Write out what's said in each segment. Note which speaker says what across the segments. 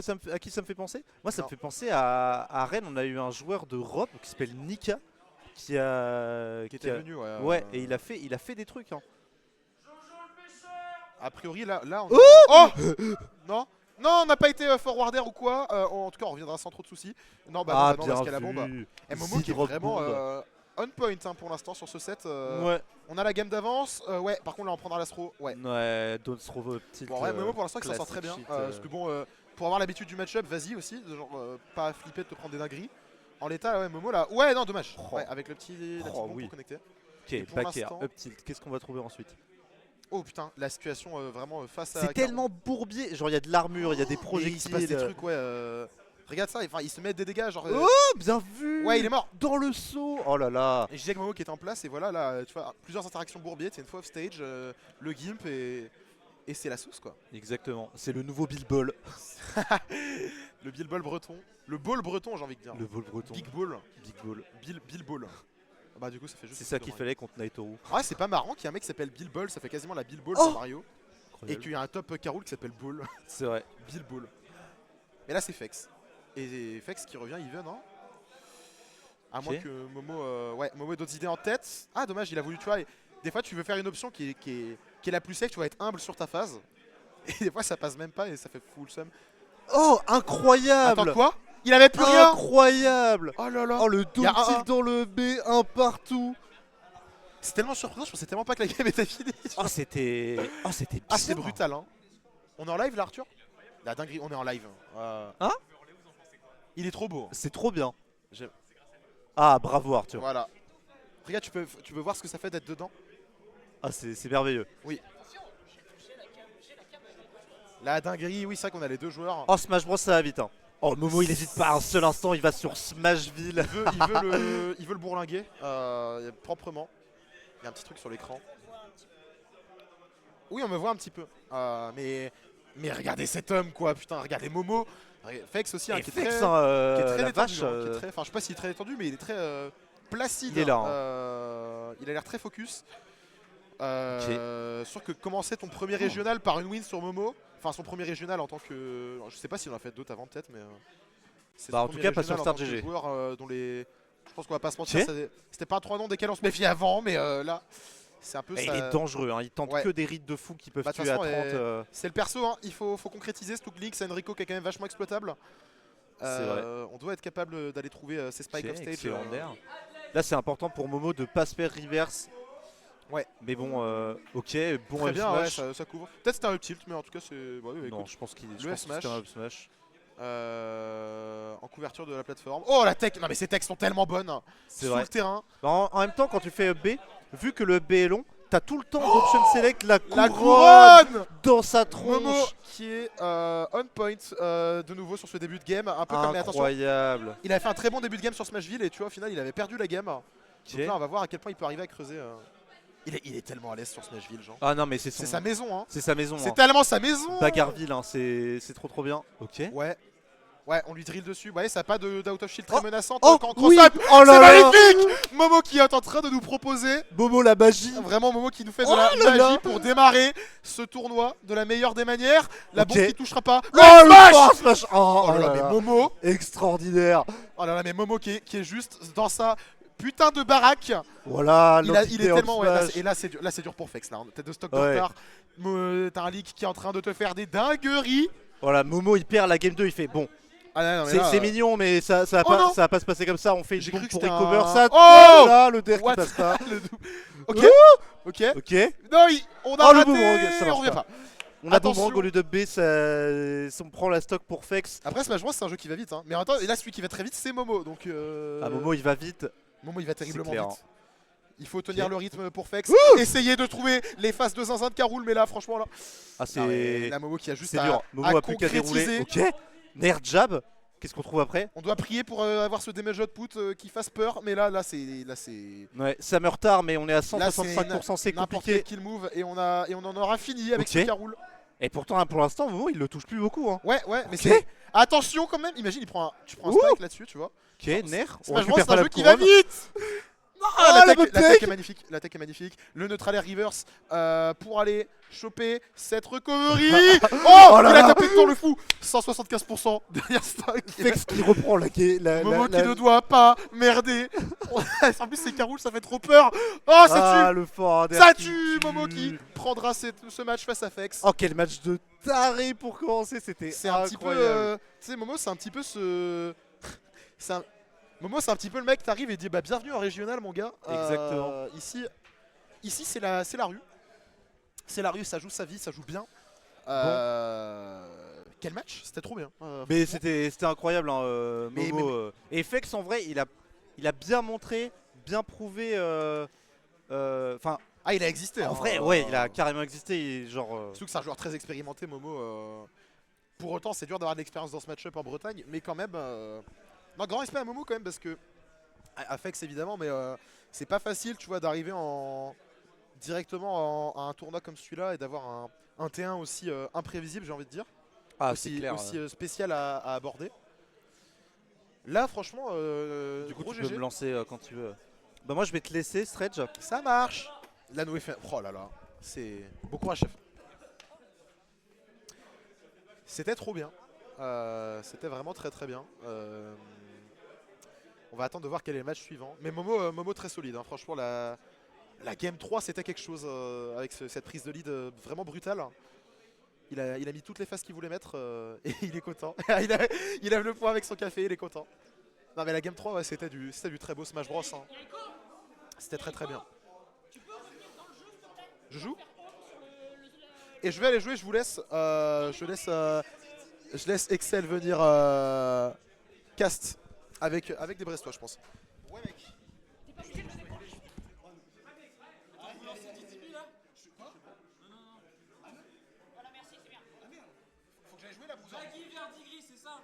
Speaker 1: quoi à qui ça me fait penser? Moi, ça
Speaker 2: Non.
Speaker 1: me fait penser à Rennes. On a eu un joueur de Rob qui s'appelle Nika qui
Speaker 2: Était venu, ouais.
Speaker 1: Ouais, et il a fait des trucs. Hein.
Speaker 2: A priori, là on
Speaker 1: Oh
Speaker 2: oh Non, non, on n'a pas été forwarder ou quoi. En tout cas, on reviendra sans trop de soucis. Non, bah
Speaker 1: Ah,
Speaker 2: non,
Speaker 1: bien
Speaker 2: parce qu'elle a la bombe.
Speaker 1: vu.
Speaker 2: Et Momo qui est
Speaker 1: Zidrop
Speaker 2: vraiment
Speaker 1: bombe.
Speaker 2: on point hein, pour l'instant sur ce set.
Speaker 1: Ouais.
Speaker 2: On a la game d'avance. Ouais, par contre, là, on prendra l'astro. Ouais.
Speaker 1: Ouais, Don't throw petite.
Speaker 2: Bon, ouais, Momo pour l'instant, il s'en sort très bien.
Speaker 1: shit,
Speaker 2: Parce que bon, pour avoir l'habitude du match-up, vas-y aussi. Genre, pas flipper de te prendre des dingueries. En l'état, ouais, Momo là. Ouais, non, dommage.
Speaker 1: Oh.
Speaker 2: Ouais, avec la petite bombe
Speaker 1: oui.
Speaker 2: pour connecter.
Speaker 1: Ok,
Speaker 2: pour
Speaker 1: back air,
Speaker 2: l'instant-
Speaker 1: up tilt. Qu'est-ce qu'on va trouver ensuite?
Speaker 2: Oh putain, la situation vraiment face à.
Speaker 1: C'est tellement bourbier. Genre, il y a de l'armure, il y a des
Speaker 2: Et il se
Speaker 1: projectiles.
Speaker 2: passe des trucs, ouais. Regarde ça, enfin, il se met des dégâts, genre.
Speaker 1: Oh, bien vu.
Speaker 2: Ouais, il est mort.
Speaker 1: Dans le saut. Oh là là.
Speaker 2: Et je disais que Momo qui était en place, et voilà, là, tu vois, plusieurs interactions bourbiers, c'est une fois off stage, le gimp, et c'est la sauce, quoi.
Speaker 1: Exactement. C'est le nouveau Bill Ball.
Speaker 2: Le Bill Ball breton. Le ball breton, j'ai envie de dire.
Speaker 1: Le vol breton.
Speaker 2: Big Ball.
Speaker 1: Big Ball.
Speaker 2: Bill Ball. Bah, du coup, ça fait juste.
Speaker 1: C'est ça qu'il fallait contre Naitoru.
Speaker 2: Ouais, c'est pas marrant qu'il y ait un mec qui s'appelle Bill Ball, ça fait quasiment la Bill Ball
Speaker 1: Oh
Speaker 2: sur Mario. Et
Speaker 1: Incroyable.
Speaker 2: qu'il y a un top Carol qui s'appelle Ball.
Speaker 1: C'est vrai.
Speaker 2: Bill Ball. Et là, c'est Fex. Et Fex qui revient even, hein. À moins
Speaker 1: Ok.
Speaker 2: que Momo. Ouais, Momo ait d'autres idées en tête. Ah, dommage, il a voulu, tu vois. Des fois, tu veux faire une option qui est la plus sec, tu vas être humble sur ta phase. Et des fois, ça passe même pas et ça fait full sum.
Speaker 1: Oh, incroyable.
Speaker 2: Attends, quoi? Il avait plus rien.
Speaker 1: Incroyable.
Speaker 2: Oh là là.
Speaker 1: Oh, le
Speaker 2: Y a
Speaker 1: double
Speaker 2: un-
Speaker 1: tilt dans le B, un partout.
Speaker 2: C'est tellement surprenant, je pensais tellement pas que la game était finie.
Speaker 1: Oh, c'était. Oh, c'était
Speaker 2: Ah, c'est
Speaker 1: bien.
Speaker 2: brutal, hein. On est en live là, Arthur? La dinguerie, on est en live.
Speaker 1: Hein?
Speaker 2: Il est trop beau.
Speaker 1: C'est trop bien.
Speaker 2: J'aime.
Speaker 1: Ah, bravo Arthur.
Speaker 2: Voilà. Regarde, tu peux voir ce que ça fait d'être dedans?
Speaker 1: Ah, c'est merveilleux.
Speaker 2: La dinguerie, oui, c'est vrai qu'on a les deux joueurs.
Speaker 1: Oh, Smash Bros, ça va vite. Hein. Oh, Momo, il hésite pas un seul instant, il va sur Smashville.
Speaker 2: Il veut le bourlinguer proprement. Il y a un petit truc sur l'écran. Oui, on me voit un petit peu. Mais regardez cet homme, quoi. Putain, regardez Momo. Fex aussi, hein,
Speaker 1: Et
Speaker 2: qui est
Speaker 1: Fex,
Speaker 2: très,
Speaker 1: hein,
Speaker 2: qui est très
Speaker 1: la
Speaker 2: détendu,
Speaker 1: vache.
Speaker 2: hein, qui est très- enfin, je sais pas s'il est très détendu, mais il est très placide.
Speaker 1: Il est là, hein.
Speaker 2: Il a l'air très focus. Sûr que commencer ton premier régional par une win sur Momo, enfin son premier régional en tant que, je sais pas s'il en a fait d'autres avant peut-être, mais c'est
Speaker 1: Bah,
Speaker 2: son
Speaker 1: en tout
Speaker 2: premier
Speaker 1: cas, pas sur
Speaker 2: régional en tant
Speaker 1: Start
Speaker 2: que
Speaker 1: GG.
Speaker 2: joueur, dont les, je pense qu'on va pas se mentir,
Speaker 1: Ok.
Speaker 2: c'était pas un 3 noms desquels on se méfiait avant, mais là c'est un peu
Speaker 1: Et
Speaker 2: ça.
Speaker 1: il est dangereux, hein. Il tente
Speaker 2: Ouais.
Speaker 1: que des rides de fou qui peuvent
Speaker 2: Bah, de toute
Speaker 1: tuer à
Speaker 2: façon,
Speaker 1: 30.
Speaker 2: C'est le perso, hein. Il faut concrétiser. Stuglink, c'est Enrico qui est quand même vachement exploitable.
Speaker 1: vrai.
Speaker 2: On doit être capable d'aller trouver ces spikes
Speaker 1: Ok,
Speaker 2: off stage.
Speaker 1: excellent d'air. Là, c'est important pour Momo de pas se faire reverse.
Speaker 2: Ouais.
Speaker 1: Mais bon, ok, bon
Speaker 2: Très
Speaker 1: up
Speaker 2: bien, ouais,
Speaker 1: smash.
Speaker 2: ça couvre. Peut-être c'était un up tilt, mais en tout cas c'est. Bah, oui,
Speaker 1: Non,
Speaker 2: écoute.
Speaker 1: je pense qu'il
Speaker 2: le
Speaker 1: je pense que
Speaker 2: F-smash.
Speaker 1: c'était un up smash.
Speaker 2: En couverture de la plateforme. Oh la tech. Non mais ces techs sont tellement bonnes.
Speaker 1: C'est
Speaker 2: Sous
Speaker 1: vrai.
Speaker 2: le terrain.
Speaker 1: Bah, en même temps, quand tu fais up B, vu que le B est long, t'as tout le temps d'option select la
Speaker 2: La
Speaker 1: couronne
Speaker 2: couronne.
Speaker 1: dans sa
Speaker 2: Momo
Speaker 1: tronche.
Speaker 2: qui est on point de nouveau sur ce début de game. Un peu comme, mais attention,
Speaker 1: Incroyable.
Speaker 2: il a fait un très bon début de game sur Smashville et tu vois au final il avait perdu la game.
Speaker 1: Ok.
Speaker 2: Donc là on va voir à quel point il peut arriver à creuser. Il est tellement à l'aise sur Smashville, genre.
Speaker 1: Ah non, mais c'est
Speaker 2: C'est sa maison, hein.
Speaker 1: C'est sa maison.
Speaker 2: C'est
Speaker 1: Hein.
Speaker 2: tellement sa maison.
Speaker 1: Bagarville, hein. C'est trop bien. Ok.
Speaker 2: Ouais. Ouais, on lui drill dessus. Ouais, ça n'a pas d'out of shield très
Speaker 1: Oh.
Speaker 2: menaçante.
Speaker 1: Oh,
Speaker 2: Quand
Speaker 1: oui.
Speaker 2: cross-up,
Speaker 1: Oh là
Speaker 2: c'est
Speaker 1: là.
Speaker 2: magnifique. Momo qui est en train de nous proposer.
Speaker 1: Momo la magie.
Speaker 2: Vraiment Momo qui nous fait de
Speaker 1: Oh
Speaker 2: la
Speaker 1: là là.
Speaker 2: magie pour démarrer ce tournoi de la meilleure des manières. La
Speaker 1: Ok.
Speaker 2: bombe qui touchera pas.
Speaker 1: Oh,
Speaker 2: Le smash.
Speaker 1: forward smash. Oh,
Speaker 2: Oh là là, mais Momo.
Speaker 1: extraordinaire.
Speaker 2: Oh là là, mais Momo qui est juste dans sa putain de baraque.
Speaker 1: Voilà,
Speaker 2: Il est tellement. Ouais,
Speaker 1: smash.
Speaker 2: et là c'est dur pour Fex là. Tête de stock de
Speaker 1: Ouais.
Speaker 2: retard. T'as un leak qui est en train de te faire des dingueries.
Speaker 1: Voilà, Momo il perd la game 2, il fait bon.
Speaker 2: Ah, non, mais
Speaker 1: C'est
Speaker 2: là,
Speaker 1: mignon, mais ça va
Speaker 2: Oh non.
Speaker 1: pas se passer comme ça. On fait une
Speaker 2: J'ai
Speaker 1: bombe
Speaker 2: cru que
Speaker 1: pour
Speaker 2: c'était
Speaker 1: recover
Speaker 2: un-
Speaker 1: ça.
Speaker 2: Oh
Speaker 1: là, le der qui
Speaker 2: What
Speaker 1: passe pas.
Speaker 2: Le double. Ok. Ok.
Speaker 1: Ok.
Speaker 2: Non, on a
Speaker 1: Oh, le
Speaker 2: raté.
Speaker 1: boomerang, ça marche
Speaker 2: On revient
Speaker 1: pas.
Speaker 2: pas.
Speaker 1: On a
Speaker 2: Attention.
Speaker 1: boomerang au lieu de B, on prend la stock pour Fex.
Speaker 2: Après Smash Bros c'est un jeu qui va vite, hein. Mais attends, et là celui qui va très vite c'est Momo, donc
Speaker 1: Ah, Momo il va vite.
Speaker 2: Momo il va terriblement
Speaker 1: clair,
Speaker 2: vite. Il faut tenir
Speaker 1: Ok.
Speaker 2: le rythme pour Fex. Essayer de trouver les phases de zinzin de Caroul, mais là franchement là.
Speaker 1: Ah,
Speaker 2: Non, mais
Speaker 1: c'est
Speaker 2: là Momo qui a juste
Speaker 1: c'est
Speaker 2: à,
Speaker 1: dur. Momo
Speaker 2: à
Speaker 1: a plus qu'à dérouler.
Speaker 2: concrétiser.
Speaker 1: Ok. Nair jab. Qu'est-ce qu'on trouve après?
Speaker 2: On doit prier pour avoir ce damage output qui fasse peur, mais là c'est
Speaker 1: Ouais, ça meurt tard, mais on est à
Speaker 2: là, c'est
Speaker 1: 165%, c'est
Speaker 2: n'importe
Speaker 1: compliqué.
Speaker 2: quel kill move et on en aura fini avec
Speaker 1: Ok.
Speaker 2: ce Caroul.
Speaker 1: Et pourtant, pour l'instant, Momo il le touche plus beaucoup. Hein.
Speaker 2: Ouais, mais
Speaker 1: Ok.
Speaker 2: c'est attention quand même. Imagine tu prends un
Speaker 1: Ouh.
Speaker 2: spike là-dessus, tu vois.
Speaker 1: Ok, Nair. On
Speaker 2: Smash Bros
Speaker 1: récupère
Speaker 2: c'est un
Speaker 1: pas
Speaker 2: jeu
Speaker 1: la
Speaker 2: qui va
Speaker 1: couronne.
Speaker 2: vite.
Speaker 1: Ah, la bonne
Speaker 2: l'attaque
Speaker 1: take.
Speaker 2: est magnifique, l'attaque est magnifique. Le neutralaire reverse pour aller choper cette recovery. Oh,
Speaker 1: là
Speaker 2: il a
Speaker 1: là.
Speaker 2: tapé dans le fou. 175% derrière Stock.
Speaker 1: Fex qui reprend
Speaker 2: Momo qui ne doit pas merder. En plus, c'est Caroul, ça fait trop peur. Oh, ça
Speaker 1: Ah,
Speaker 2: tue.
Speaker 1: le forward
Speaker 2: Ça
Speaker 1: qui
Speaker 2: tue Momo qui prendra ce match face à Fex.
Speaker 1: Oh, quel match de taré pour commencer, c'était
Speaker 2: C'est un petit peu.
Speaker 1: incroyable.
Speaker 2: Tu sais, Momo, c'est un petit peu ce. c'est un- Momo, c'est un petit peu le mec, t'arrives et dit bah bienvenue en régional, mon gars.
Speaker 1: Exactement.
Speaker 2: Ici c'est la rue. C'est la rue, ça joue sa vie, ça joue bien. Quel match, c'était trop bien.
Speaker 1: Mais
Speaker 2: Franchement.
Speaker 1: c'était incroyable, hein,
Speaker 2: Mais-
Speaker 1: Momo. Et Fex, en vrai, il a bien montré, bien prouvé. Enfin,
Speaker 2: Ah, il a existé.
Speaker 1: en
Speaker 2: hein.
Speaker 1: vrai, ouais, il a carrément existé. Genre,
Speaker 2: Surtout que c'est un joueur très expérimenté, Momo. Pour autant, c'est dur d'avoir de l'expérience dans ce match-up en Bretagne, mais quand même. Non, grand respect à Momo quand même parce que. À Fex évidemment, mais c'est pas facile, tu vois, d'arriver directement à un tournoi comme celui-là et d'avoir un T1 aussi imprévisible, j'ai envie de dire. Aussi spécial à aborder. Là, franchement,
Speaker 1: du coup,
Speaker 2: gros
Speaker 1: tu peux
Speaker 2: GG.
Speaker 1: me lancer quand tu veux. Bah, moi, je vais te laisser, Stretch.
Speaker 2: Ça marche. La nouvelle fait. Oh là là, c'est bon courage, chef. C'était trop bien. C'était vraiment très très bien. On va attendre de voir quel est le match suivant. Mais Momo très solide. Hein. Franchement, la Game 3, c'était quelque chose avec cette prise de lead vraiment brutale. Il a mis toutes les phases qu'il voulait mettre et il est content. il lève le point avec son café, il est content. Non mais la Game 3, ouais, c'était du très beau Smash Bros. Hein. C'était très très bien. Je joue et je vais aller jouer, je vous laisse. Je laisse Excel venir cast avec des Brestois, je pense. Ouais, mec. Faut que j'aille jouer la bouson.
Speaker 3: Verdigris, c'est ça?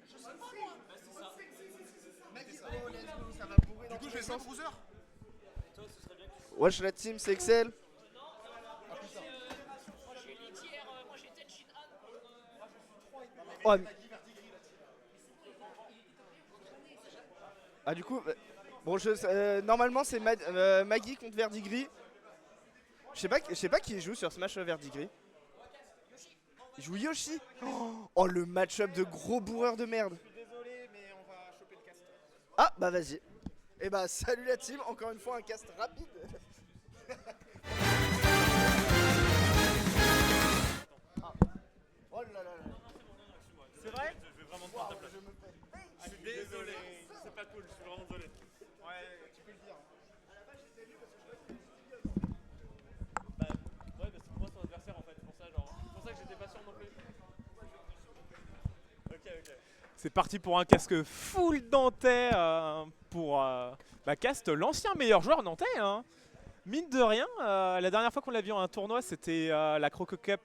Speaker 3: Je sais pas moi. Bah, c'est ça.
Speaker 2: Du coup, je vais jouer Bruiser.
Speaker 4: Wesh la team, c'est Excel. Oh, ah du coup, bon, normalement c'est Maggie contre Verdigris. Je sais pas qui joue sur Smash Verdigris. Il joue Yoshi. Oh le match-up de gros bourreur de merde.
Speaker 2: Je suis désolé, mais on va choper le cast.
Speaker 4: Ah bah vas-y. Et bah salut la team, encore une fois un cast rapide. Ah. Oh là là là.
Speaker 3: C'est vrai?
Speaker 5: Je vais vraiment te prendre ta place. Je suis désolé, c'est pas cool, je suis vraiment désolé.
Speaker 2: Ouais, tu peux le dire.
Speaker 5: Bah, ouais, parce que moi, c'est mon adversaire en fait, c'est pour ça, c'est pour ça que j'étais pas sûr non plus. Ok.
Speaker 3: C'est parti pour un casque full nantais pour Cast, l'ancien meilleur joueur nantais. Hein. Mine de rien, la dernière fois qu'on l'a vu en un tournoi, c'était la Croco Cup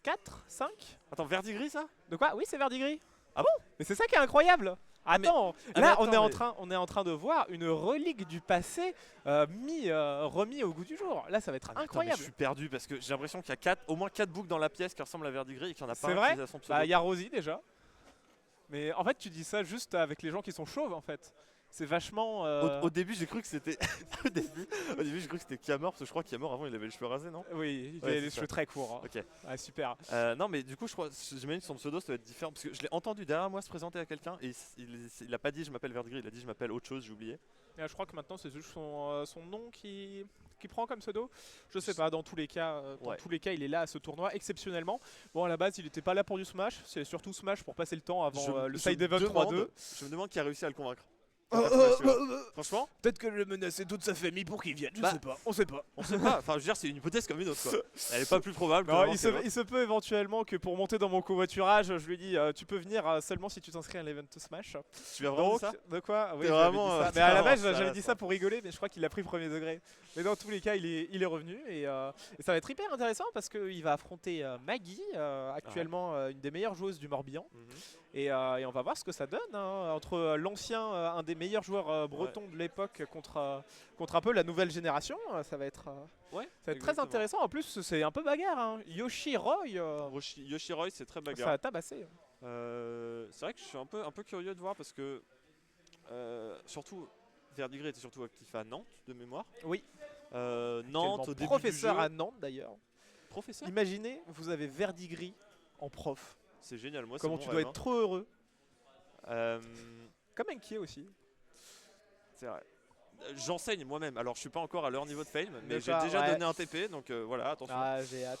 Speaker 3: 4, 5.
Speaker 5: Attends, Verdigris ça?
Speaker 3: De quoi? Oui, c'est Verdigris.
Speaker 5: Ah bon?
Speaker 3: Mais c'est ça qui est incroyable. Attends, là
Speaker 5: attends,
Speaker 3: on est en train de voir une relique du passé remis au goût du jour. Là, ça va être
Speaker 5: Attends, mais
Speaker 3: incroyable.
Speaker 5: je suis perdu parce que j'ai l'impression qu'il y a au moins 4 boucles dans la pièce qui ressemblent à Verdigris et qu'il n'y en a pas
Speaker 3: C'est
Speaker 5: un
Speaker 3: vrai?
Speaker 5: qui est à son pseudo.
Speaker 3: Bah, il y a Rosie déjà. Mais en fait, tu dis ça juste avec les gens qui sont chauves en fait. C'est vachement.
Speaker 5: Au début, j'ai cru que c'était. au début, j'ai cru que c'était Kiamor parce que je crois que Kiamor avant il avait les cheveux rasés, non?
Speaker 3: Oui, il
Speaker 5: Ouais,
Speaker 3: a
Speaker 5: c'est
Speaker 3: les
Speaker 5: ça.
Speaker 3: cheveux très courts. Hein.
Speaker 5: Ok.
Speaker 3: Ah, super.
Speaker 5: Non, mais du coup, j'imagine que son pseudo ça doit être différent parce que je l'ai entendu derrière moi se présenter à quelqu'un et il a pas dit je m'appelle Verdigris, il a dit je m'appelle autre chose, j'ai oublié.
Speaker 3: Et, je crois que maintenant c'est juste son nom qui prend comme pseudo. Je sais pas, dans tous les cas, il est là à ce tournoi exceptionnellement. Bon, à la base, il était pas là pour du Smash, c'est surtout Smash pour passer le temps avant le Side Event 3-2.
Speaker 5: Je me demande qui a réussi à le convaincre. Franchement,
Speaker 3: Peut-être que je menaçais toute sa famille pour qu'il vienne, je
Speaker 5: Bah,
Speaker 3: sais pas, on sait pas.
Speaker 5: on sait pas. Enfin, je veux dire, c'est une hypothèse comme une autre quoi. Elle est pas plus probable. que
Speaker 3: Non,
Speaker 5: vraiment
Speaker 3: il
Speaker 5: c'est
Speaker 3: se peut éventuellement que pour monter dans mon covoiturage, je lui ai dit tu peux venir seulement si tu t'inscris à l'event Smash.
Speaker 5: Tu as vraiment dit
Speaker 3: Donc,
Speaker 5: ça?
Speaker 3: de quoi? Oui,
Speaker 5: T'es
Speaker 3: j'avais
Speaker 5: vraiment,
Speaker 3: dit ça.
Speaker 5: t'es
Speaker 3: Mais à la
Speaker 5: vraiment
Speaker 3: base,
Speaker 5: ça,
Speaker 3: j'avais
Speaker 5: là,
Speaker 3: dit
Speaker 5: ça.
Speaker 3: ça pour rigoler, mais je crois qu'il a pris premier degré. Mais dans tous les cas, il est revenu et ça va être hyper intéressant parce qu'il va affronter Maggie, actuellement une des meilleures joueuses du Morbihan.
Speaker 5: Mhm.
Speaker 3: Et on va voir ce que ça donne hein, entre l'ancien, un des meilleurs joueurs bretons de l'époque contre un peu la nouvelle génération. Ça va être,
Speaker 5: Ouais,
Speaker 3: très
Speaker 5: exactement.
Speaker 3: intéressant. En plus, c'est un peu bagarre. Hein. Yoshi Roy,
Speaker 5: Yoshiroy, c'est très
Speaker 3: ça
Speaker 5: bagarre.
Speaker 3: a tabassé.
Speaker 5: C'est vrai que je suis un peu curieux de voir parce que surtout Verdigré était surtout actif à Nantes, de mémoire.
Speaker 3: Oui.
Speaker 5: Nantes, au début
Speaker 3: professeur
Speaker 5: du jeu.
Speaker 3: à Nantes d'ailleurs.
Speaker 5: Professeur.
Speaker 3: Imaginez, vous avez Verdigris en prof.
Speaker 5: C'est génial, moi
Speaker 3: Comment
Speaker 5: c'est
Speaker 3: tu
Speaker 5: mon
Speaker 3: dois
Speaker 5: rêve,
Speaker 3: être trop heureux.
Speaker 5: hein.
Speaker 3: Comme Enki aussi.
Speaker 5: C'est vrai. J'enseigne moi-même, alors je suis pas encore à leur niveau de fame, mais j'ai
Speaker 3: D'accord,
Speaker 5: déjà
Speaker 3: ouais.
Speaker 5: donné un TP, donc voilà, attention.
Speaker 3: Ah, j'ai hâte.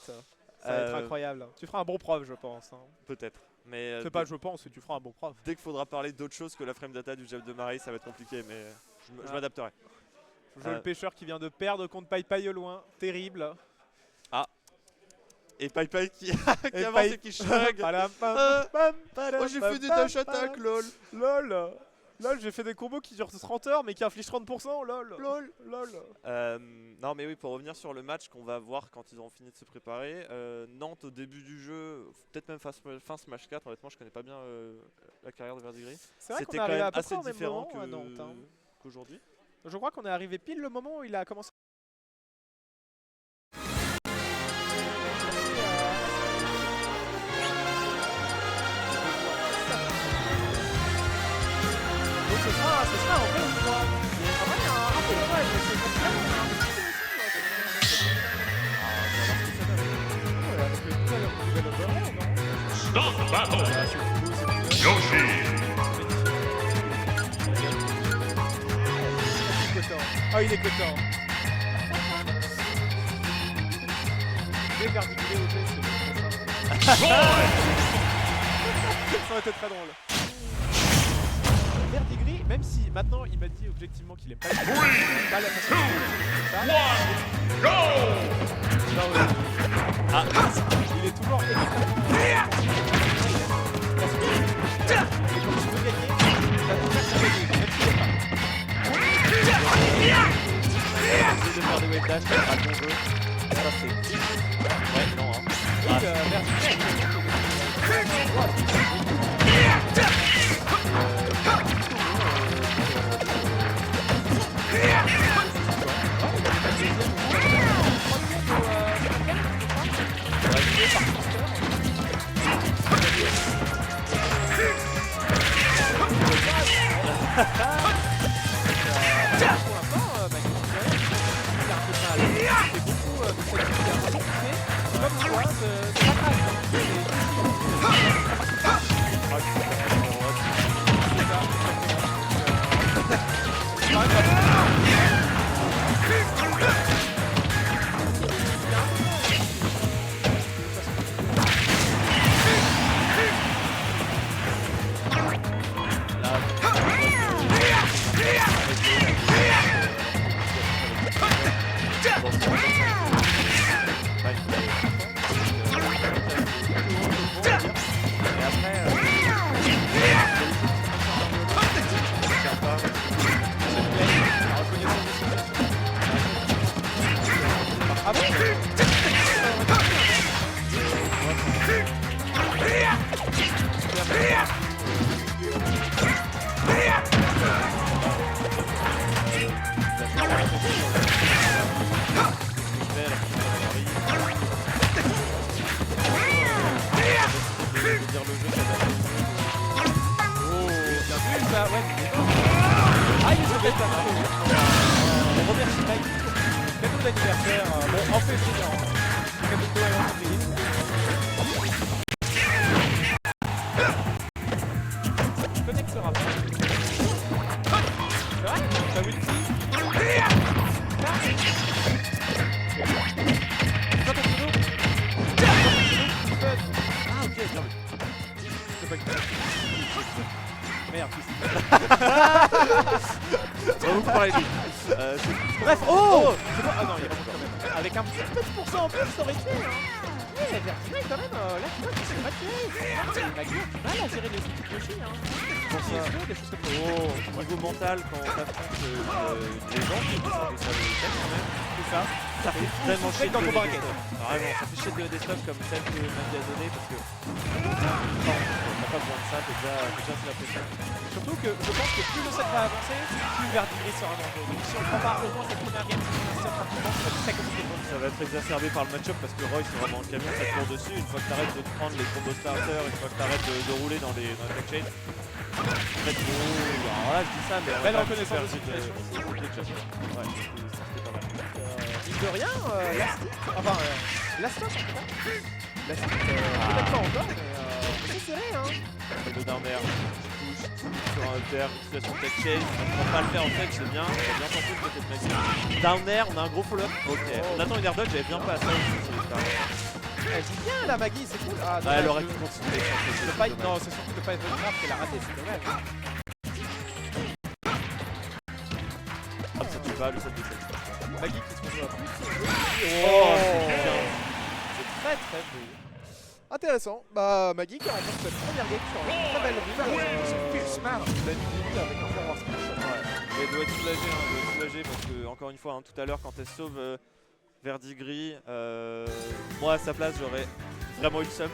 Speaker 3: Ça va être incroyable. Tu feras un bon prof, je pense. Hein.
Speaker 5: Peut-être. Mais
Speaker 3: C'est pas je pense, tu feras un bon prof.
Speaker 5: dès qu'il faudra parler d'autre chose que la frame data du Jeff de Marais, ça va être compliqué, mais je m'adapterai.
Speaker 3: Le pêcheur qui vient de perdre contre Pai au loin. Terrible.
Speaker 5: Et Pai qui, qui
Speaker 3: Et
Speaker 5: avance
Speaker 3: Pai-
Speaker 5: et qui shrug. Oh, j'ai fait des dash attack, lol.
Speaker 3: Lol, j'ai fait des combos qui durent 30 heures mais qui infligent 30%, lol.
Speaker 5: Non mais oui, pour revenir sur le match qu'on va voir quand ils auront fini de se préparer, Nantes au début du jeu, peut-être même fin Smash 4, honnêtement je connais pas bien la carrière de Verdigris.
Speaker 3: C'est vrai qu'on
Speaker 5: C'était
Speaker 3: est
Speaker 5: quand
Speaker 3: arrivé
Speaker 5: même
Speaker 3: à peu
Speaker 5: assez
Speaker 3: près au même
Speaker 5: différent
Speaker 3: moment à Nantes. Hein.
Speaker 5: qu'aujourd'hui.
Speaker 3: Je crois qu'on est arrivé pile le moment où il a commencé. Donc ce sera en vrai une fois. En vrai, un peu dommage, mais c'est vraiment un petit peu aussi, ouais, avec le nouvel overlay, non?
Speaker 6: Stop the battle!
Speaker 3: Ah, c'est cool, c'est cool.
Speaker 6: Yoshi!
Speaker 3: Oh, il est content. Je vais Verdigris au jeu, c'est ça aurait été très drôle. Verdigris, même si maintenant il m'a dit objectivement qu'il aime pas la façon dont il fait ça. Ah, il est toujours extrêmement parce que quand tu veux gagner, tu vas tout faire pour gagner, même s'il est pas.
Speaker 5: Essayer de faire des wave dash, c'est pas bon jeu. Ça c'est... Ouais, non hein.
Speaker 3: Oui, Verdigris, On remercie Mike. Cadeau d'anniversaire. Bon, en fait, c'est bien. Cadeau de Noël en février. Connectera pas. C'est vrai? T'as Wilty? Toi, ton pseudo? Ah, ok, bien vu. C'est pas que merde,
Speaker 5: On va beaucoup parler de lui.
Speaker 3: bref, oh c'est bon. Ah non, il remonte quand même. Avec un petit peu de pourcent en plus, ça aurait été. Ouais, Verdigris quand même, là tu vois, c'est pas tué. Il va du mal à gérer les équipes de Yoshi.
Speaker 5: Pour ça,
Speaker 3: Des choses comme ça.
Speaker 5: niveau mental, quand on affronte les gens qui descendent ça le test quand même,
Speaker 3: C'est ça.
Speaker 5: ça fait vraiment chier de
Speaker 3: dans ton
Speaker 5: donner des
Speaker 3: bracket.
Speaker 5: stuff. Vraiment, ça fait chier de donner des stuff comme celle que Nadia a donné parce que... Non, on n'a pas besoin de ça, t'es déjà c'est la pression.
Speaker 3: Surtout que je pense que plus le set va avancer, plus Verdigris sera dangereux. Donc si on prend pas au moins cette première game, ça va être très compliqué pour nous.
Speaker 5: Ça va être exacerbé par le match-up parce que Roy c'est vraiment un camion, ça te court dessus. Une fois que t'arrêtes de te prendre les combos starters, une fois que t'arrêtes de rouler dans les tech chains. En fait, alors là je dis ça, mais
Speaker 3: Belle reconnaissance de situation.
Speaker 5: Ouais, c'était pas mal.
Speaker 3: Mine de rien, Lastic, enfin Lastos en tout cas. Lastic, peut-être pas encore, mais c'est serré hein.
Speaker 5: Le down air, touche sur un upper, situation tech chain, on ne pas le faire en fait, c'est bien, on a bien tenté de côté de Maggie. Down air, on a un gros follow-up, ok. On attend une air dodge, j'avais bien pas à ça aussi.
Speaker 3: Elle dit bien la Maggie, c'est cool. Ah,
Speaker 5: Elle aurait
Speaker 3: pu
Speaker 5: pu continuer.
Speaker 3: non, c'est surtout de pas être grave qu'elle a raté, c'est dommage.
Speaker 5: Hop, ça tue pas, le 7 de 7.
Speaker 3: Maggie qui se retrouve à plus.
Speaker 5: Oh, c'est bien.
Speaker 3: C'est très très beau. Intéressant. Bah, Maggie qui remporte cette première game sur une très belle run. La nuit avec un forward smash.
Speaker 5: Elle doit être soulagée, parce que, encore une fois, tout à l'heure, quand elle sauve Verdigris, moi à sa place, j'aurais vraiment eu le seum.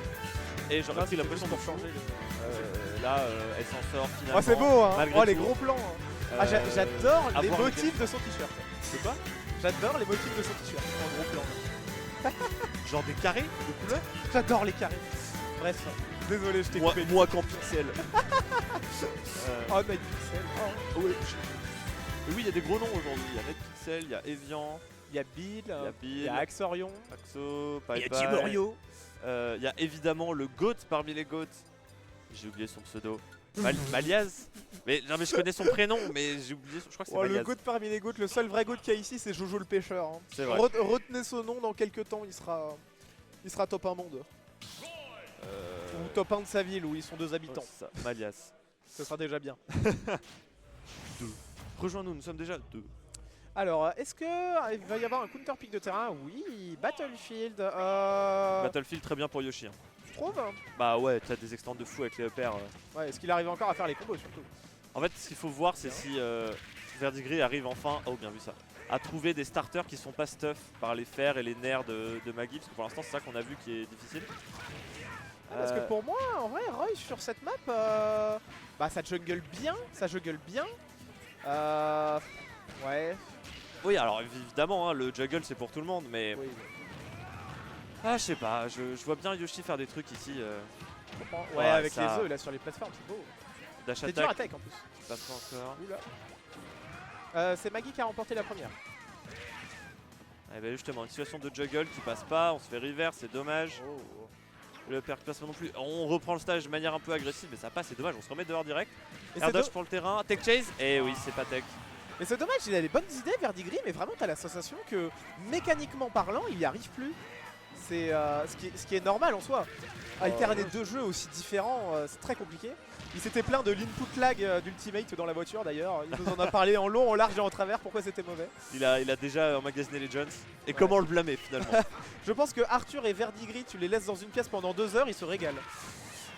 Speaker 5: Et j'aurais pris la pression pour changer. Là, elle s'en sort finalement.
Speaker 3: Oh, c'est beau, hein.
Speaker 5: malgré
Speaker 3: Oh, les
Speaker 5: tout.
Speaker 3: gros plans. Ah, j'adore les
Speaker 5: avoir
Speaker 3: motifs de son t-shirt.
Speaker 5: C'est quoi?
Speaker 3: J'adore les motifs de son t-shirt en gros plan.
Speaker 5: Genre des carrés de couleurs?
Speaker 3: J'adore les carrés. Bref, désolé, je t'ai coupé.
Speaker 5: Moi qu'en pixels.
Speaker 3: Oh, Nightpixel. Oh.
Speaker 5: Oui, il y a des gros noms aujourd'hui. Il y a Nightpixel, il y a Evian,
Speaker 3: Il y a Bill,
Speaker 5: Bill,
Speaker 3: il y a Axorion,
Speaker 5: Axo,
Speaker 3: il y a
Speaker 5: Pai Pai.
Speaker 3: Timorio.
Speaker 5: Il y a évidemment le GOAT parmi les GOAT. J'ai oublié son pseudo. Maliaz. Mais non mais je connais son prénom mais j'ai oublié, je crois que c'est
Speaker 3: Oh, le
Speaker 5: Maliaz.
Speaker 3: goat parmi les goats, le seul vrai goat qu'il y a ici, c'est Jojo le pêcheur. Hein.
Speaker 5: C'est vrai.
Speaker 3: Retenez ce nom, dans quelques temps, il sera top 1 monde. Ou top 1 de sa ville où ils sont 2 habitants.
Speaker 5: Ça, Maliaz.
Speaker 3: Ce sera déjà bien.
Speaker 5: Rejoins-nous, nous sommes déjà 2.
Speaker 3: Alors, est-ce qu'il va y avoir un counter pick de terrain? Oui, Battlefield.
Speaker 5: Battlefield très bien pour Yoshi. Hein.
Speaker 3: Tu trouves?
Speaker 5: Bah ouais, t'as des extends de fou avec les uppers.
Speaker 3: Ouais, est-ce qu'il arrive encore à faire les combos surtout?
Speaker 5: En fait, ce qu'il faut voir, c'est si Verdigris arrive enfin, oh bien vu ça, à trouver des starters qui sont pas stuff par les fers et les nerfs de Maggie, parce que pour l'instant c'est ça qu'on a vu qui est difficile.
Speaker 3: Parce que pour moi, en vrai, Roy sur cette map, bah ça jungle bien, ouais.
Speaker 5: Oui, alors évidemment, hein, le juggle c'est pour tout le monde, mais
Speaker 3: Oui,
Speaker 5: ah je sais pas, je vois bien Yoshi faire des trucs ici.
Speaker 3: je comprends. Ouais,
Speaker 5: Ouais,
Speaker 3: avec
Speaker 5: ça-
Speaker 3: les œufs là sur les plateformes, c'est beau.
Speaker 5: Dash
Speaker 3: C'est dur à
Speaker 5: attack,
Speaker 3: tech en plus.
Speaker 5: pas trop encore.
Speaker 3: Oula. C'est Maggie qui a remporté la première.
Speaker 5: Eh ben justement, une situation de juggle qui passe pas, on se fait reverse, c'est dommage.
Speaker 3: Oh.
Speaker 5: Le perk placement non plus. On reprend le stage de manière un peu agressive, mais ça passe, c'est dommage, on se remet dehors direct.
Speaker 3: Et
Speaker 5: Air
Speaker 3: c'est
Speaker 5: dodge pour le terrain, tech chase, et oui, c'est pas tech.
Speaker 3: Mais c'est dommage, il a les bonnes idées, Verdigris, mais vraiment t'as la sensation que mécaniquement parlant, il n'y arrive plus. C'est ce qui est normal en soi. Alterner deux jeux aussi différents, c'est très compliqué. Il s'était plaint de l'input lag d'Ultimate dans la voiture d'ailleurs. Il nous en a parlé en long, en large et en travers pourquoi c'était mauvais.
Speaker 5: Il a déjà emmagasiné les Jones. Et comment le blâmer finalement?
Speaker 3: Je pense que Arthur et Verdigris, tu les laisses dans une pièce pendant 2 heures, ils se régalent.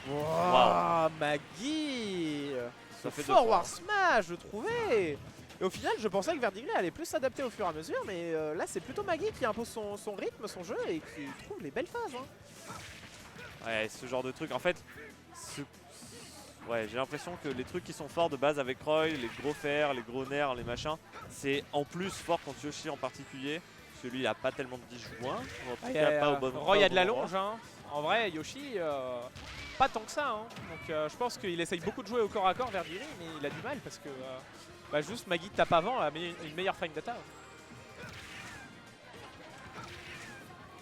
Speaker 3: Wow, Maggie,
Speaker 5: Ça fait deux
Speaker 3: forward smash, je trouvais. Et au final, je pensais que Verdigris allait plus s'adapter au fur et à mesure, mais là, c'est plutôt Maggie qui impose son rythme, son jeu et qui trouve les belles phases. Hein.
Speaker 5: Ouais, ce genre de truc. En fait, ouais, j'ai l'impression que les trucs qui sont forts de base avec Roy, les gros fers, les gros nerfs, les machins, c'est en plus fort contre Yoshi en particulier. Parce que lui, il a pas tellement de disjoints. En tout cas, pas au bon
Speaker 3: Roy a de la
Speaker 5: bon endroit.
Speaker 3: longe. Hein. En vrai, Yoshi, pas tant que ça. Hein. Donc je pense qu'il essaye beaucoup de jouer au corps à corps Verdigris, mais il a du mal parce que bah, juste Maggie tape avant a une meilleure frame data.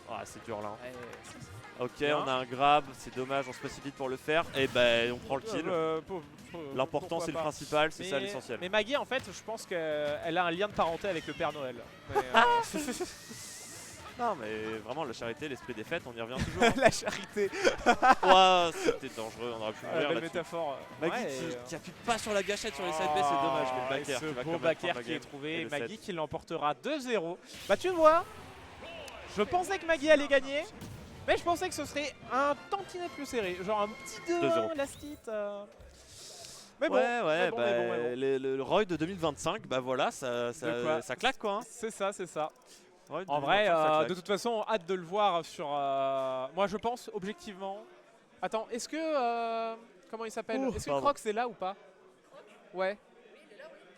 Speaker 5: Ah, c'est dur là. hein.
Speaker 3: Ouais,
Speaker 5: Ok,
Speaker 3: bien.
Speaker 5: on a un grab, c'est dommage, on se précipite pour le faire. Et ben, on prend le kill. L'important,
Speaker 3: pourquoi
Speaker 5: c'est le
Speaker 3: pas.
Speaker 5: principal, c'est ça l'essentiel.
Speaker 3: Mais Maggie, en fait, je pense qu'elle a un lien de parenté avec le Père Noël. Mais,
Speaker 5: Non, mais vraiment, la charité, l'esprit des fêtes, on y revient toujours. hein.
Speaker 3: la charité.
Speaker 5: Ouah, c'était dangereux, on aurait pu
Speaker 3: La
Speaker 5: mourir
Speaker 3: belle
Speaker 5: là-dessus.
Speaker 3: métaphore.
Speaker 5: Maggie
Speaker 3: Ouais,
Speaker 5: qui appuie pas sur la gâchette sur les side B, c'est dommage. Mais le backer
Speaker 3: ce
Speaker 5: qui va
Speaker 3: beau
Speaker 5: quand même
Speaker 3: backer
Speaker 5: prendre la
Speaker 3: qui est
Speaker 5: game.
Speaker 3: trouvé.
Speaker 5: Et le
Speaker 3: Maggie
Speaker 5: set.
Speaker 3: qui l'emportera 2-0. Bah tu vois, je pensais que Maggie allait gagner. Mais je pensais que ce serait un tantinet plus serré. Genre un petit 2-1 last hit. Mais bon,
Speaker 5: Ouais,
Speaker 3: mais bon,
Speaker 5: bah,
Speaker 3: mais bon, mais bon.
Speaker 5: le Roy de 2025, bah voilà, ça
Speaker 3: quoi
Speaker 5: ça claque quoi. Hein.
Speaker 3: C'est ça, c'est ça.
Speaker 5: Roy de
Speaker 3: En vrai,
Speaker 5: 2025, ça
Speaker 3: de
Speaker 5: claque.
Speaker 3: toute façon, hâte de le voir sur... moi, je pense, objectivement... Attends, est-ce que Comment il s'appelle?
Speaker 5: Ouh,
Speaker 3: Est-ce que
Speaker 5: pardon.
Speaker 3: Crocs est là ou pas? Ouais.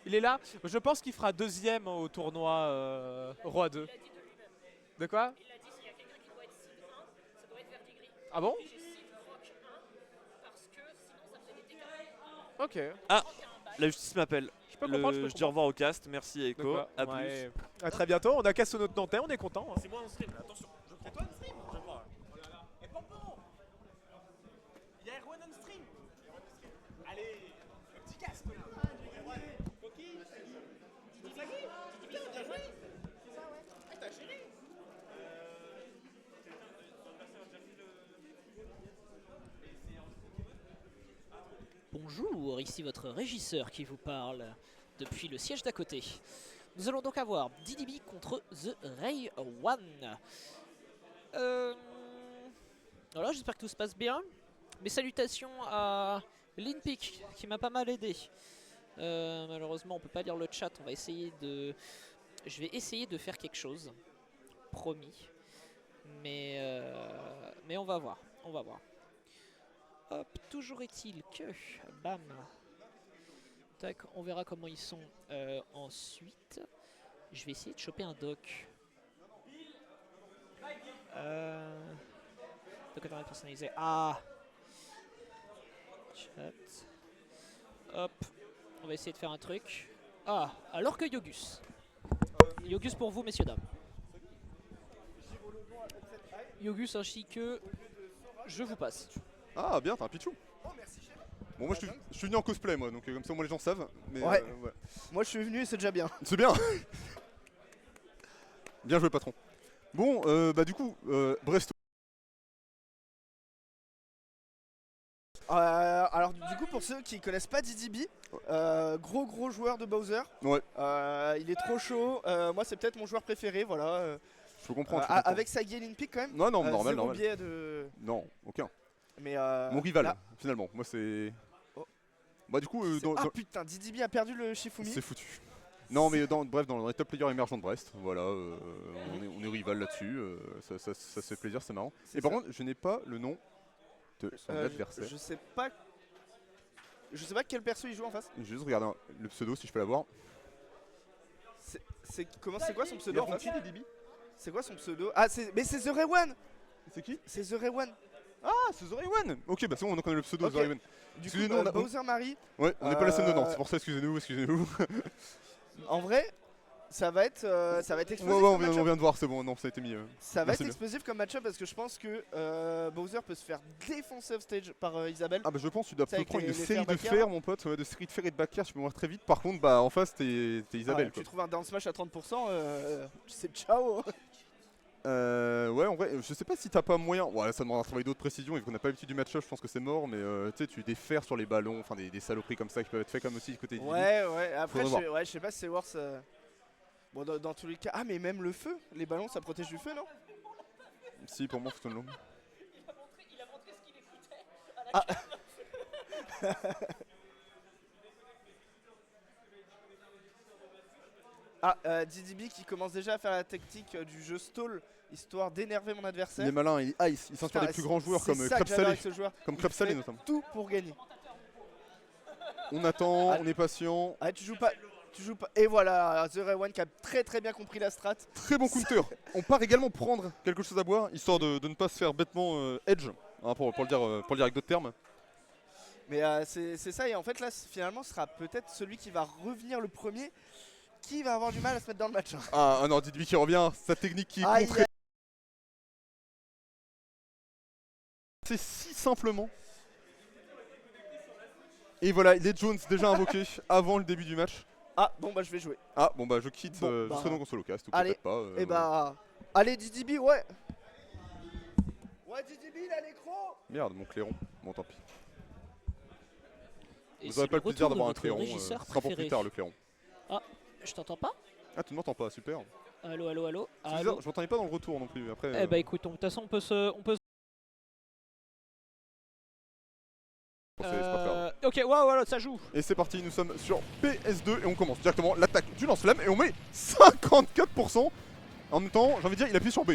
Speaker 3: Il est là. Je pense qu'il fera deuxième au tournoi Roi 2. De quoi? Ah bon? Ok.
Speaker 5: La justice m'appelle.
Speaker 3: Je peux comprendre,
Speaker 5: Je
Speaker 3: je
Speaker 5: dis
Speaker 3: peux
Speaker 5: au revoir au cast. Merci
Speaker 3: De
Speaker 5: Echo.
Speaker 3: quoi?
Speaker 5: À plus.
Speaker 3: Ouais. À très bientôt. On a cassé notre Nantais, on est content. Hein.
Speaker 5: C'est moi en stream, attention. C'est toi en stream? Je vais voir.
Speaker 3: Et Pompon! Il y a Erwan on stream. Allez, le petit casque là. Coquille. Bien joué. C'est ça, ouais. Ah, t'as géré.
Speaker 6: Bonjour, ici votre régisseur qui vous parle depuis le siège d'à côté. Nous allons donc avoir DDB contre The Ray One. Voilà, j'espère que tout se passe bien. Mes salutations à Linpic qui m'a pas mal aidé. Malheureusement, on peut pas lire le chat. On va essayer de. Je vais essayer de faire quelque chose, promis. Mais on va voir. On va voir. Hop, toujours est-il que, bam, tac, on verra comment ils sont ensuite. Je vais essayer de choper un doc. Doc appareil personnalisé. Ah, chat. Hop, on va essayer de faire un truc. Ah, alors que Yogus. Yogus pour vous, messieurs, dames. Yogus ainsi que je vous passe.
Speaker 7: Ah bien, t'as un Pichou. Bon moi je suis venu en cosplay moi, donc comme ça moi les gens savent. Mais,
Speaker 4: Ouais.
Speaker 7: ouais.
Speaker 4: Moi je suis venu et c'est déjà bien.
Speaker 7: C'est bien. Bien joué patron. Bon bah du coup Brest.
Speaker 4: Alors du coup pour ceux qui connaissent pas DDB, gros joueur de Bowser.
Speaker 7: Ouais.
Speaker 4: Il est trop chaud. Moi c'est peut-être mon joueur préféré, voilà.
Speaker 7: Je peux comprendre.
Speaker 4: Avec sa Galen Pick quand même.
Speaker 7: Non non normal
Speaker 4: zéro
Speaker 7: normal.
Speaker 4: biais de.
Speaker 7: Non aucun.
Speaker 4: Mais
Speaker 7: Mon rival
Speaker 4: là-
Speaker 7: finalement. Moi c'est.
Speaker 4: Oh.
Speaker 7: Bah du coup
Speaker 4: Ah putain, DDB a perdu le Shifumi.
Speaker 7: c'est foutu. Non mais bref dans les top players émergents de Brest, voilà, on est rival là-dessus, ça se fait plaisir, c'est marrant.
Speaker 4: C'est
Speaker 7: Et par
Speaker 4: ça.
Speaker 7: contre je n'ai pas le nom de son adversaire.
Speaker 4: Je sais pas. Je sais pas quel perso il joue en face.
Speaker 7: Je vais juste regarder le pseudo si je peux l'avoir.
Speaker 4: C'est quoi son pseudo en face? C'est quoi son pseudo? Ah mais c'est The Ray One.
Speaker 7: C'est qui?
Speaker 4: C'est The Ray One.
Speaker 7: Ah c'est The Ray One. Ok bah c'est bon on connaît le pseudo
Speaker 4: Ok.
Speaker 7: The Ray One.
Speaker 4: Du coup
Speaker 7: Excusez-nous, on a-
Speaker 4: Bowser Marie.
Speaker 7: Ouais on n'est pas la scène dedans, c'est pour ça excusez-nous.
Speaker 4: En vrai, ça va être explosif.
Speaker 7: Ouais,
Speaker 4: comme
Speaker 7: on
Speaker 4: match-up.
Speaker 7: vient de voir, c'est bon, non, ça a été mis.
Speaker 4: Ça va
Speaker 7: merci
Speaker 4: être
Speaker 7: bien.
Speaker 4: explosif comme match-up parce que je pense que Bowser peut se faire défoncer off stage par Isabelle.
Speaker 7: Ah bah je pense que tu dois
Speaker 4: C'est avec
Speaker 7: prendre une
Speaker 4: les
Speaker 7: série
Speaker 4: fers
Speaker 7: de
Speaker 4: backer,
Speaker 7: fers,
Speaker 4: là.
Speaker 7: mon pote, ouais, de série de fers et de backer, tu peux mourir très vite. Par contre, bah en face, t'es Isabelle.
Speaker 4: Ah,
Speaker 7: quoi.
Speaker 4: tu trouves un down smash à 30%, c'est ciao.
Speaker 7: Ouais, en vrai, je sais pas si t'as pas moyen. Ouais, ça demande un travail d'autre précision, et vu qu'on n'a pas l'habitude du match-up, je pense que c'est mort, mais tu sais, tu des fers sur les ballons, enfin des saloperies comme ça qui peuvent être faits comme aussi du côté du
Speaker 4: Ouais, après,
Speaker 7: Faudra
Speaker 4: je sais pas si c'est worse. Bon, dans tous les cas. Ah, mais même le feu, les ballons ça protège du feu, non?
Speaker 7: Si, pour moi, c'est long.
Speaker 4: DDB qui commence déjà à faire la tactique du jeu stall histoire d'énerver mon
Speaker 7: Il est
Speaker 4: adversaire.
Speaker 7: malin, il est ice, il s'inspire
Speaker 4: Putain,
Speaker 7: des plus grands joueurs
Speaker 4: c'est
Speaker 7: comme
Speaker 4: ça que
Speaker 7: Crêpe
Speaker 4: j'adore
Speaker 7: Salé,
Speaker 4: avec ce joueur.
Speaker 7: comme
Speaker 4: Il
Speaker 7: Crêpe Salé
Speaker 4: fait
Speaker 7: notamment.
Speaker 4: Tout pour gagner.
Speaker 7: On attend,
Speaker 4: Ah.
Speaker 7: on est patient.
Speaker 4: Ah, tu joues pas. Et voilà, The Ray One qui a très bien compris la strat.
Speaker 7: Très bon counter. On part également prendre quelque chose à boire, histoire de ne pas se faire bêtement edge, hein, pour le dire avec d'autres termes.
Speaker 4: Mais c'est ça, et en fait là finalement ce sera peut-être celui qui va revenir le premier qui va avoir du mal à se mettre dans le match.
Speaker 7: Ah non, dites-lui qui revient, sa technique qui est
Speaker 4: Aïe,
Speaker 7: contrée. C'est si simplement. Et voilà, les Jones déjà invoqués avant le début du match.
Speaker 4: Ah bon bah je vais jouer.
Speaker 7: Ah bon bah je quitte
Speaker 4: Bon, bah.
Speaker 7: jusqu'au console cast, ou
Speaker 4: Allez,
Speaker 7: peut-être pas.
Speaker 4: Et
Speaker 7: voilà.
Speaker 4: bah allez DDB, ouais. Ouais DDB il a l'écran.
Speaker 7: Merde, mon clairon. Bon tant pis.
Speaker 6: Et
Speaker 7: Vous
Speaker 6: c'est
Speaker 7: aurez pas le
Speaker 6: retour
Speaker 7: plaisir
Speaker 6: de
Speaker 7: d'avoir un
Speaker 6: votre
Speaker 7: clairon, ce
Speaker 6: régisseur
Speaker 7: sera pour plus
Speaker 6: préféré.
Speaker 7: tard le clairon.
Speaker 6: Je t'entends pas?
Speaker 7: Ah tu ne m'entends pas, super.
Speaker 6: Allô, allô, allô.
Speaker 7: C'est
Speaker 6: Allô.
Speaker 7: bizarre, je m'entendais pas dans le retour non plus. Après,
Speaker 6: Eh bah écoute, de toute façon on peut se...
Speaker 7: c'est pas grave.
Speaker 6: Ok, ouais, voilà, ça joue.
Speaker 7: Et c'est parti, nous sommes sur PS2 et on commence directement l'attaque du lance-flamme et on met 54%. En même temps, j'ai envie de dire, il appuie sur B.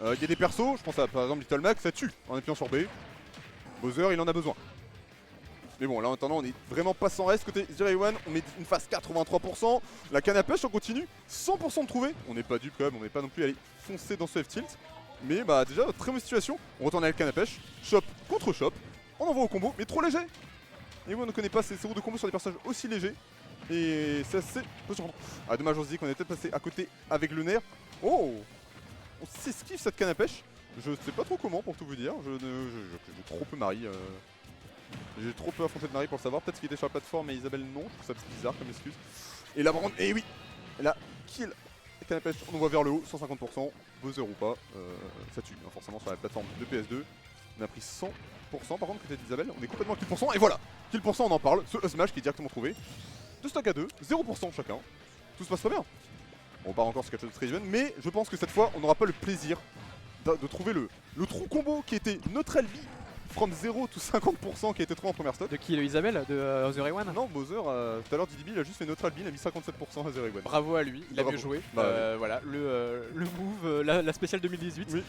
Speaker 7: Il y a des persos, je pense à par exemple Little Mac, ça tue en appuyant sur B. Bowser, il en a besoin. Mais bon, là en attendant, on est vraiment pas sans reste. Côté Zero One, on met une phase 83%. La canne à pêche, on continue. 100% de trouver. On n'est pas dupe quand même, on n'est pas non plus allé foncer dans ce F-tilt. Mais bah déjà, très bonne situation. On retourne avec canne à pêche. Chop contre chop. On envoie au combo, mais trop léger. Et on ne connaît pas ces routes de combo sur des personnages aussi légers. Et c'est assez peu surprenant. Ah, dommage, on se dit qu'on est peut-être passé à côté avec le nerf. Oh, on s'esquive cette canne à pêche. Je sais pas trop comment pour tout vous dire. J'ai trop peu Marie. J'ai trop peu affronté de Marie pour le savoir. Peut-être qu'il était sur la plateforme et Isabelle non. Je trouve ça bizarre comme excuse. Et là, par contre, et oui, là, kill. Canne à pêche, on voit vers le haut, 150%. Buzzer ou pas, ça tue. Hein, forcément, sur la plateforme de PS2. On a pris 100%. Par contre, côté d'Isabelle, on est complètement kill %. Et voilà, kill %, on en parle. Ce smash qui est directement trouvé. 2 stocks à 2, 0% chacun. Tout se passe très bien. On part encore sur quelque chose de très even, mais je pense que cette fois, on n'aura pas le plaisir de trouver le trou combo qui était neutral B from 0 to 50% qui a été trouvé en première stock.
Speaker 8: De qui, le Isabelle de Zero One?
Speaker 7: Non, Bowser, tout à l'heure, DDB, il a juste fait neutral B, il a mis 57% à Zero One.
Speaker 8: Bravo à lui, il a
Speaker 7: Bravo.
Speaker 8: mieux joué.
Speaker 7: Bah,
Speaker 8: Voilà, le move, la spéciale 2018.
Speaker 7: Oui.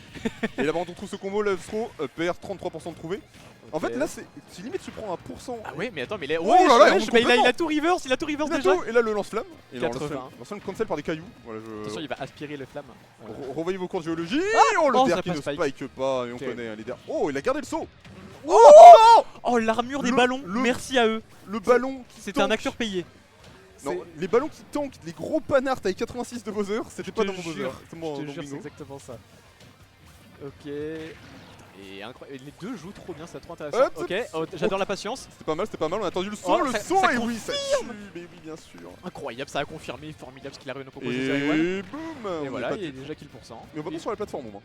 Speaker 7: Et là, par contre, on trouve ce combo, love throw, PR 33% de trouvé. En fait, là, c'est limite, tu prends un pourcent.
Speaker 8: Ah ouais, mais attends, mais il a,
Speaker 7: Oh là là,
Speaker 8: mais il a tout reverse,
Speaker 7: il
Speaker 8: déjà.
Speaker 7: a tout, et là, le lance-flamme. Et là,
Speaker 8: 80.
Speaker 7: lance-flamme cancel par des cailloux. Voilà,
Speaker 8: Attention, il va aspirer les flammes.
Speaker 7: Revoyez vos cours de géologie. Oh, le
Speaker 8: oh,
Speaker 7: DR
Speaker 8: ça
Speaker 7: qui ne
Speaker 8: passe
Speaker 7: spike pas, et on
Speaker 8: Terrible.
Speaker 7: connaît hein, les DR. Oh, il a gardé le saut.
Speaker 8: Oh, l'armure des
Speaker 7: Le-
Speaker 8: ballons,
Speaker 7: le-
Speaker 8: merci à eux.
Speaker 7: Le ballon qui
Speaker 8: C'était un
Speaker 7: tank.
Speaker 8: acteur payé.
Speaker 7: Non, les ballons qui tankent, les gros panards avec 86 de Bowser, c'était pas
Speaker 8: te
Speaker 7: dans mon Bowser.
Speaker 8: jure,
Speaker 7: C'est mon
Speaker 8: Je te jure, c'est
Speaker 7: bingo.
Speaker 8: exactement ça. Ok. Et incroyable, les deux jouent trop bien, c'est trop intéressant.
Speaker 7: Hop,
Speaker 8: Ok, oh, j'adore la patience.
Speaker 7: C'était pas mal, on a attendu le son,
Speaker 8: Oh,
Speaker 7: le
Speaker 8: ça-
Speaker 7: son,
Speaker 8: ça
Speaker 7: et oui, ça tue, mais oui, bien sûr.
Speaker 8: Incroyable, ça a confirmé, formidable ce qu'il a réussi à nous proposer sur One.
Speaker 7: Et boum.
Speaker 8: Et
Speaker 7: on
Speaker 8: voilà,
Speaker 7: est pas
Speaker 8: il est
Speaker 7: dupe.
Speaker 8: déjà kill %.
Speaker 7: Mais on va pas sur la plateforme au moins.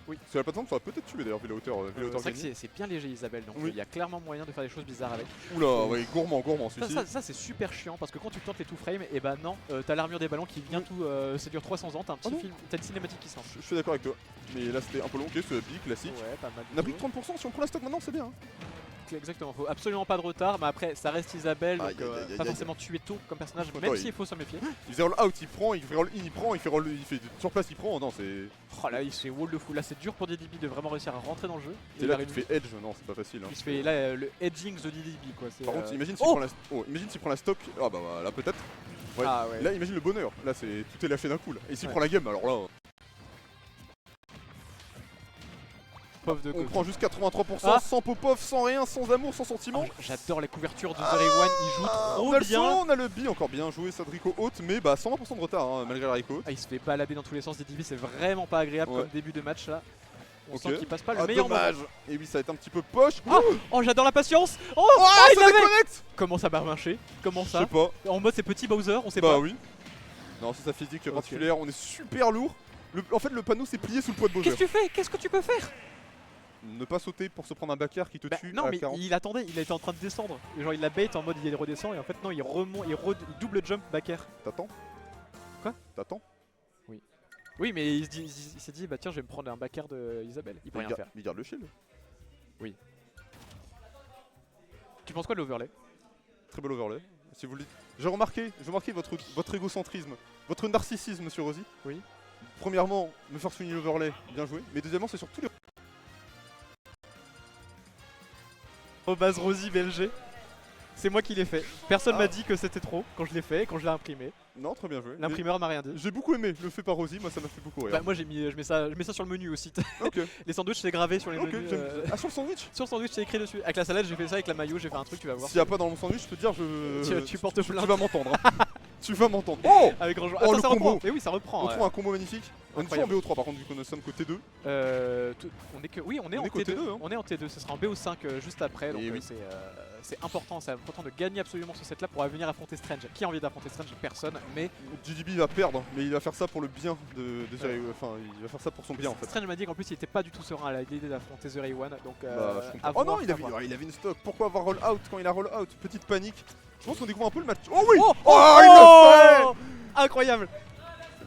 Speaker 8: Oui.
Speaker 7: Sur la plateforme, ça aurait peut-être tué d'ailleurs, vu la hauteur,
Speaker 8: C'est vrai que
Speaker 7: gagnée.
Speaker 8: c'est bien léger Isabelle, donc
Speaker 7: Oui.
Speaker 8: il y a clairement moyen de faire des choses bizarres avec.
Speaker 7: Oula, ouais, gourmand
Speaker 8: Ça,
Speaker 7: celui-ci.
Speaker 8: ça, c'est super chiant parce que quand tu tentes les 2 frames, et bah non, t'as l'armure des ballons qui vient tout, ça dure 300 ans, t'as un petit
Speaker 7: Oh non.
Speaker 8: film, t'as une cinématique qui se lance.
Speaker 7: Je suis d'accord avec toi. Mais là, c'était un peu long, ok, c'est big, classique.
Speaker 8: Ouais, pas mal.
Speaker 7: On a pris que 30%, si on prend la stock maintenant, c'est bien. Hein.
Speaker 8: Exactement, faut absolument pas de retard, mais après ça reste Isabelle, donc
Speaker 7: Aïe, aïe, aïe,
Speaker 8: pas
Speaker 7: aïe,
Speaker 8: forcément tuer tôt comme personnage,
Speaker 7: Ouais,
Speaker 8: même
Speaker 7: ouais.
Speaker 8: s'il faut se méfier.
Speaker 7: Il fait roll out, il prend, il fait roll in, il prend, il fait roll, il fait sur place, il prend. Non, c'est.
Speaker 8: Oh là, il se fait wall de fou, là c'est dur pour DDB de vraiment réussir à rentrer dans le jeu.
Speaker 7: C'est
Speaker 8: Il
Speaker 7: là que
Speaker 8: arrive
Speaker 7: tu fais edge, non, c'est pas facile. Hein.
Speaker 8: Il se fait là le edging the DDB quoi. c'est,
Speaker 7: Par contre, imagine s'il
Speaker 8: oh
Speaker 7: prend la. Oh, imagine s'il prend la stock. Ah bah là peut-être. Ouais.
Speaker 8: Ah ouais.
Speaker 7: Là, imagine le bonheur. Là, c'est tout est lâché d'un coup. Là. Et s'il
Speaker 8: Ouais.
Speaker 7: prend la game, alors là,
Speaker 8: Pauvre de
Speaker 7: on
Speaker 8: côté.
Speaker 7: prend juste 83%,
Speaker 8: Ah.
Speaker 7: sans pop-off, sans rien, sans amour, sans sentiment.
Speaker 8: J'adore les couvertures de Zero One, il joue
Speaker 7: on
Speaker 8: trop
Speaker 7: a le
Speaker 8: bien.
Speaker 7: son, on a le B, encore bien joué, Sadrico haute, mais bah 120% de retard hein, malgré la Rico.
Speaker 8: Ah, il se fait balader dans tous les sens, DDB c'est vraiment pas agréable
Speaker 7: Ouais.
Speaker 8: comme début de match là. On
Speaker 7: Ok.
Speaker 8: sent qu'il passe pas le
Speaker 7: Ah,
Speaker 8: meilleur
Speaker 7: dommage.
Speaker 8: moment.
Speaker 7: Et oui, ça va être un petit peu poche.
Speaker 8: Ah oh j'adore la patience. Oh,
Speaker 7: Ah,
Speaker 8: il
Speaker 7: ça
Speaker 8: l'avait.
Speaker 7: déconnecte.
Speaker 8: Comment ça va marcher? Comment
Speaker 7: Je
Speaker 8: ça?
Speaker 7: sais pas.
Speaker 8: En mode c'est petit Bowser, on sait
Speaker 7: Bah
Speaker 8: pas.
Speaker 7: oui. Non, c'est sa physique
Speaker 8: Ok.
Speaker 7: particulière, on est super lourd. En fait, le panneau s'est plié sous le poids de Bowser.
Speaker 8: Qu'est-ce que tu fais? Qu'est-ce que tu peux faire?
Speaker 7: Ne pas sauter pour se prendre un backer qui te
Speaker 8: Bah,
Speaker 7: tue
Speaker 8: non
Speaker 7: à
Speaker 8: mais
Speaker 7: 40.
Speaker 8: il attendait, il était en train de descendre. Et genre il la bait en mode il redescend et en fait non il remonte, il double jump back air.
Speaker 7: T'attends.
Speaker 8: Quoi?
Speaker 7: T'attends.
Speaker 8: Oui mais il s'est dit bah tiens je vais me prendre un back air de Isabelle. Il peut rien faire.
Speaker 7: Il garde le shield.
Speaker 8: Tu penses quoi de l'overlay?
Speaker 7: Très bel overlay. Si vous le dites. J'ai remarqué votre égocentrisme, votre narcissisme, monsieur Rosy.
Speaker 8: Oui.
Speaker 7: Premièrement, me faire souligner l'overlay, bien joué. Mais deuxièmement, c'est sur tous les.
Speaker 8: Au base Rosy BLG. C'est moi qui l'ai fait. Personne
Speaker 7: Ah.
Speaker 8: m'a dit que c'était trop quand je l'ai fait et quand je l'ai imprimé.
Speaker 7: Non, très bien joué.
Speaker 8: L'imprimeur m'a rien dit.
Speaker 7: J'ai beaucoup aimé le fait par Rosy, moi ça m'a fait beaucoup rire.
Speaker 8: Bah moi je mets ça sur le menu aussi.
Speaker 7: Ok,
Speaker 8: Les sandwichs c'est gravé sur les
Speaker 7: ok,
Speaker 8: menus.
Speaker 7: j'aime. Ah, sur le sandwich.
Speaker 8: Sur le sandwich c'est écrit dessus. Avec la salade j'ai fait ça, avec la mayo j'ai fait un truc tu vas voir.
Speaker 7: S'il n'y a pas dans mon sandwich, je peux te dire,
Speaker 8: Tu portes plainte.
Speaker 7: Tu vas m'entendre. Hein. Tu vas m'entendre. Oh,
Speaker 8: Avec grand jour.
Speaker 7: Oh,
Speaker 8: Attends
Speaker 7: le
Speaker 8: ça
Speaker 7: combo.
Speaker 8: reprend. Mais oui ça reprend.
Speaker 7: on
Speaker 8: ouais.
Speaker 7: trouve un combo magnifique. On est
Speaker 8: Incroyable.
Speaker 7: en BO3 par contre, vu qu'on sommes côté 2.
Speaker 8: On est que oui on est
Speaker 7: On
Speaker 8: en
Speaker 7: est côté
Speaker 8: T2.
Speaker 7: deux, hein.
Speaker 8: On est en T2. Ce sera en BO5 juste après. Donc
Speaker 7: Et oui.
Speaker 8: c'est important de gagner absolument ce set là pour venir affronter Strange. Qui a envie d'affronter Strange? Personne. Mais
Speaker 7: GDB va perdre, mais il va faire ça pour le bien de Zero. Enfin, il va faire ça pour son bien en fait.
Speaker 8: Strange m'a dit qu'en plus il était pas du tout serein à l'idée d'affronter The Ray One. Donc
Speaker 7: Bah, je comprends.
Speaker 8: à
Speaker 7: Oh non,
Speaker 8: voir,
Speaker 7: il
Speaker 8: à voir.
Speaker 7: avait une stock. Pourquoi avoir roll out quand il a roll out? Petite panique. Je pense qu'on découvre un peu le match. Oh oui.
Speaker 8: Oh,
Speaker 7: Oh, il le fait.
Speaker 8: Incroyable.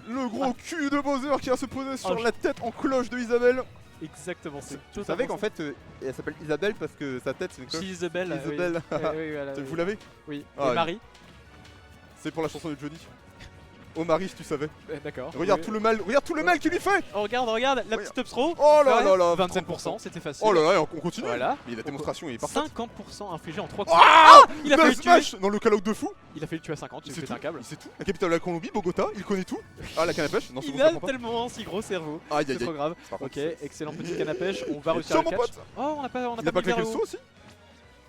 Speaker 7: Le gros cul de Bowser qui va se poser sur
Speaker 8: je-
Speaker 7: la tête en cloche de Isabelle.
Speaker 8: Exactement. C'est
Speaker 7: Vous savez qu'en fait, elle s'appelle Isabelle parce que sa tête c'est une cloche.
Speaker 8: si Isabelle.
Speaker 7: Isabelle.
Speaker 8: Oui, voilà,
Speaker 7: Vous
Speaker 8: oui.
Speaker 7: l'avez?
Speaker 8: Oui.
Speaker 7: Ah,
Speaker 8: Et Marie.
Speaker 7: C'est pour la chanson de Johnny. Oh Marie, si tu savais.
Speaker 8: D'accord.
Speaker 7: Regarde tout le mal, regarde tout le mal qu'il lui fait.
Speaker 8: Oh, regarde, la petite up throw.
Speaker 7: Oh là
Speaker 8: Ouais,
Speaker 7: là là.
Speaker 8: 27%, c'était facile.
Speaker 7: Oh là là, on continue.
Speaker 8: Voilà.
Speaker 7: Mais la démonstration est parfaite.
Speaker 8: 50% infligé en 3 coups.
Speaker 7: Ah,
Speaker 8: il a failli le tuer.
Speaker 7: smash dans le call-out de fou.
Speaker 8: Il a fait le tuer à 50, il
Speaker 7: C'est
Speaker 8: fait
Speaker 7: tout.
Speaker 8: un câble.
Speaker 7: Il sait tout. La capitale de la Colombie, Bogota, il connaît tout. Ah, la canne à pêche. Non, c'est bon,
Speaker 8: Il
Speaker 7: ça
Speaker 8: a
Speaker 7: prend pas.
Speaker 8: tellement un si gros cerveau.
Speaker 7: Aïe
Speaker 8: C'est
Speaker 7: aïe
Speaker 8: trop
Speaker 7: aïe.
Speaker 8: grave.
Speaker 7: Par
Speaker 8: Ok,
Speaker 7: contre,
Speaker 8: excellent petit canne à pêche. On va réussir
Speaker 7: Tiens
Speaker 8: le
Speaker 7: mon
Speaker 8: catch.
Speaker 7: pote.
Speaker 8: Oh, on a pas
Speaker 7: Il a
Speaker 8: mis
Speaker 7: pas
Speaker 8: vers
Speaker 7: claqué
Speaker 8: le
Speaker 7: le saut
Speaker 8: haut.
Speaker 7: aussi.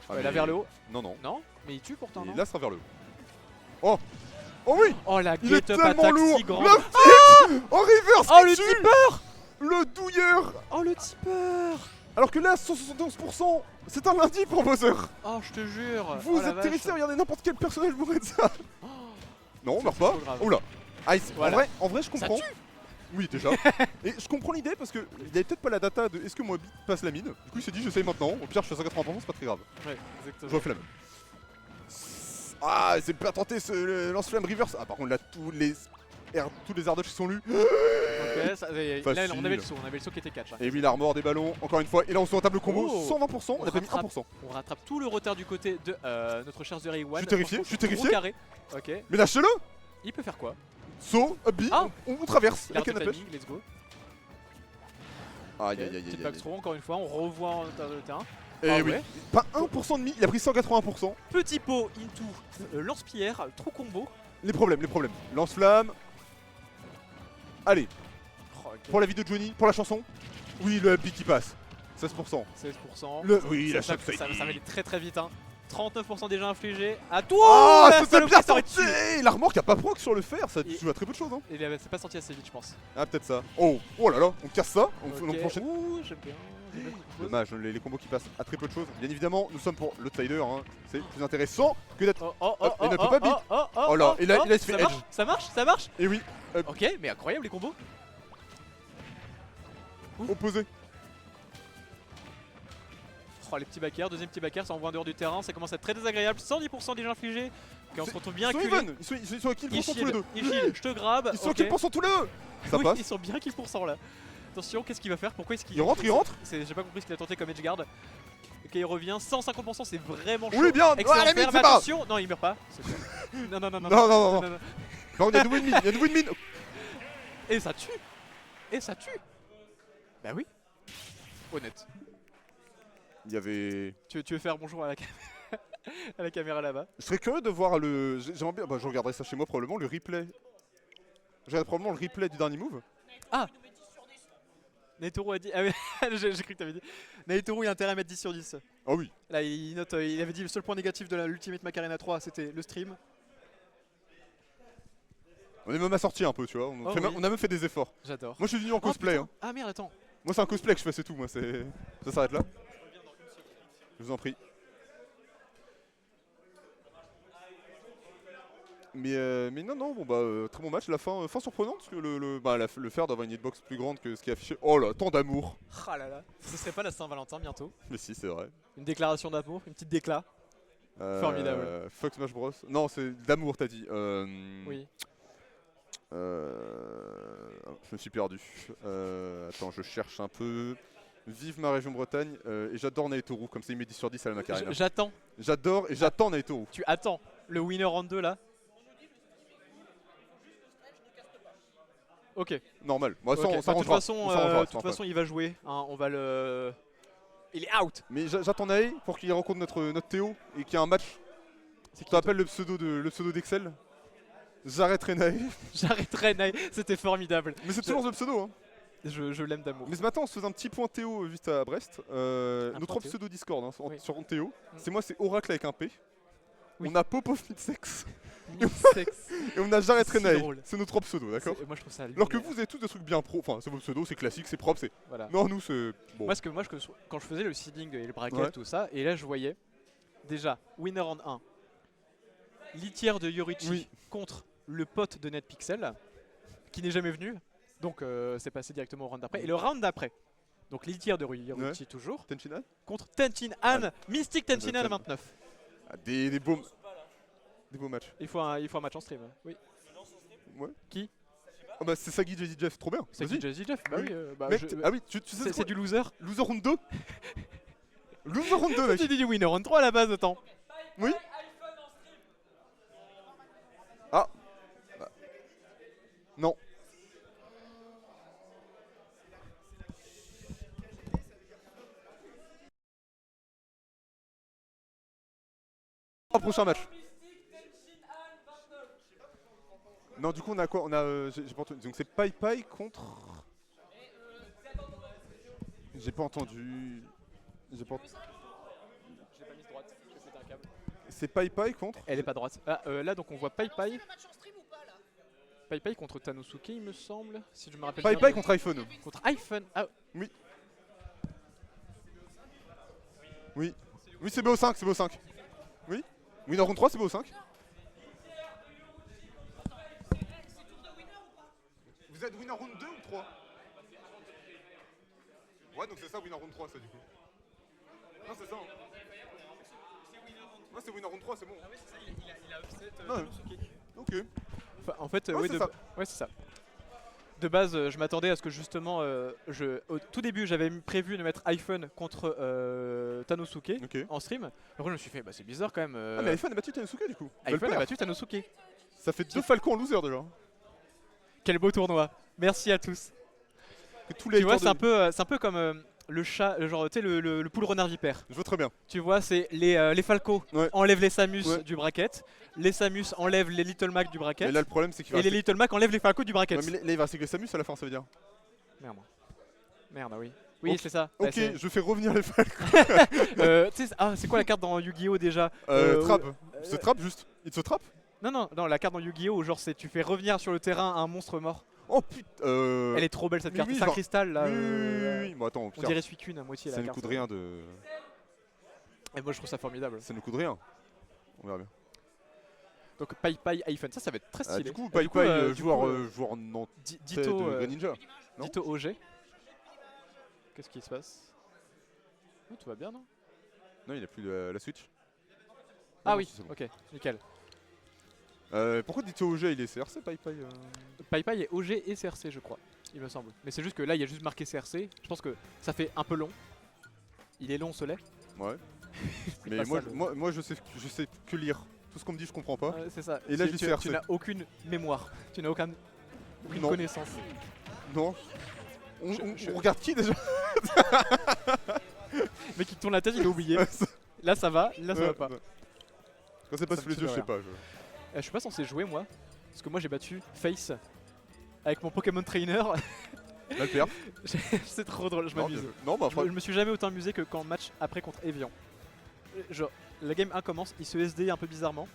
Speaker 7: Ah,
Speaker 8: Là
Speaker 7: mais-
Speaker 8: vers le haut.
Speaker 7: Non non.
Speaker 8: Non, mais il tue pourtant, non?
Speaker 7: Et là sera vers le haut. Oh. Oh oui.
Speaker 8: Oh, la
Speaker 7: Il est
Speaker 8: get up
Speaker 7: tellement
Speaker 8: attaque
Speaker 7: lourd.
Speaker 8: si grande.
Speaker 7: Le flip en reverse.
Speaker 8: Oh, le
Speaker 7: qui tue.
Speaker 8: tipper.
Speaker 7: Le douilleur.
Speaker 8: Oh, le tipper.
Speaker 7: Alors que là, 171%, c'est un lundi pour Bowser.
Speaker 8: Oh, je te jure.
Speaker 7: Vous
Speaker 8: Oh, la
Speaker 7: êtes
Speaker 8: vache.
Speaker 7: terrifiés, regardez n'importe quel personnage mourrait de ça.
Speaker 8: Oh,
Speaker 7: Non, on meurt
Speaker 8: c'est
Speaker 7: pas.
Speaker 8: trop grave.
Speaker 7: Oula. Ice,
Speaker 8: Voilà.
Speaker 7: en vrai, je comprends. Oui, déjà. Et je comprends l'idée parce que il avait peut-être pas la data de est-ce que Moabit passe la mine. Du coup, il s'est dit, j'essaye maintenant. Au pire, je fais 180%, c'est pas très grave.
Speaker 8: Ouais, exactement.
Speaker 7: Je refais la même. Ah, c'est pas tenté ce lance-flamme reverse. Ah, par contre, là, tous les air dodge qui sont lus.
Speaker 8: Ok, ça, là,
Speaker 7: Facile.
Speaker 8: on avait le saut qui était catch. Hein.
Speaker 7: Et oui, l'armor des ballons, encore une fois. Et là, on se retable le combo.
Speaker 8: Oh.
Speaker 7: 120%, on a pas mis
Speaker 8: rattrape.
Speaker 7: 1%.
Speaker 8: On rattrape tout le retard du côté de notre cher The Ray One.
Speaker 7: Je suis terrifié,
Speaker 8: Franchement,
Speaker 7: je suis terrifié.
Speaker 8: gros carré. Ok,
Speaker 7: Mais lâchez-le.
Speaker 8: il peut faire quoi?
Speaker 7: Saut, up B,
Speaker 8: Ah.
Speaker 7: on traverse
Speaker 8: Il
Speaker 7: la
Speaker 8: a
Speaker 7: canne à
Speaker 8: le
Speaker 7: pêche.
Speaker 8: timing, let's go.
Speaker 7: Aïe,
Speaker 8: Ok,
Speaker 7: aïe, aïe,
Speaker 8: petite
Speaker 7: aïe,
Speaker 8: back
Speaker 7: aïe.
Speaker 8: throw encore une fois, on revoit en intérieur de terrain.
Speaker 7: Et
Speaker 8: Ah
Speaker 7: oui,
Speaker 8: ouais.
Speaker 7: pas 1% de demi, il a pris 180%.
Speaker 8: Petit pot into lance-pierre, trop combo.
Speaker 7: Les problèmes. Lance-flamme. Allez,
Speaker 8: Oh, ok.
Speaker 7: pour la vidéo de Johnny, pour la chanson. Oui, le happy qui passe. 16%.
Speaker 8: 16%.
Speaker 7: Oui, la
Speaker 8: ça,
Speaker 7: chape
Speaker 8: ça va aller très très vite. Hein. 39% déjà infligé. À toi.
Speaker 7: Oh,
Speaker 8: la
Speaker 7: c'était
Speaker 8: saloperie,
Speaker 7: bien
Speaker 8: ça aurait
Speaker 7: tenté.
Speaker 8: tué.
Speaker 7: L'armor qui a pas proc sur le fer, ça
Speaker 8: Et-
Speaker 7: joue à très peu de choses. Hein.
Speaker 8: Il s'est pas sorti assez vite, je pense.
Speaker 7: Ah, peut-être ça. Oh là là, on casse ça. On
Speaker 8: Ok.
Speaker 7: enchaîne.
Speaker 8: Ouh, j'aime bien. J'aime bien cette pose.
Speaker 7: Dommage, les combos qui passent à très peu de choses. Bien évidemment, nous sommes pour l'outsider. Hein. C'est plus intéressant que d'être. Il ne peut pas beat. Oh là, il a se fait
Speaker 8: ça
Speaker 7: edge.
Speaker 8: marche, ça marche, ça marche.
Speaker 7: Et oui,
Speaker 8: Ok, mais incroyable les combos.
Speaker 7: opposé.
Speaker 8: Oh, les petits backers, deuxième petit backer, ça envoie en dehors du terrain, ça commence à être très désagréable. 110% déjà infligé. Ok, on se retrouve bien
Speaker 7: Ils sont
Speaker 8: acculés.
Speaker 7: even. Ils sont à kill
Speaker 8: Ils
Speaker 7: pourcent tous les deux.
Speaker 8: shield, je te grabe.
Speaker 7: Ils sont à
Speaker 8: ok.
Speaker 7: kill pourcent tous les deux. Ça
Speaker 8: Oui,
Speaker 7: passe.
Speaker 8: ils sont bien kill pourcent là. Attention, qu'est-ce qu'il va faire? Pourquoi est-ce qu'il
Speaker 7: Il rentre.
Speaker 8: J'ai pas compris ce qu'il a tenté comme edge guard. Ok, il revient, 150%, c'est vraiment chaud.
Speaker 7: Oui, bien.
Speaker 8: Excellent
Speaker 7: Ah, la
Speaker 8: faire,
Speaker 7: mine,
Speaker 8: mais
Speaker 7: c'est pas.
Speaker 8: attention, non, il meurt pas. c'est sûr. Non, non, non, non.
Speaker 7: Non. Non, il y a de win min.
Speaker 8: Et ça tue. Et ça tue. Bah oui. Honnête.
Speaker 7: Il y avait.
Speaker 8: Tu veux faire bonjour à la, à la caméra là-bas?
Speaker 7: Je serais curieux de voir le. J'aimerais bien. Bah, je regarderai ça chez moi probablement le replay. Je regarderai probablement le replay du dernier move.
Speaker 8: Naitoro a dit. Ah oui, j'ai cru que t'avais dit. Naitoro, il a intérêt à mettre 10 sur 10.
Speaker 7: Ah oui.
Speaker 8: Là, il note. Il avait dit le seul point négatif de l'Ultimate Macarena 3, c'était le stream.
Speaker 7: On est même assorti un peu, tu vois.
Speaker 8: Oh oui.
Speaker 7: On a même fait des efforts.
Speaker 8: J'adore.
Speaker 7: Moi, je suis venu en cosplay.
Speaker 8: putain.
Speaker 7: Hein.
Speaker 8: Ah merde, attends.
Speaker 7: Moi, c'est un cosplay que je fais, c'est tout. Moi, c'est. Ça s'arrête là. Je vous en prie. Mais non, bon bah très bon match. La fin surprenante parce que le fer d'avoir une hitbox plus grande que ce qui est affiché. Oh là, tant d'amour.
Speaker 8: Ah là là. Ce serait pas la Saint-Valentin bientôt?
Speaker 7: Mais si, c'est vrai.
Speaker 8: Une déclaration d'amour, une petite déclat. Formidable.
Speaker 7: Fuck Smash Bros. Non, c'est d'amour, t'as dit.
Speaker 8: Oui.
Speaker 7: Je me suis perdu. Attends, je cherche un peu. Vive ma région Bretagne et j'adore Naitoru, comme ça il met 10 sur 10 à la Macarena.
Speaker 8: J'attends.
Speaker 7: J'adore et j'attends Naitoru.
Speaker 8: Tu attends le winner en 2 là. Ok.
Speaker 7: Normal. Moi,
Speaker 8: Ok.
Speaker 7: ça, on
Speaker 8: Bah, de toute
Speaker 7: s'arrangera.
Speaker 8: façon,
Speaker 7: On s'arrangera,
Speaker 8: de toute façon, il va jouer. Hein, on va le. Il est out.
Speaker 7: Mais j'attends Nae pour qu'il rencontre notre Théo et qu'il y ait un match. Tu te rappelles le pseudo d'Excel? J'arrêterai Nae.
Speaker 8: J'arrêterai Nae. C'était formidable.
Speaker 7: Mais c'est toujours le pseudo. Hein.
Speaker 8: Je l'aime d'amour.
Speaker 7: Mais ce matin, on se faisait un petit point Théo juste à Brest. Notre
Speaker 8: point Théo.
Speaker 7: pseudo Discord hein,
Speaker 8: Oui.
Speaker 7: sur Théo. C'est moi, c'est Oracle avec un P.
Speaker 8: Oui.
Speaker 7: On a Popov Midsex
Speaker 8: Sexe.
Speaker 7: et on a J'arrêterai
Speaker 8: Si
Speaker 7: Nae.
Speaker 8: drôle.
Speaker 7: C'est nos trois pseudos, d'accord?
Speaker 8: Moi je trouve ça.
Speaker 7: Alors que
Speaker 8: lunaire.
Speaker 7: vous avez tous des trucs bien pro. Enfin, c'est vos pseudos, c'est classique, c'est propre, c'est.
Speaker 8: Voilà.
Speaker 7: Non, nous, c'est. Bon.
Speaker 8: Moi, quand je faisais le seeding et le bracket,
Speaker 7: Ouais.
Speaker 8: tout ça, et là je voyais déjà winner en 1, litière de Yorichi
Speaker 7: Oui.
Speaker 8: contre le pote de NetPixel, qui n'est jamais venu, donc c'est passé directement au round d'après. Et le round d'après, donc litière de Yorichi toujours,
Speaker 7: Tenchinan
Speaker 8: contre Tenchin Han, Mystic Tenchin Han à 29.
Speaker 7: Ah, des beaux matchs.
Speaker 8: Il faut un match en stream. Oui.
Speaker 7: Ouais.
Speaker 8: Qui?
Speaker 7: Ah bah, c'est Sagi Jazzy Jeff, trop bien.
Speaker 8: C'est
Speaker 7: Vas-y.
Speaker 8: qui Jazzy Jeff? Bah
Speaker 7: Oui.
Speaker 8: oui.
Speaker 7: Mec, ah oui, tu sais
Speaker 8: c'est du loser.
Speaker 7: Loser round 2 Loser round 2, mec.
Speaker 8: J'ai dit du winner en 3 à la base, autant.
Speaker 7: Oui. Ah. Prochain match. Non, du coup, on a quoi? On a. J'ai pas entendu. Donc, c'est Pai Pai contre. J'ai pas entendu. J'ai pas entendu.
Speaker 8: Je l'ai pas mise droite, je vais péter un câble.
Speaker 7: C'est Pai Pai contre.
Speaker 8: Elle est pas droite. Ah, là donc on voit Pai Pai. Pai Pai contre Tanosuke il me semble, si je me rappelle
Speaker 7: Pai
Speaker 8: bien.
Speaker 7: Pai contre iPhone.
Speaker 8: Contre iPhone. Ah
Speaker 7: Oui. Oui. Oui, c'est BO5, c'est BO5. Oui. Winner round 3, c'est BO5. Vous êtes winner round 2 ou 3? Ouais, donc c'est ça, winner round 3, ça, du coup. Non, c'est ça. Hein. Ouais, c'est winner round 3, c'est bon.
Speaker 8: oui, c'est ça, il a upset
Speaker 7: Ouais. Ok.
Speaker 8: Enfin, en fait,
Speaker 7: Ouais,
Speaker 8: oui,
Speaker 7: c'est ça.
Speaker 8: ouais, c'est ça. De base, je m'attendais à ce que justement, au tout début, j'avais prévu de mettre iPhone contre Tanosuke
Speaker 7: Ok.
Speaker 8: en stream. Après, je me suis fait, bah, c'est bizarre quand même.
Speaker 7: Ah, mais iPhone a battu Tanosuke, du coup.
Speaker 8: iPhone a battu Tanosuke.
Speaker 7: Ça fait 2 Falcons en loser, déjà.
Speaker 8: Quel beau tournoi. Merci à tous.
Speaker 7: Que tous les
Speaker 8: Tu vois,
Speaker 7: haters
Speaker 8: c'est un peu comme le chat, genre, tu sais, le poule renard vipère.
Speaker 7: Je vois très bien.
Speaker 8: Tu vois, c'est les Falcos enlèvent les Samus
Speaker 7: Ouais.
Speaker 8: du bracket, les Samus enlèvent les Little Mac du bracket,
Speaker 7: Et là, le problème, c'est qu'il va
Speaker 8: et les Little Mac enlèvent les Falcos du bracket.
Speaker 7: Ouais, mais là, il va rester que Samus à la fin, ça veut dire.
Speaker 8: Merde. Merde, oui. Oui,
Speaker 7: Ok.
Speaker 8: c'est ça. Bah,
Speaker 7: Ok,
Speaker 8: c'est-
Speaker 7: je fais revenir les Falcons.
Speaker 8: tu sais, c'est quoi la carte dans Yu-Gi-Oh déjà
Speaker 7: Trap. Se trap juste. Il se trap.
Speaker 8: Non, la carte dans Yu-Gi-Oh où genre c'est tu fais revenir sur le terrain un monstre mort.
Speaker 7: Oh putain.
Speaker 8: Elle est trop belle cette
Speaker 7: mais
Speaker 8: carte.
Speaker 7: oui,
Speaker 8: c'est un
Speaker 7: genre-
Speaker 8: cristal là.
Speaker 7: Oui. Bon, attends, au
Speaker 8: On
Speaker 7: pire,
Speaker 8: dirait Suicune à moitié
Speaker 7: ça
Speaker 8: la
Speaker 7: ne
Speaker 8: carte.
Speaker 7: coûte rien de.
Speaker 8: Et moi je trouve ça formidable.
Speaker 7: Ça ne coûte rien. On verra bien.
Speaker 8: Donc Pai Pai iPhone, ça va être très stylé.
Speaker 7: Du coup,
Speaker 8: Et
Speaker 7: Pai Pai,
Speaker 8: du
Speaker 7: joueur,
Speaker 8: coup,
Speaker 7: joueur nantais
Speaker 8: Ditto,
Speaker 7: de Greninja. Non
Speaker 8: Ditto OG. Qu'est-ce qui se passe? Oh, tout va bien non?
Speaker 7: Non, il a plus la Switch.
Speaker 8: Ah
Speaker 7: non,
Speaker 8: oui,
Speaker 7: c'est bon.
Speaker 8: ok, nickel.
Speaker 7: Pourquoi dit OG il est CRC Pai Pai
Speaker 8: Pai Pai est OG et CRC je crois, il me semble. Mais c'est juste que là il y a juste marqué CRC. Je pense que ça fait un peu long. Il est long ce lait.
Speaker 7: Ouais.
Speaker 8: C'est
Speaker 7: Mais
Speaker 8: pas
Speaker 7: moi,
Speaker 8: ça, le-
Speaker 7: moi je sais que lire. Tout ce qu'on me dit, je comprends pas.
Speaker 8: Ouais, c'est ça.
Speaker 7: Et là,
Speaker 8: C'est-
Speaker 7: j'ai
Speaker 8: tu,
Speaker 7: CRC.
Speaker 8: tu n'as aucune mémoire. Tu n'as aucune
Speaker 7: Non.
Speaker 8: connaissance.
Speaker 7: Non.
Speaker 8: Je-
Speaker 7: On regarde qui déjà?
Speaker 8: Le mec qui tourne la tête, il a oublié. Là ça va, là ça va pas.
Speaker 7: Quand c'est pas
Speaker 8: Ça
Speaker 7: sous
Speaker 8: me
Speaker 7: les yeux,
Speaker 8: fait
Speaker 7: je sais
Speaker 8: rire.
Speaker 7: pas.
Speaker 8: Je suis pas censé jouer moi. Parce que moi j'ai battu Face avec mon Pokémon Trainer.
Speaker 7: Là, le perf.
Speaker 8: C'est trop drôle, je
Speaker 7: Non,
Speaker 8: m'amuse.
Speaker 7: bien joué. Non, bah,
Speaker 8: Je me suis jamais autant amusé que quand le match après contre Evian. Genre, la game 1 commence, il se SD un peu bizarrement.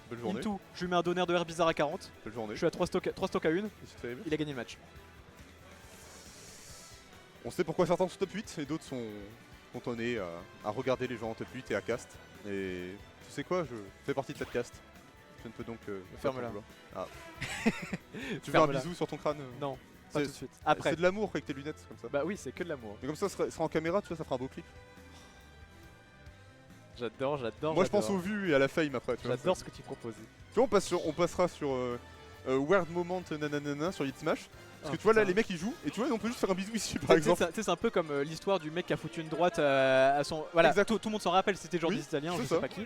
Speaker 7: belle journée.
Speaker 8: Into, je lui mets un donner de R bizarre à 40.
Speaker 7: Belle journée.
Speaker 8: Je suis à 3 stocks à 1.
Speaker 7: C'est terrible.
Speaker 8: Il a gagné le match.
Speaker 7: On sait pourquoi certains sont top 8 et d'autres sont cantonnés à regarder les gens en top 8 et à cast. Et tu sais quoi, je fais partie de cette cast. Je ne peux donc
Speaker 8: Ferme-la.
Speaker 7: Ah. Tu veux un
Speaker 8: Ferme-la.
Speaker 7: bisou sur ton crâne
Speaker 8: Non, pas
Speaker 7: C'est-
Speaker 8: tout de suite. Après.
Speaker 7: C'est de l'amour avec tes lunettes comme ça.
Speaker 8: Bah oui, c'est que de l'amour.
Speaker 7: Mais comme ça sera en caméra, tu vois, ça fera un beau clip.
Speaker 8: J'adore.
Speaker 7: Moi je pense aux vues et à la fame après. Tu vois,
Speaker 8: J'adore ce que tu proposes.
Speaker 7: Tu vois, on passera sur Weird Moment nanana sur Hit Smash. Parce que
Speaker 8: Oh,
Speaker 7: tu vois là
Speaker 8: putain.
Speaker 7: les mecs ils jouent et tu vois on peut juste faire un bisou ici par
Speaker 8: Tu sais,
Speaker 7: exemple.
Speaker 8: c'est un peu comme l'histoire du mec qui a foutu une droite à son. Voilà,
Speaker 7: Exact.
Speaker 8: tout le monde s'en rappelle, c'était genre
Speaker 7: Oui,
Speaker 8: des Italiens,
Speaker 7: c'est
Speaker 8: je
Speaker 7: ça.
Speaker 8: sais pas qui.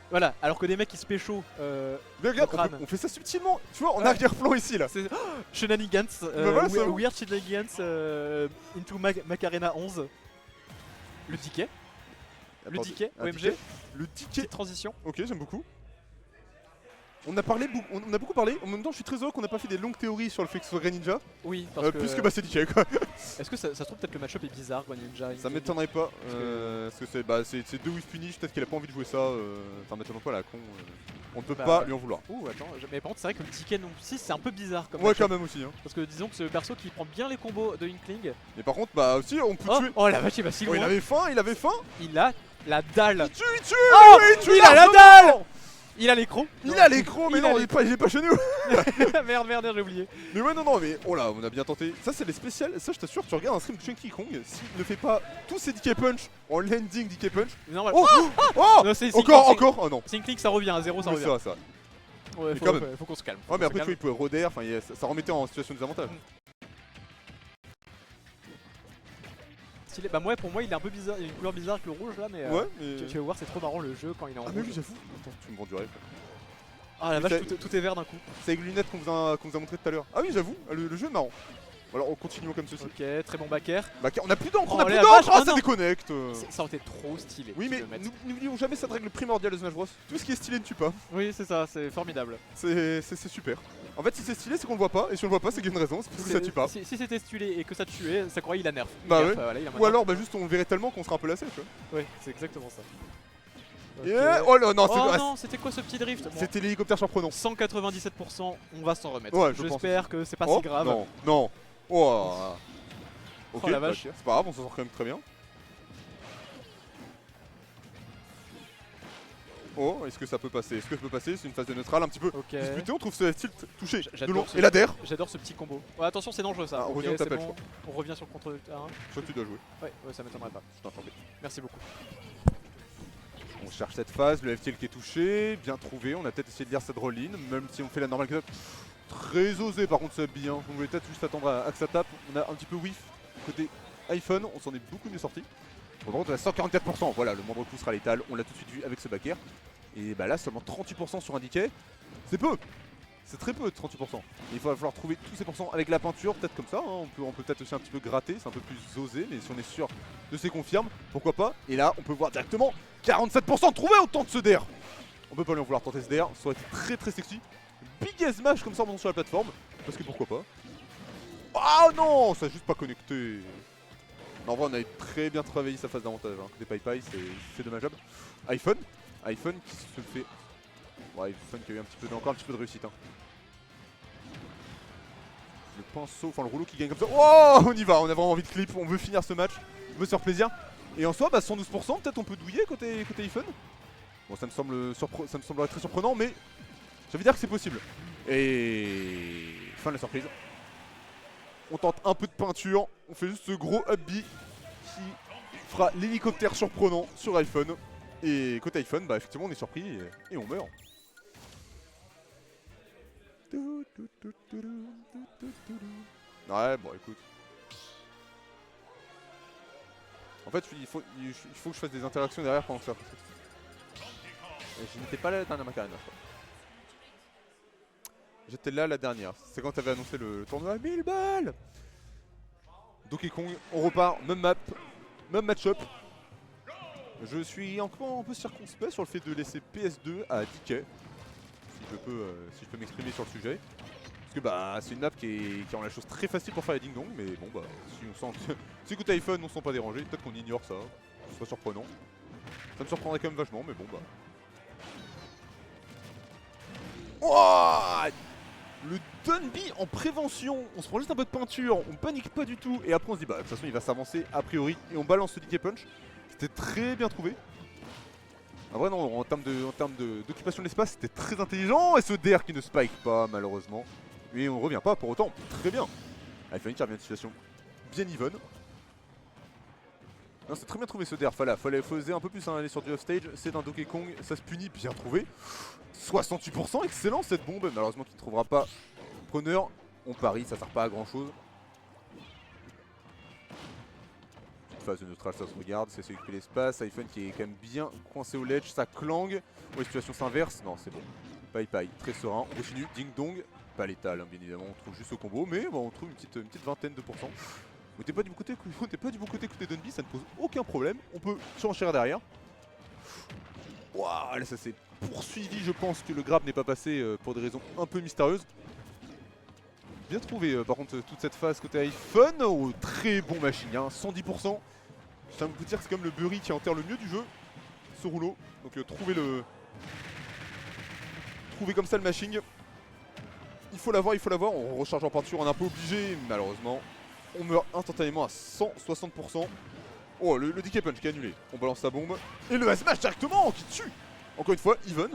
Speaker 8: Voilà, alors que des mecs qui se pécho.
Speaker 7: Mais regarde,
Speaker 8: le crâne.
Speaker 7: on fait ça subtilement. Tu vois en
Speaker 8: Ouais.
Speaker 7: arrière-plan ici là.
Speaker 8: C'est Shenanigans,
Speaker 7: voilà, c'est bon.
Speaker 8: Weird Shenanigans into Macarena 11. Le ticket. Le
Speaker 7: Attendez,
Speaker 8: ticket,
Speaker 7: un
Speaker 8: OMG.
Speaker 7: ticket. Le ticket.
Speaker 8: Petite transition.
Speaker 7: Ok, j'aime beaucoup. On a beaucoup parlé. En même temps, je suis très heureux qu'on n'a pas fait des longues théories sur le fait que ce soit Greninja.
Speaker 8: Oui, parce que.
Speaker 7: Puisque bah c'est DK quoi.
Speaker 8: Est-ce que ça se trouve peut-être le match-up est bizarre, Greninja?
Speaker 7: Ça m'étonnerait pas. Parce que c'est deux whiff punish. Peut-être qu'il a pas envie de jouer ça. Ça m'étonne pas la con. On ne peut
Speaker 8: Bah,
Speaker 7: pas lui en vouloir.
Speaker 8: Ouh, attends, mais par contre, c'est vrai que le ticket non 6 c'est un peu bizarre comme
Speaker 7: Ouais,
Speaker 8: match-up.
Speaker 7: quand même aussi. Hein.
Speaker 8: Parce que disons que c'est le perso qui prend bien les combos de Inkling.
Speaker 7: Mais par contre, bah aussi, on peut
Speaker 8: Oh,
Speaker 7: tuer.
Speaker 8: oh la vache, il va si
Speaker 7: Oh,
Speaker 8: loin.
Speaker 7: il avait faim, il avait faim.
Speaker 8: Il a la dalle.
Speaker 7: Il tue,
Speaker 8: Oh,
Speaker 7: mais il tue
Speaker 8: il a la
Speaker 7: largement.
Speaker 8: dalle. Il a l'écran.
Speaker 7: Il a l'écran, mais
Speaker 8: Il a
Speaker 7: non, il est pas chez nous.
Speaker 8: merde, j'ai oublié.
Speaker 7: Mais ouais, non, mais oh là, on a bien tenté. Ça, c'est les spéciales. Ça, je t'assure, tu regardes un stream de Chunky Kong, s'il ne fait pas tous ses DK Punch en landing DK Punch.
Speaker 8: Normal.
Speaker 7: Oh, oh,
Speaker 8: Non, c'est
Speaker 7: encore, oh non.
Speaker 8: Inkling, ça revient à 0, ça
Speaker 7: Oui,
Speaker 8: revient.
Speaker 7: c'est vrai, c'est vrai.
Speaker 8: Ouais,
Speaker 7: Mais
Speaker 8: faut,
Speaker 7: quand même.
Speaker 8: faut qu'on se calme.
Speaker 7: Ouais, mais
Speaker 8: Faut qu'on
Speaker 7: après, tu
Speaker 8: se
Speaker 7: vois, il pouvait roder, enfin, ça remettait en situation de désavantage.
Speaker 8: Stylé. Bah, pour moi, il est un peu bizarre. Il a une couleur bizarre avec le rouge là, mais.
Speaker 7: Ouais, mais.
Speaker 8: Tu vas voir, c'est trop marrant le jeu quand il est en
Speaker 7: Ah, mais
Speaker 8: rouge.
Speaker 7: oui, j'avoue. Attends, tu me vends du rêve.
Speaker 8: Ah la
Speaker 7: Mais
Speaker 8: vache,
Speaker 7: ça-
Speaker 8: tout est vert d'un coup.
Speaker 7: C'est avec les lunettes qu'on vous a montré tout à l'heure. Ah oui, j'avoue, le jeu est marrant. Alors on continue comme ceci.
Speaker 8: Ok, très bon back air.
Speaker 7: Bah, on a plus d'encre, on
Speaker 8: Oh,
Speaker 7: a plus
Speaker 8: la
Speaker 7: d'encre,
Speaker 8: vache,
Speaker 7: ah,
Speaker 8: oh
Speaker 7: ça
Speaker 8: non.
Speaker 7: déconnecte.
Speaker 8: Ça aurait été trop stylé.
Speaker 7: Oui,
Speaker 8: qu'ils
Speaker 7: mais
Speaker 8: le mettent.
Speaker 7: n'oublions jamais cette règle primordiale de Smash Bros. Tout ce qui est stylé ne tue pas.
Speaker 8: Oui, c'est ça, c'est formidable.
Speaker 7: C'est super. En fait, si c'est stylé, c'est qu'on le voit pas, et si on le voit pas, c'est qu'il y a une raison, c'est parce que ça tue pas.
Speaker 8: Si c'était stylé et que ça tuait, Sakurai il a nerf.
Speaker 7: Bah
Speaker 8: Il
Speaker 7: ouais.
Speaker 8: nerf, voilà, il a
Speaker 7: Ou
Speaker 8: maintenant.
Speaker 7: alors, bah juste on le verrait tellement qu'on sera un peu lassé, tu vois.
Speaker 8: Ouais, c'est exactement ça. Ok.
Speaker 7: Yeah. Oh là, non,
Speaker 8: Oh
Speaker 7: c'est
Speaker 8: non, c'était quoi ce petit drift? Bon,
Speaker 7: c'était l'hélicoptère surprenant.
Speaker 8: 197%, on va s'en remettre.
Speaker 7: Ouais, je pense
Speaker 8: J'espère que c'est pas
Speaker 7: Oh,
Speaker 8: si grave.
Speaker 7: Non, non. Oh. Ok,
Speaker 8: Oh la vache.
Speaker 7: ok, c'est pas grave, on s'en sort quand même très bien. Oh, est-ce que ça peut passer? Est-ce que ça peut passer? C'est une phase de neutral un petit peu
Speaker 8: Ok.
Speaker 7: disputée, on trouve ce tilt touché de
Speaker 8: J'adore
Speaker 7: long.
Speaker 8: ce-
Speaker 7: Et la der,
Speaker 8: J'adore ce petit combo. Ouais, attention, c'est dangereux ça.
Speaker 7: Ah, on
Speaker 8: Ok,
Speaker 7: revient au
Speaker 8: c'est
Speaker 7: tapage,
Speaker 8: bon. On revient sur le contre terrain.
Speaker 7: je crois que tu dois jouer.
Speaker 8: Ouais, ça m'étonnerait pas.
Speaker 7: Je t'ai informé.
Speaker 8: Merci beaucoup.
Speaker 7: On cherche cette phase, le FTL qui est touché, bien trouvé, on a peut-être essayé de lire cette roll-in, même si on fait la normale cut. Très osé par contre ce Bi, hein. On voulait peut-être juste attendre à que ça tape, on a un petit peu whiff côté iPhone, on s'en est beaucoup mieux sorti. Par contre on a 144%, voilà, le moindre coup sera létal, on l'a tout de suite vu avec ce back air. Et bah là seulement 38% sur un DK, c'est peu. C'est très peu, 38%. Et il va falloir trouver tous ces pourcents avec la peinture, peut-être comme ça, hein. On peut peut-être aussi un petit peu gratter, c'est un peu plus osé, mais si on est sûr de ces confirmes, pourquoi pas. Et là, on peut voir directement 47% trouver autant de ce DAIR. On peut pas lui en vouloir tenter ce DAIR, ça aurait été très très sexy. Big as smash comme ça en montant sur la plateforme, parce que pourquoi pas. Ah non, ça a juste pas connecté. En vrai, on avait très bien travaillé sa phase d'avantage, hein. Côté Pai, c'est dommageable. iPhone qui se fait... Ouais, iPhone qui a eu encore un petit peu de réussite, hein. Le pinceau, enfin le rouleau qui gagne comme ça. Oh, on y va, on a vraiment envie de clip, on veut finir ce match, on veut se faire plaisir. Et en soi, bah 112%, peut-être on peut douiller côté iPhone. Bon, ça me semblerait très surprenant, mais ça veut dire que c'est possible. Et fin de la surprise. On tente un peu de peinture, on fait juste ce gros up B qui fera l'hélicoptère surprenant sur iPhone. Et côté iPhone, bah effectivement on est surpris et on meurt. Ouais, bon écoute. En fait, il faut que je fasse des interactions derrière pendant que ça. Et je n'étais pas là la dernière Macarena, je crois. J'étais là la dernière. C'est quand t'avais annoncé le tournoi à 1000 balles. Donkey Kong, on repart, même map, même match-up. Je suis encore un peu circonspect sur le fait de laisser PS2 à DK. Si je peux m'exprimer sur le sujet. Parce que bah c'est une map qui rend la chose très facile pour faire les ding-dong, mais bon bah si on sent que si côté iPhone on ne se sent pas dérangé, peut-être qu'on ignore ça. Ce serait surprenant. Ça me surprendrait quand même vachement, mais bon bah. Ouah, le Dunby en prévention, on se prend juste un peu de peinture, on panique pas du tout, et après on se dit bah de toute façon il va s'avancer a priori, et on balance ce DK punch. C'était très bien trouvé. En vrai non, en termes d'occupation de l'espace, c'était très intelligent, et ce DR qui ne spike pas malheureusement. Mais on revient pas pour autant, très bien. iPhone qui revient de situation bien even. Non, c'est très bien trouvé ce DR, fallait un peu plus aller sur du offstage, c'est un Donkey Kong, ça se punit, bien trouvé. 68%, excellent cette bombe, malheureusement qui ne trouvera pas preneur. On parie, ça sert pas à grand chose. Petite phase de neutral, ça se regarde, c'est s'occuper l'espace. iPhone qui est quand même bien coincé au ledge, ça clang. Ouais, situation s'inverse, non c'est bon. Pai, très serein, on continue, ding dong. Pas létal, hein, bien évidemment, on trouve juste au combo, mais bon, on trouve une petite vingtaine de pourcents. On t'es pas du bon côté côté Dunby, ça ne pose aucun problème. On peut surenchérir derrière. Waouh, là ça s'est poursuivi, je pense que le grab n'est pas passé pour des raisons un peu mystérieuses. Bien trouvé par contre toute cette phase côté iPhone, oh, très bon machine, hein, 110%. Ça veut dire que c'est comme le Burry qui enterre le mieux du jeu, ce rouleau. Donc trouver comme ça le machine. Il faut l'avoir, on recharge en peinture, on est un peu obligé, malheureusement. On meurt instantanément à 160%. Oh, le DK punch qui est annulé. On balance sa bombe. Et le smash directement qui tue. Encore une fois, even.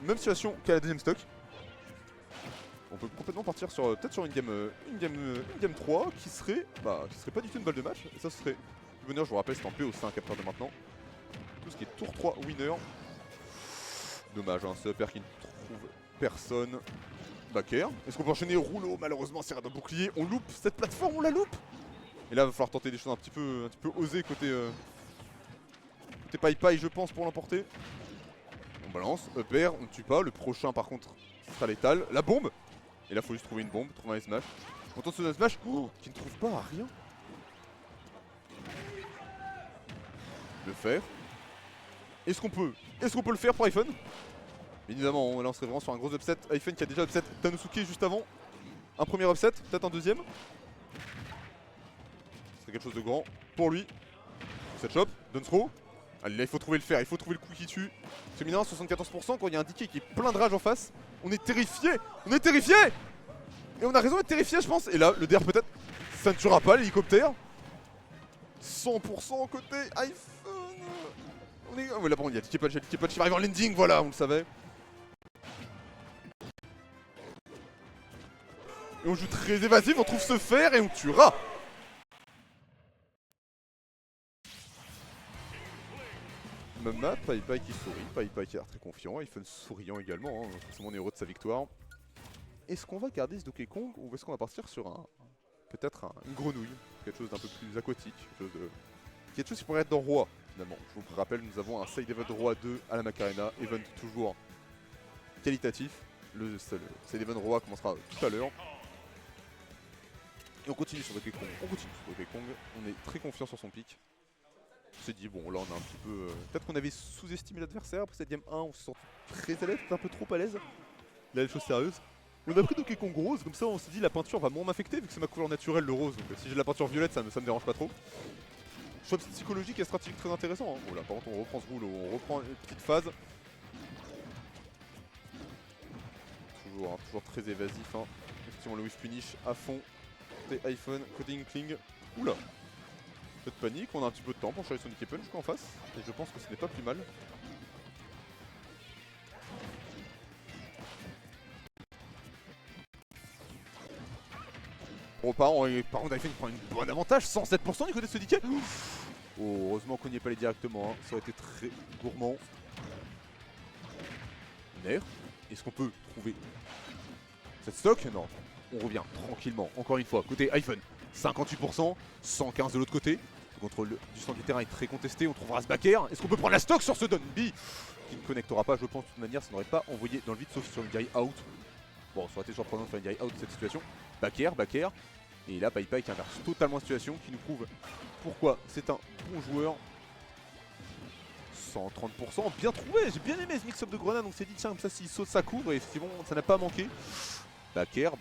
Speaker 7: Même situation qu'à la deuxième stock. On peut complètement partir sur peut-être sur une game 3 qui serait pas du tout une balle de match. Et ça serait du bonheur, je vous rappelle, c'est en PO5 à partir de maintenant. Tout ce qui est tour 3 winner. Dommage, hein, ce upper qui ne trouve personne. Back air. Est-ce qu'on peut enchaîner au rouleau? Malheureusement, c'est un bouclier. On loupe cette plateforme, on la loupe. Et là, il va falloir tenter des choses un petit peu osées côté Pai, je pense, pour l'emporter. On balance, up air, on ne tue pas. Le prochain, par contre, sera létal. La bombe. Et là, il faut juste trouver une bombe, trouver un smash. On tente ce down smash qui ne trouve pas rien. Le faire. Est-ce qu'on peut le faire pour iPhone? Évidemment, là on serait vraiment sur un gros upset. iPhone qui a déjà upset Tanosuke juste avant. Un premier upset, peut-être un deuxième. C'est quelque chose de grand pour lui. Cette shop, down throw. Allez, là il faut trouver le fer, il faut trouver le coup qui tue. C'est mineur, 74% quand il y a un DK qui est plein de rage en face. On est terrifié. On est terrifié. Et on a raison d'être terrifié, je pense. Et là, le DR peut-être, ça ne tuera pas l'hélicoptère. 100% côté iPhone. On est... Oh, là bon, il y a DK Punch qui va arriver en landing, voilà, on le savait. Et on joue très évasif, on trouve ce fer et on tuera. Mama, Paipai qui sourit, Paipai qui a l'air très confiant, iPhone souriant également, hein. Forcément on est heureux de sa victoire. Est-ce qu'on va garder ce Donkey Kong ou est-ce qu'on va partir sur un peut-être une grenouille, quelque chose d'un peu plus aquatique, quelque chose qui pourrait être dans Roi finalement. Je vous rappelle, nous avons un side event Roi 2 à la Macarena, event toujours qualitatif. Le side event Roi commencera tout à l'heure. Et on continue sur Donkey Kong, on est très confiant sur son pic. On s'est dit bon là on a un petit peu... peut-être qu'on avait sous-estimé l'adversaire, après cette game 1 on se sent très à l'aise, un peu trop à l'aise. Là les choses sérieuses. On a pris Donkey Kong rose, comme ça on s'est dit la peinture va moins m'affecter vu que c'est ma couleur naturelle le rose. Donc si j'ai de la peinture violette ça me dérange pas trop. Choix psychologique et stratégique très intéressant. Hein. Oh là par contre on reprend ce roule, on reprend une petite phase. Toujours très évasif. Hein. Effectivement le whiff punish à fond. Côté iPhone, côté Inkling. Oula. Peu de panique, on a un petit peu de temps pour chercher son DK Punch en face. Et je pense que ce n'est pas plus mal. On repart, par contre iPhone prend une bonne avantage, 107% du côté de ce DK. Oh, heureusement qu'on n'y est pas allé directement, hein. Ça aurait été très gourmand. Nair, est-ce qu'on peut trouver cette stock? Non, on revient tranquillement, encore une fois, côté iPhone. 58%, 115 de l'autre côté. Le contrôle du centre du terrain est très contesté, on trouvera ce backer. Est-ce qu'on peut prendre la stock sur ce Dunby qui ne connectera pas, je pense, de toute manière, ça n'aurait pas envoyé dans le vide, sauf sur une guerre out. Bon, ça aurait été surprenant de faire une guerre out de cette situation. Backer. Et là, Paipai qui inverse totalement la situation, qui nous prouve pourquoi c'est un bon joueur. 130%, bien trouvé, j'ai bien aimé ce mix-up de grenade, donc c'est dit, tiens, comme ça, s'il saute, ça couvre, et effectivement, ça n'a pas manqué. Backer.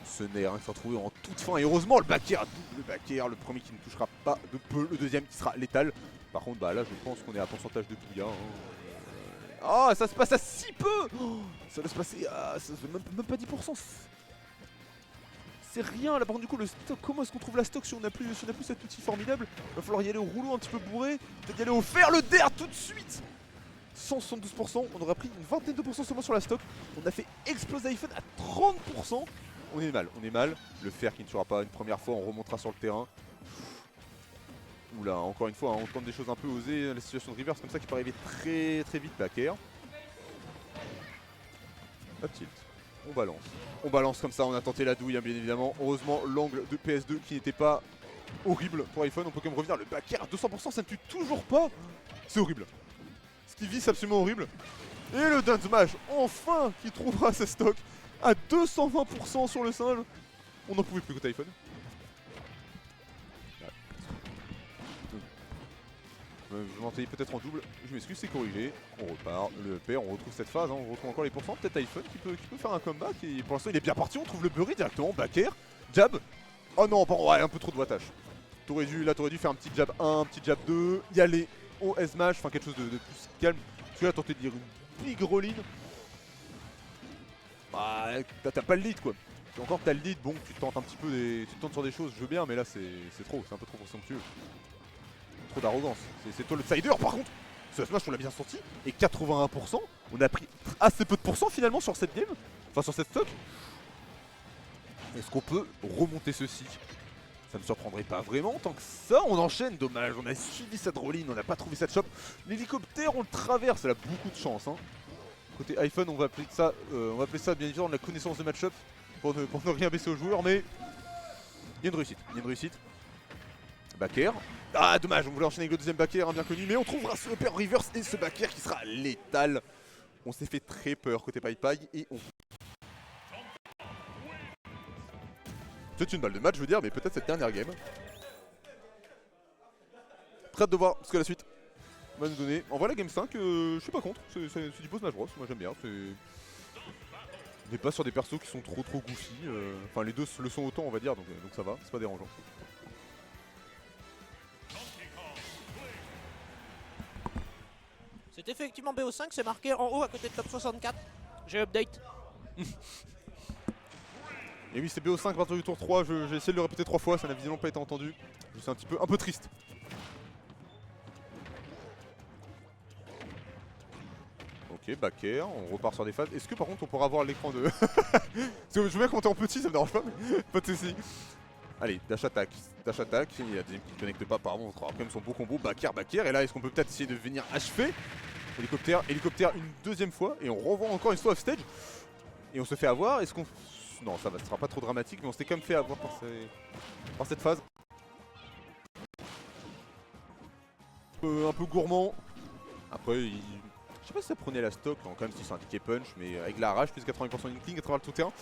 Speaker 7: Ce Nair qui sera retrouvé en toute fin, et heureusement, le backer, le premier qui ne touchera pas de peu, le deuxième qui sera létal. Par contre, bah là, je pense qu'on est à pourcentage de Pouya. Hein. Oh, ça se passe à si peu. Ça doit se passer à même pas 10%. C'est rien là, par contre du coup le stock, comment est-ce qu'on trouve la stock si on n'a plus cet outil formidable? Il va falloir y aller au rouleau un petit peu bourré, peut-être y aller au fer, le DER tout de suite. 172%, on aurait pris une vingtaine de pourcents seulement sur la stock. On a fait exploser iPhone à 30%. On est mal, le fer qui ne tuera pas une première fois, on remontera sur le terrain. Oula, encore une fois, hein, on tente des choses un peu osées, la situation de reverse comme ça qui peut arriver très très vite, backer. Hop tilt. On balance comme ça, on a tenté la douille hein, bien évidemment. Heureusement l'angle de PS2 qui n'était pas horrible pour iPhone. On peut quand même revenir, le backer à 200%, ça ne tue toujours pas. C'est horrible. Ce qui vit c'est absolument horrible. Et le down smash, enfin, qui trouvera ses stocks à 220% sur le singe. On n'en pouvait plus côté iPhone. Je m'entendais peut-être en double, je m'excuse, c'est corrigé. On repart, le pair, on retrouve cette phase, hein, on retrouve encore les pourcents. Peut-être iPhone qui peut faire un comeback. Et pour l'instant, il est bien parti. On trouve le Burry directement, backer, jab. Oh non, ouais, un peu trop de wattage. T'aurais dû faire un petit jab 1, un petit jab 2, y aller au S-Mash, enfin quelque chose de plus calme. Parce que là, tenter de dire une big roll-in. Bah, t'as pas le lead quoi. Et encore, t'as le lead, bon, tu tentes un petit peu tu tentes sur des choses, je veux bien, mais là, c'est trop, c'est un peu trop présomptueux. Trop d'arrogance, c'est toi le sider par contre. Ce smash on l'a bien senti, et 81%, on a pris assez peu de pourcents finalement sur cette game, enfin sur cette stock. Est-ce qu'on peut remonter ceci? Ça me surprendrait pas vraiment, tant que ça on enchaîne, dommage, on a suivi cette roll-in, on n'a pas trouvé cette shop. L'hélicoptère on le traverse, elle a beaucoup de chance. Hein. Côté iPhone on va appeler ça bien évidemment de la connaissance de match-up, pour ne rien baisser aux joueurs, mais il y a une réussite, Backer. Ah dommage, on voulait enchaîner avec le deuxième backer, hein, bien connu, mais on trouvera ce pair reverse et ce backer qui sera létal. On s'est fait très peur côté Paipai et on... C'est une balle de match, je veux dire, mais peut-être cette dernière game. Très hâte de voir ce que la suite va nous donner. En vrai, la game 5, je suis pas contre. C'est du beau Smash Bros. Moi j'aime bien. On n'est pas sur des persos qui sont trop goofy. Enfin, les deux le sont autant, on va dire, donc ça va, c'est pas dérangeant.
Speaker 6: C'est effectivement BO5, c'est marqué en haut à côté de top 64. J'ai update.
Speaker 7: Et oui, c'est BO5 à partir du tour 3. J'ai essayé de le répéter 3 fois, ça n'a visiblement pas été entendu. C'est un peu triste. Ok, back air, on repart sur des phases. Est-ce que par contre on pourra voir l'écran de... Je veux bien compter en petit, ça me dérange pas, mais pas de soucis. Allez, dash attack. Il y a des qui ne connectent pas, apparemment, on trouvera quand même son beau combo, back air. Et là, est-ce qu'on peut peut-être essayer de venir achever? Hélicoptère une deuxième fois, et on renvoie encore une fois off stage. Et on se fait avoir, est-ce qu'on... Non, ça sera pas trop dramatique, mais on s'était quand même fait avoir par cette phase. Un peu gourmand. Après, je sais pas si ça prenait la stock, quand même si c'est un ticket punch, mais avec la rage, plus 80% inkling à travers le tout-terrain.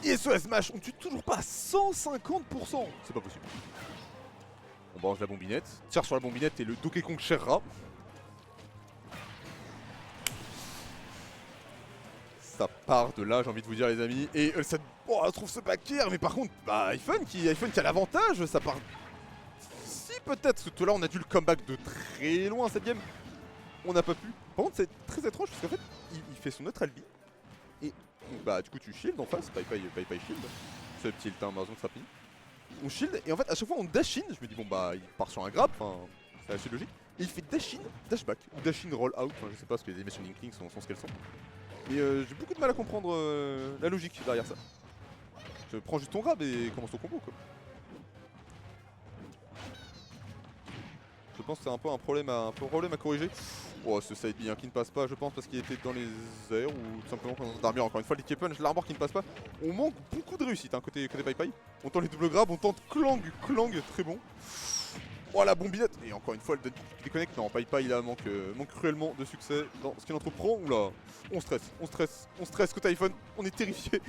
Speaker 7: Et SOS Smash, on tue toujours pas à 150%. C'est pas possible. On branche la bombinette, tire sur la bombinette et le Donkey Kong Sherra. Ça part de là, j'ai envie de vous dire les amis. Et on trouve ce back air, mais par contre, bah, iPhone qui a l'avantage, ça part... Si peut-être, parce que tout là on a dû le comeback de très loin cette game. On n'a pas pu. Par contre c'est très étrange parce qu'en fait il fait son neutral B. Et bah du coup tu shield en face, bye shield. C'est le tilt, hein, malheureusement que ça plie. On shield et en fait à chaque fois on dash in, je me dis bon bah il part sur un grab, enfin c'est assez logique. Et il fait dash in, dash back, ou dash in roll out, enfin je sais pas parce que les animations Inkling sont ce qu'elles sont. Mais j'ai beaucoup de mal à comprendre la logique derrière ça. Je prends juste ton grab et commence ton combo quoi. Je pense que c'est un peu un problème à corriger. Oh, ce side B qui ne passe pas, je pense, parce qu'il était dans les airs ou tout simplement quand on d'armure. Encore une fois, le punch, l'armor qui ne passe pas. On manque beaucoup de réussite hein, côté Pai. On tente les double grabs, on tente clang, très bon. Oh la bombinette. Et encore une fois, le déconnecte. Non, Pai là manque cruellement de succès dans ce qu'il entreprend. Oula, on stresse côté iPhone, on est terrifié.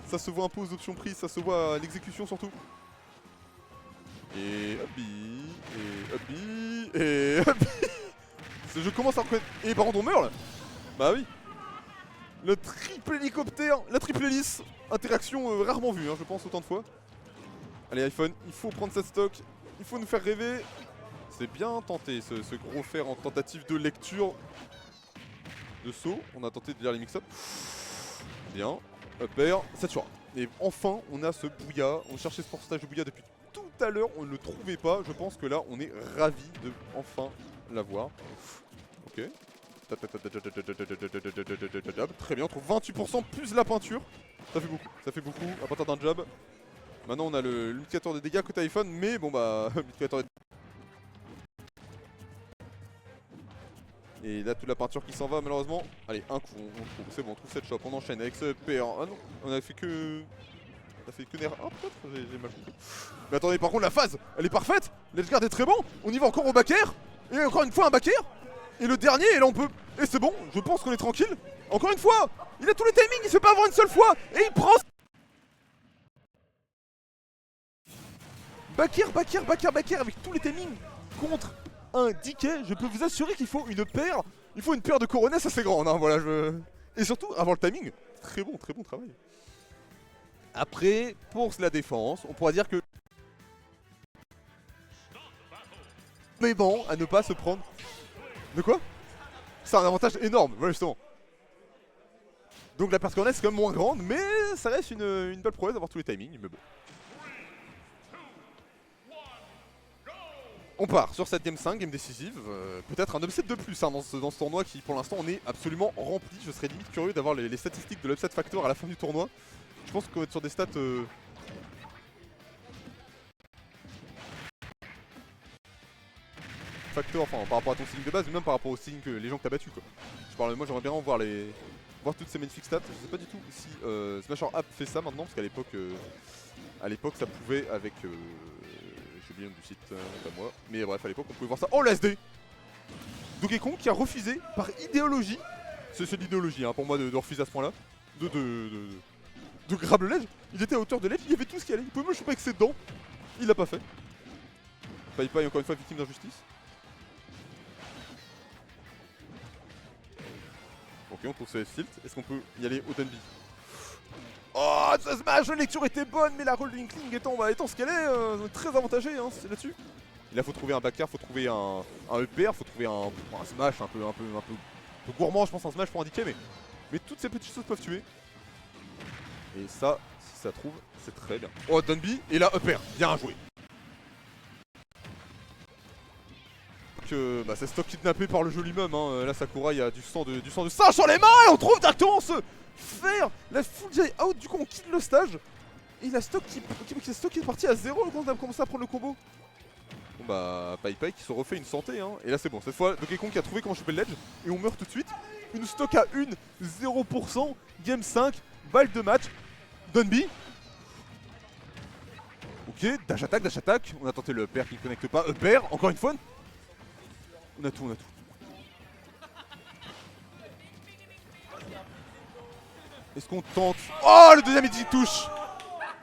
Speaker 7: Ça se voit un peu aux options prises, ça se voit à l'exécution surtout. Et up B. Ce jeu commence à reconnaître. Et par contre on meurt là. Bah oui. Le triple hélicoptère, la triple hélice. Interaction rarement vue, hein, je pense autant de fois. Allez iPhone, il faut prendre cette stock. Il faut nous faire rêver. C'est bien tenté ce gros fer en tentative de lecture de saut. On a tenté de lire les mix-up. Bien. Up air, ça tuera. Et enfin on a ce Bouya. On cherchait ce pourcentage de Bouya depuis tout à l'heure. On ne le trouvait pas. Je pense que là on est ravis de enfin l'avoir. Ok. Très bien, on trouve 28% plus la peinture. Ça fait beaucoup à partir d'un jab. Maintenant on a le multiplicateur de dégâts côté iPhone, mais bon bah multiplicateur de... Et là toute la peinture qui s'en va malheureusement. Allez, un coup, on trouve, c'est bon, on trouve cette shop, on enchaîne avec ce PR. Ah non, on a fait que... On a fait que Ner 1 peut-être, j'ai mal compris. Mais attendez, par contre la phase, elle est parfaite. L'edgeguard est très bon, on y va encore au back air. Et encore une fois un back air. Et le dernier, et là on peut... Et c'est bon, je pense qu'on est tranquille. Encore une fois, il a tous les timings, il se fait pas avoir une seule fois. Et il prend... Back air avec tous les timings contre un DK. Je peux vous assurer qu'il faut une paire. Il faut une paire de coronets assez grande, hein, voilà, Et surtout, avoir le timing, très bon travail. Après, pour la défense, on pourra dire que... Mais bon, à ne pas se prendre... De quoi? C'est un avantage énorme, voilà justement. Donc la perte cornet c'est quand même moins grande, mais ça reste une belle prouesse d'avoir tous les timings, mais bon. On part sur cette game 5, game décisive. Peut-être un upset de plus hein, dans ce tournoi qui pour l'instant on est absolument rempli. Je serais limite curieux d'avoir les statistiques de l'upset factor à la fin du tournoi. Je pense qu'on va être sur des stats... factor, enfin par rapport à ton ceiling de base, mais même par rapport au ceiling que les gens que t'as battu quoi. Moi j'aimerais bien voir toutes ces magnifiques stats. Je sais pas du tout si Smasher App fait ça maintenant, parce qu'à l'époque ça pouvait avec j'ai oublié le nom du site, pas moi. Mais bref à l'époque on pouvait voir ça. Oh l'SD Donkey Kong qui a refusé par idéologie. C'est de l'idéologie hein, pour moi de refuser à ce point là. de grab le ledge. Il était à hauteur de ledge, il y avait tout ce qui allait. Il pouvait me choper avec ses dents. Il l'a pas fait. Paipai encore une fois victime d'injustice. Ok, on trouve ce tilt. Est-ce qu'on peut y aller au Dunby? Oh, ce smash, la lecture était bonne, mais la roll de Inkling étant ce qu'elle est, très avantagée hein, c'est là-dessus. Et là, faut trouver un backer, faut trouver un EPR, faut trouver un smash un peu gourmand, je pense, un smash pour indiquer, mais toutes ces petites choses peuvent tuer. Et ça, si ça trouve, c'est très bien. Oh, Dunby, et là, EPR, bien joué. Bah, c'est stock kidnappé par le jeu lui-même. Hein. Là, Sakurai a du sang de singe sur les mains et on trouve directement ce faire la full J out. Du coup, on quitte le stage et la stock qui est parti à 0 quand on a commencé à prendre le combo. Bon, bah, Paipai qui se refait une santé. Hein. Et là, c'est bon. Cette fois, Donkey Kong qui a trouvé comment choper le ledge et on meurt tout de suite. Une stock à 0%. Game 5, balle de match. Dunby. Ok, dash attack. On a tenté le EPR qui ne connecte pas. EPR, encore une fois. On a tout. Est-ce qu'on tente? Oh, le deuxième edge touche.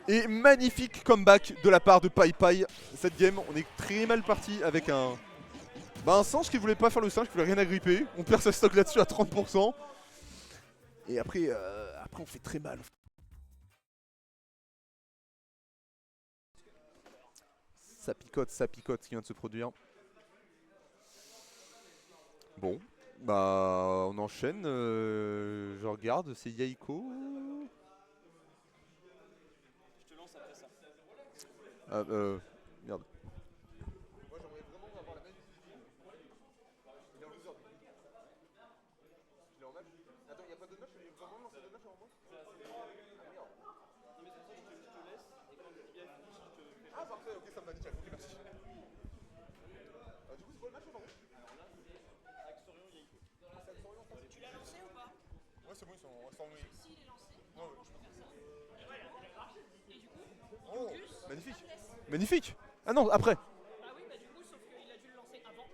Speaker 7: Et magnifique comeback de la part de Paipai. Cette game, on est très mal parti avec un singe qui voulait pas faire le singe, qui voulait rien agripper. On perd sa stock là-dessus à 30%. Et après on fait très mal. Ça picote ce qui vient de se produire. Bon, bah on enchaîne, je regarde, c'est Yaiko.
Speaker 3: Je te lance après ça.
Speaker 7: Merde. Moi j'aimerais vraiment avoir la même vision. Il est en loser. Il est en match. Attends, il n'y a pas de match, il va vraiment lancer de match avant moi. Ah parfait, ok, ça me va nickel, ok merci. Du coup c'est quoi le match avant?
Speaker 6: Tu l'as lancé ou pas?
Speaker 7: Ouais c'est bon, ils sont en ligne.
Speaker 6: S'il est lancé,
Speaker 7: Ouais, ouais.
Speaker 6: je peux faire ça. Et du coup,
Speaker 7: Oh,
Speaker 6: Yogus,
Speaker 7: magnifique.
Speaker 6: laisse.
Speaker 7: Magnifique. Ah non, après.
Speaker 6: Bah oui, bah du coup, sauf qu'il a dû le lancer avant.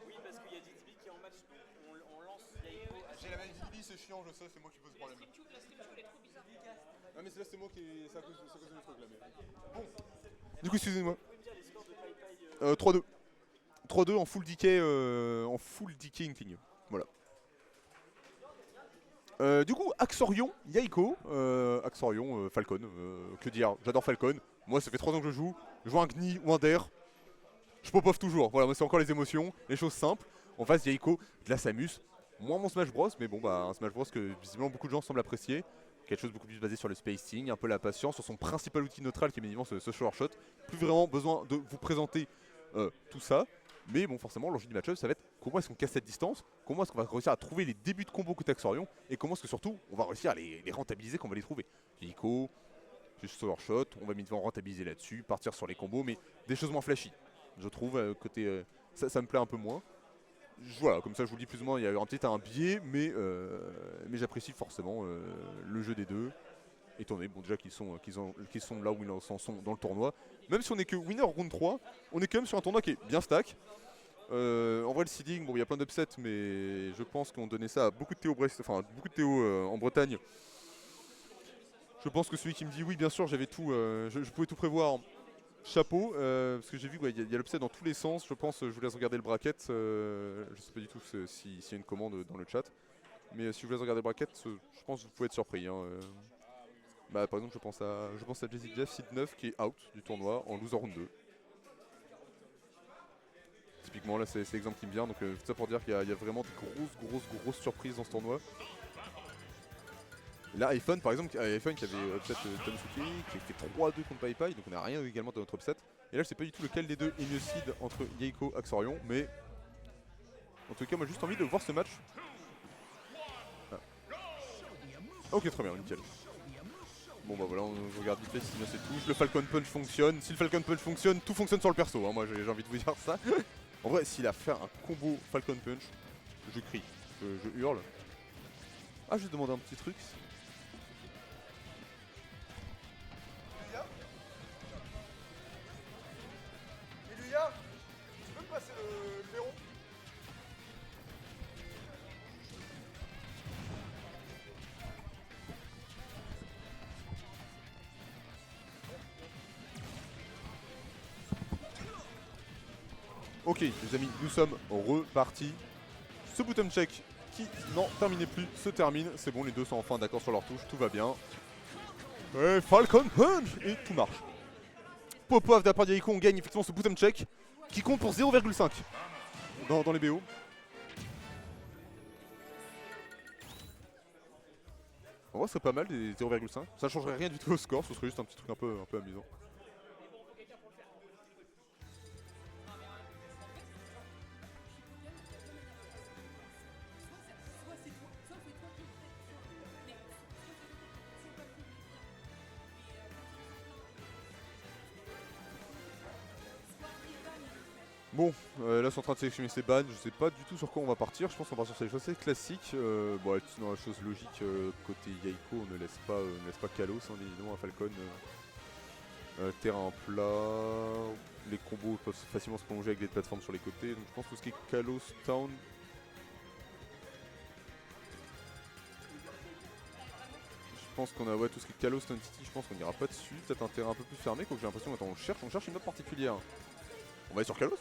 Speaker 3: Oui, parce qu'il y a Dixby qui est en match, donc on lance Yaiko.
Speaker 7: J'ai la même Zibi, c'est chiant, je sais, c'est moi qui pose problème.
Speaker 6: La stream tube, elle est trop bizarre.
Speaker 7: Ah mais là c'est moi qui c'est à cause de mes trucs là mais. Bon. Du coup excusez-moi. 3-2. 3-2 en full decay Inkling. Voilà. Du coup Axorion, Yaiko, Axorion, Falcon, que dire, j'adore Falcon. Moi ça fait 3 ans que je joue un Gni ou un Der. Je pop-off toujours, voilà, moi c'est encore les émotions, les choses simples. En face Yaiko, de la Samus, moins mon Smash Bros, mais bon bah un Smash Bros que visiblement beaucoup de gens semblent apprécier. Quelque chose beaucoup plus basé sur le spacing, un peu la patience, sur son principal outil neutral qui est évidemment ce shower shot. Plus vraiment besoin de vous présenter tout ça. Mais bon forcément l'enjeu du match-up ça va être comment est-ce qu'on casse cette distance, comment est-ce qu'on va réussir à trouver les débuts de combo côté Axorion et comment est-ce que surtout on va réussir à les rentabiliser quand on va les trouver. Yaiko, juste shower shot, on va évidemment rentabiliser là-dessus, partir sur les combos mais des choses moins flashy. Je trouve côté ça me plaît un peu moins. Voilà, comme ça je vous le dis plus ou moins, il y a peut-être un biais, mais j'apprécie forcément le jeu des deux. Étant donné déjà qu'ils sont là où ils en sont dans le tournoi. Même si on est que winner round 3, on est quand même sur un tournoi qui est bien stack. En vrai le seeding, bon il y a plein d'upsets, mais je pense qu'on donnait ça à beaucoup de Théo en Bretagne. Je pense que celui qui me dit oui bien sûr j'avais tout, je pouvais tout prévoir. Chapeau, parce que j'ai vu qu'il y a l'upset dans tous les sens, je pense, je vous laisse regarder le bracket, je sais pas du tout s'il y a une commande dans le chat, mais si vous laisse regarder le bracket, je pense que vous pouvez être surpris. Hein. Bah, par exemple je pense à Jesse Jeff, seed 9 qui est out du tournoi en loser round 2. Typiquement là c'est l'exemple qui me vient, donc tout ça pour dire qu'il y a vraiment de grosses surprises dans ce tournoi. Et là iPhone par exemple, iPhone qui avait upset Tanusuke, qui a fait 3-2 contre Paipai, donc on n'a rien également dans notre upset. Et là je sais pas du tout lequel des deux est mieux seed entre Yaiko et Axorion, mais en tout cas moi j'ai juste envie de voir ce match. Ah. Ok très bien, nickel. Bon bah voilà, on regarde vite fait si bien c'est touche. Le Falcon Punch fonctionne, si le Falcon Punch fonctionne, tout fonctionne sur le perso, hein. Moi j'ai envie de vous dire ça. En vrai s'il a fait un combo Falcon Punch, je crie, je hurle. Ah je vais demander un petit truc. Iluya, tu peux me passer le verrou? Ok les amis, nous sommes repartis. Ce bottom check qui n'en terminait plus se termine. C'est bon, les deux sont enfin d'accord sur leur touche, tout va bien. Et Falcon Punch et tout marche. Popov de la part d'Yaiko, on gagne effectivement ce bottom check qui compte pour 0,5 dans les BO. En vrai, ce serait pas mal des 0,5. Ça changerait rien du tout au score, ce serait juste un petit truc un peu amusant. Bon, là ils sont en train de sélectionner ces bans, je sais pas du tout sur quoi on va partir, je pense qu'on va partir sur les choses assez classiques. Bon, dans la chose logique, côté Yaiko, on ne laisse pas Kalos, hein, évidemment, à Falcon. Terrain plat, les combos peuvent facilement se prolonger avec des plateformes sur les côtés, donc je pense tout ce qui est Kalos, Town. Je pense qu'on a tout ce qui est Kalos, Town City, je pense qu'on ira pas dessus, peut-être un terrain un peu plus fermé, quoi que j'ai l'impression, attends, on cherche une map particulière. On va aller sur Kalos?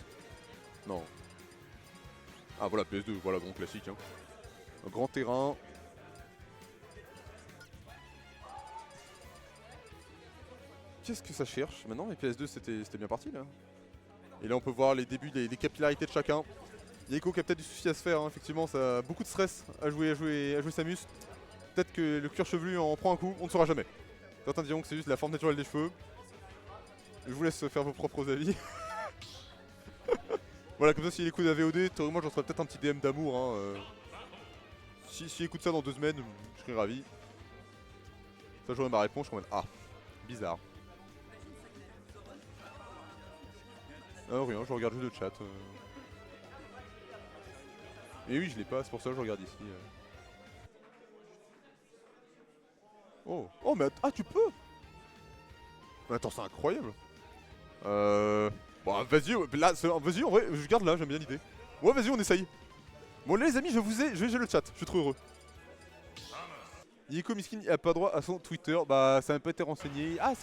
Speaker 7: Non. Ah voilà, PS2, voilà, grand classique. Hein. Un grand terrain. Qu'est-ce que ça cherche? Maintenant, les PS2, c'était bien parti là. Et là, on peut voir les débuts, les capillarités de chacun. Yaiko qui a peut-être du souci à se faire, hein. Effectivement, ça a beaucoup de stress à jouer Samus. Peut-être que le cuir chevelu en prend un coup, on ne saura jamais. Certains diront que c'est juste la forme naturelle des cheveux. Je vous laisse faire vos propres avis. Voilà, comme ça, s'il écoute la VOD, théoriquement, j'en ferai peut-être un petit DM d'amour. Hein, S'il écoute ça dans 2 semaines, je serai ravi. Ça, j'aurai ma réponse, je suis en mode ah, bizarre. Ah, rien, je regarde juste le chat. Et oui, je l'ai pas, c'est pour ça que je regarde ici. Oh, mais ah, tu peux. Mais attends, c'est incroyable. Bon, vas-y, là, vas-y, en vrai, je garde là, j'aime bien l'idée. Ouais, vas-y, on essaye. Bon, là, les amis, j'ai le chat, je suis trop heureux. Yaiko Miskin n'a pas droit à son Twitter, bah, ça n'a pas été renseigné. Ah,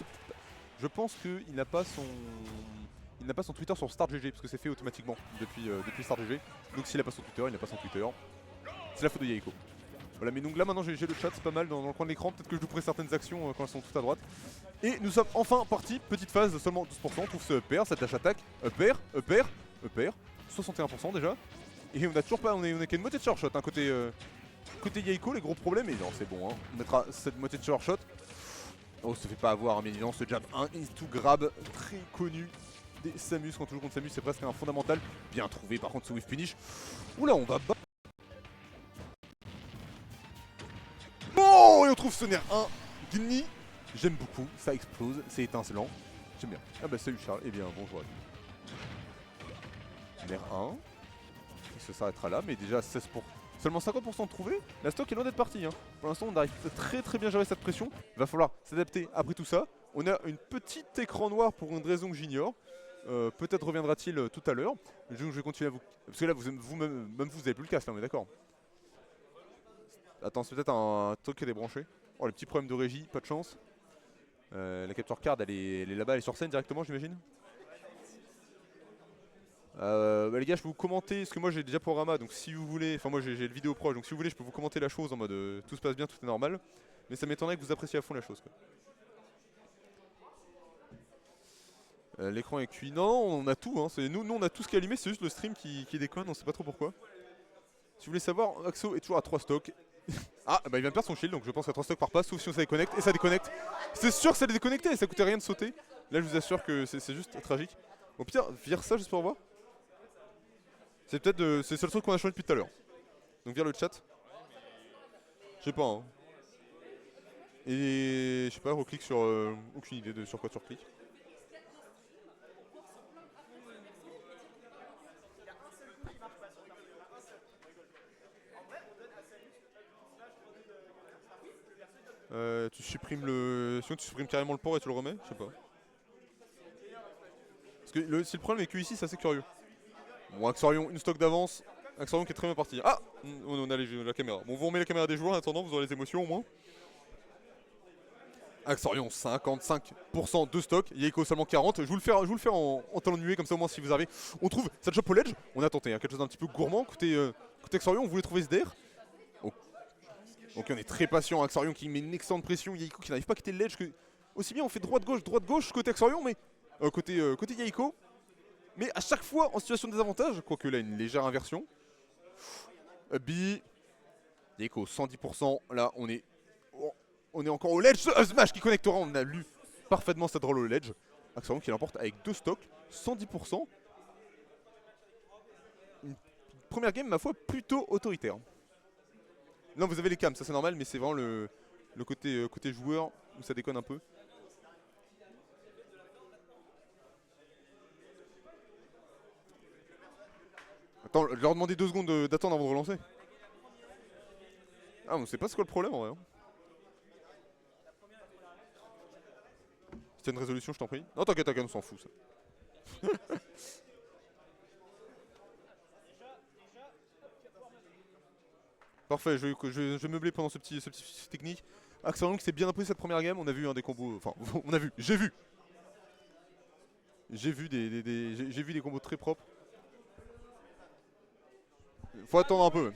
Speaker 7: je pense qu'il n'a pas son. Il n'a pas son Twitter sur StartGG, parce que c'est fait automatiquement depuis StartGG. Donc, s'il n'a pas son Twitter, il n'a pas son Twitter. C'est la faute de Yaiko. Voilà, mais donc là maintenant j'ai le chat, c'est pas mal dans le coin de l'écran, peut-être que je louperai certaines actions quand elles sont tout à droite. Et nous sommes enfin partis, petite phase de seulement 12%, on trouve ce upper, cette dash attack, upper, 61% déjà. Et on a toujours pas, on est qu'à une moitié de short shot, hein, côté Yaiko, les gros problèmes, et non c'est bon, hein, on mettra cette moitié de short shot. Oh, ça fait pas avoir, hein, bien évidemment, ce jab 1 is to grab, très connu des Samus, quand on joue contre Samus, c'est presque un fondamental. Bien trouvé par contre ce whiff finish. Oula, on va battre. Oh, et on trouve ce nerf 1 Ginny. J'aime beaucoup, ça explose, c'est étincelant. J'aime bien. Ah bah salut Charles, eh bien bonjour à tous. Nerf 1. Il s'arrêtera là, mais déjà 16 pour... Seulement 50% de trouvé. La stock est loin d'être partie. Hein. Pour l'instant, on arrive très bien gérer cette pression. Il va falloir s'adapter après tout ça. On a une petite écran noir pour une raison que j'ignore. Peut-être reviendra-t-il tout à l'heure. Je vais continuer à vous... Parce que là, même vous avez plus le casque, là, on est d'accord. Attends, c'est peut-être un truc qui est débranché. Oh, les petits problèmes de régie, pas de chance. La capture card, elle est là-bas, elle est sur scène directement, j'imagine. Bah les gars, je peux vous commenter, parce que moi j'ai déjà Programma, donc si vous voulez, enfin moi j'ai le vidéo proche, donc si vous voulez je peux vous commenter la chose en mode tout se passe bien, tout est normal. Mais ça m'étonnerait que vous appréciez à fond la chose quoi. L'écran est cuit, non, on a tout, hein. Nous on a tout ce qui est allumé, c'est juste le stream qui déconne, on sait pas trop pourquoi. Si vous voulez savoir, Axo est toujours à 3 stocks. Ah bah il vient de perdre son shield, donc je pense qu'à 3 stocks par pas, sauf si on se déconnecte, et ça déconnecte. C'est sûr que ça allait déconnecter, ça coûtait rien de sauter. Là je vous assure que c'est juste tragique. Au pire, vire ça juste pour voir. C'est peut-être c'est le seul truc qu'on a changé depuis tout à l'heure. Donc vire le chat. Je sais pas hein. Et je sais pas, reclique sur aucune idée de sur quoi tu recliques. Tu supprimes sinon tu supprimes carrément le port et tu le remets, je sais pas. Parce que si le problème est que ici c'est assez curieux. Bon, Axorion, une stock d'avance. Axorion qui est très bien parti. Ah, on a la caméra. Bon, vous remet la caméra des joueurs en attendant, vous aurez les émotions au moins. Axorion 55% de stock, Yaiko seulement 40. Je vous le fais en talon nué comme ça au moins si vous avez. On trouve cette shop au ledge, on a tenté hein, quelque chose d'un petit peu gourmand côté Axorion, on voulait trouver SDR. Oh. Donc on est très patient, Axorion qui met une excellente pression, Yaiko qui n'arrive pas à quitter le ledge. Aussi bien on fait droite-gauche côté Axorion, mais côté Yaiko. Mais à chaque fois en situation de désavantage, quoique là une légère inversion. B, Yaiko 110%, là on est encore au ledge, Smash qui connectera, on a lu parfaitement cette roll au ledge. Axorion qui l'emporte avec 2 stocks, 110%. Une première game ma foi plutôt autoritaire. Non vous avez les cams, ça c'est normal, mais c'est vraiment le côté joueur où ça déconne un peu. Attends, je leur demandais 2 secondes d'attendre avant de relancer. Ah on sait pas c'est quoi le problème en vrai. C'est une résolution, je t'en prie. Non, t'inquiète, on s'en fout ça. Parfait, je vais meubler pendant ce petit technique. Axorion qui s'est bien imposé cette première game. On a vu des combos. Enfin, j'ai vu des combos très propres. Faut attendre un peu.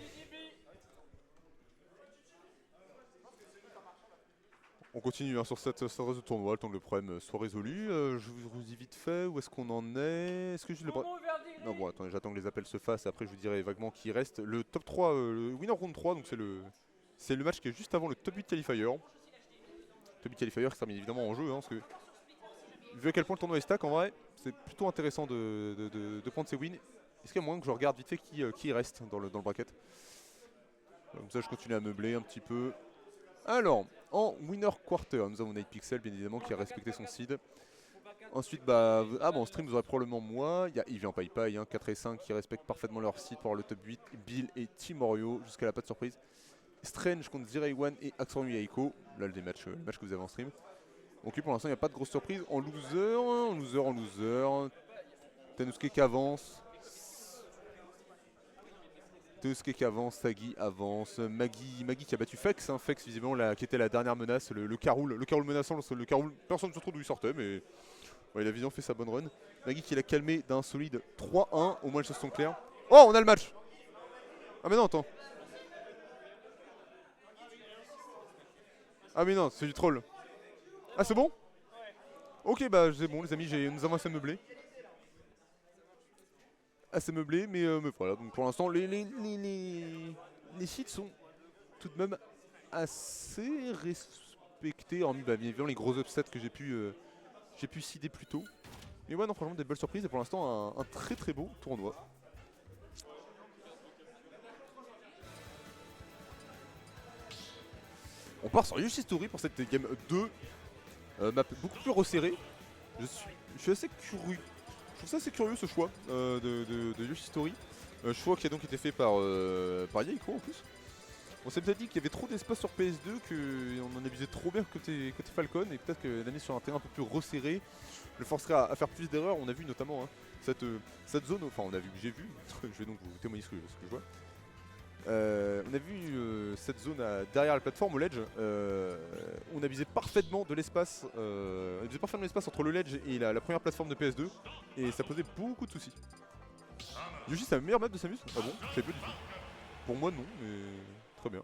Speaker 7: On continue hein, sur cette race de tournoi, le temps que le problème soit résolu. Je vous dis vite fait où est-ce qu'on en est. Est-ce que je le Non bon attendez, j'attends que les appels se fassent et après je vous dirai vaguement qui reste. Le top 3, le winner round 3, donc c'est le match qui est juste avant le top 8 qualifier. Top 8 qualifier qui se termine évidemment en jeu, hein, parce que vu à quel point le tournoi est stack en vrai, c'est plutôt intéressant de prendre ses wins. Est-ce qu'il y a moyen que je regarde vite fait qui reste dans le bracket. Comme ça je continue à meubler un petit peu. Alors, en winner quarter, nous avons Nightpixel bien évidemment qui a respecté son seed. Ensuite, en stream vous aurez probablement moi, il y a Yves en PayPay, hein, 4 et 5 qui respectent parfaitement leur seed pour avoir le top 8, Bill et Timorio, jusqu'à la pas de surprise. Strange contre Zero One et Axorion Yaiko, là les matchs que vous avez en stream. Donc pour l'instant il n'y a pas de grosse surprise. En loser, Tenuske qui avance. Tenuske qui avance, Sagi avance, Maggie qui a battu Fex, hein, Fex visiblement qui était la dernière menace, le Caroul menaçant, le Caroul, personne ne se trouve d'où il sortait mais ouais, il a visiblement fait sa bonne run. Maggie qui l'a calmé d'un solide 3-1, au moins les choses sont claires. Oh on a le match. Ah mais non attends. Ah mais non c'est du troll. Ah c'est bon. Ok bah c'est bon les amis, nous avons assez meublé. Assez meublé mais voilà donc pour l'instant les sites sont tout de même assez respectés hormis bien évidemment les gros upsets que j'ai pu seeder plus tôt. Mais ouais non franchement des belles surprises et pour l'instant un très très beau tournoi. On part sur Yoshi Story pour cette game 2. Map beaucoup plus resserrée. Je suis assez curieux. Je trouve ça assez curieux ce choix de Yoshi Story. Choix qui a donc été fait par Yaiko en plus. On s'est peut-être dit qu'il y avait trop d'espace sur PS2, qu'on en abusait trop bien côté Falcon et peut-être que l'année sur un terrain un peu plus resserré le forcerait à faire plus d'erreurs. On a vu notamment hein, cette zone, enfin on a vu, j'ai vu, je vais donc vous témoigner ce que je vois. On a vu cette zone derrière la plateforme au ledge, on abusait parfaitement de l'espace entre le ledge et la première plateforme de PS2 et ça posait beaucoup de soucis. Yoshi c'est la meilleure map de Samus? Ah bon? Je sais pas du tout. Pour moi non, mais très bien.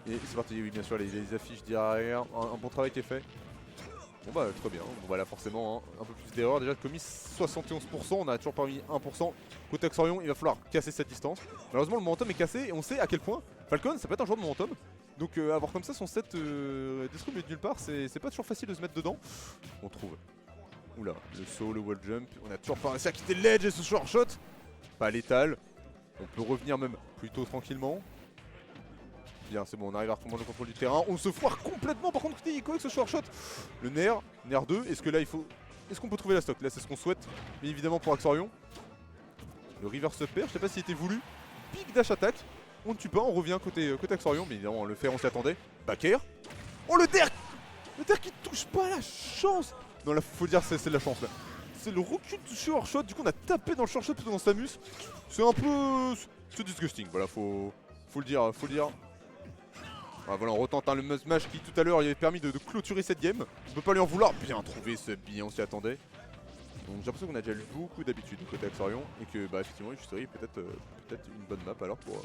Speaker 7: Et c'est parti, oui bien sûr les affiches derrière, un bon travail qui est fait. Bon bah très bien, bon bah là forcément hein, un peu plus d'erreurs, déjà commis 71%, on a toujours parmi 1%. Côté Axorion il va falloir casser cette distance. Malheureusement le momentum est cassé et on sait à quel point Falcon ça peut être un joueur de momentum. Donc avoir comme ça son set d'escroc mais de nulle part, c'est pas toujours facile de se mettre dedans. On trouve, oula, le saut, le wall jump, on a toujours pas réussi à quitter le ledge et ce short shot. Pas létal, on peut revenir même plutôt tranquillement. Bien, c'est bon, on arrive à reprendre le contrôle du terrain. On se foire complètement par contre côté Yaiko avec ce short shot. Le Nair 2, est-ce que là il faut... Est-ce qu'on peut trouver la stock? Là c'est ce qu'on souhaite, bien évidemment pour Axorion. Le reverse upper, je sais pas s'il était voulu. Big dash attack, on ne tue pas, on revient côté Axorion, mais évidemment le fer on s'y attendait. Back air. Oh le terre! Le terre qui touche pas la chance! Non là faut dire c'est de la chance là. c'est le recul du short shot. Du coup, on a tapé dans le short shot plutôt dans Samus. C'est un peu... C'est disgusting, voilà, faut le dire, voilà, on retente le must match qui tout à l'heure il avait permis de clôturer cette game. On peut pas lui en vouloir, bien trouvé ce billet, on s'y attendait. Donc j'ai l'impression qu'on a déjà eu beaucoup d'habitude côté Axorion et que bah effectivement Yushitorii est peut-être une bonne map alors pour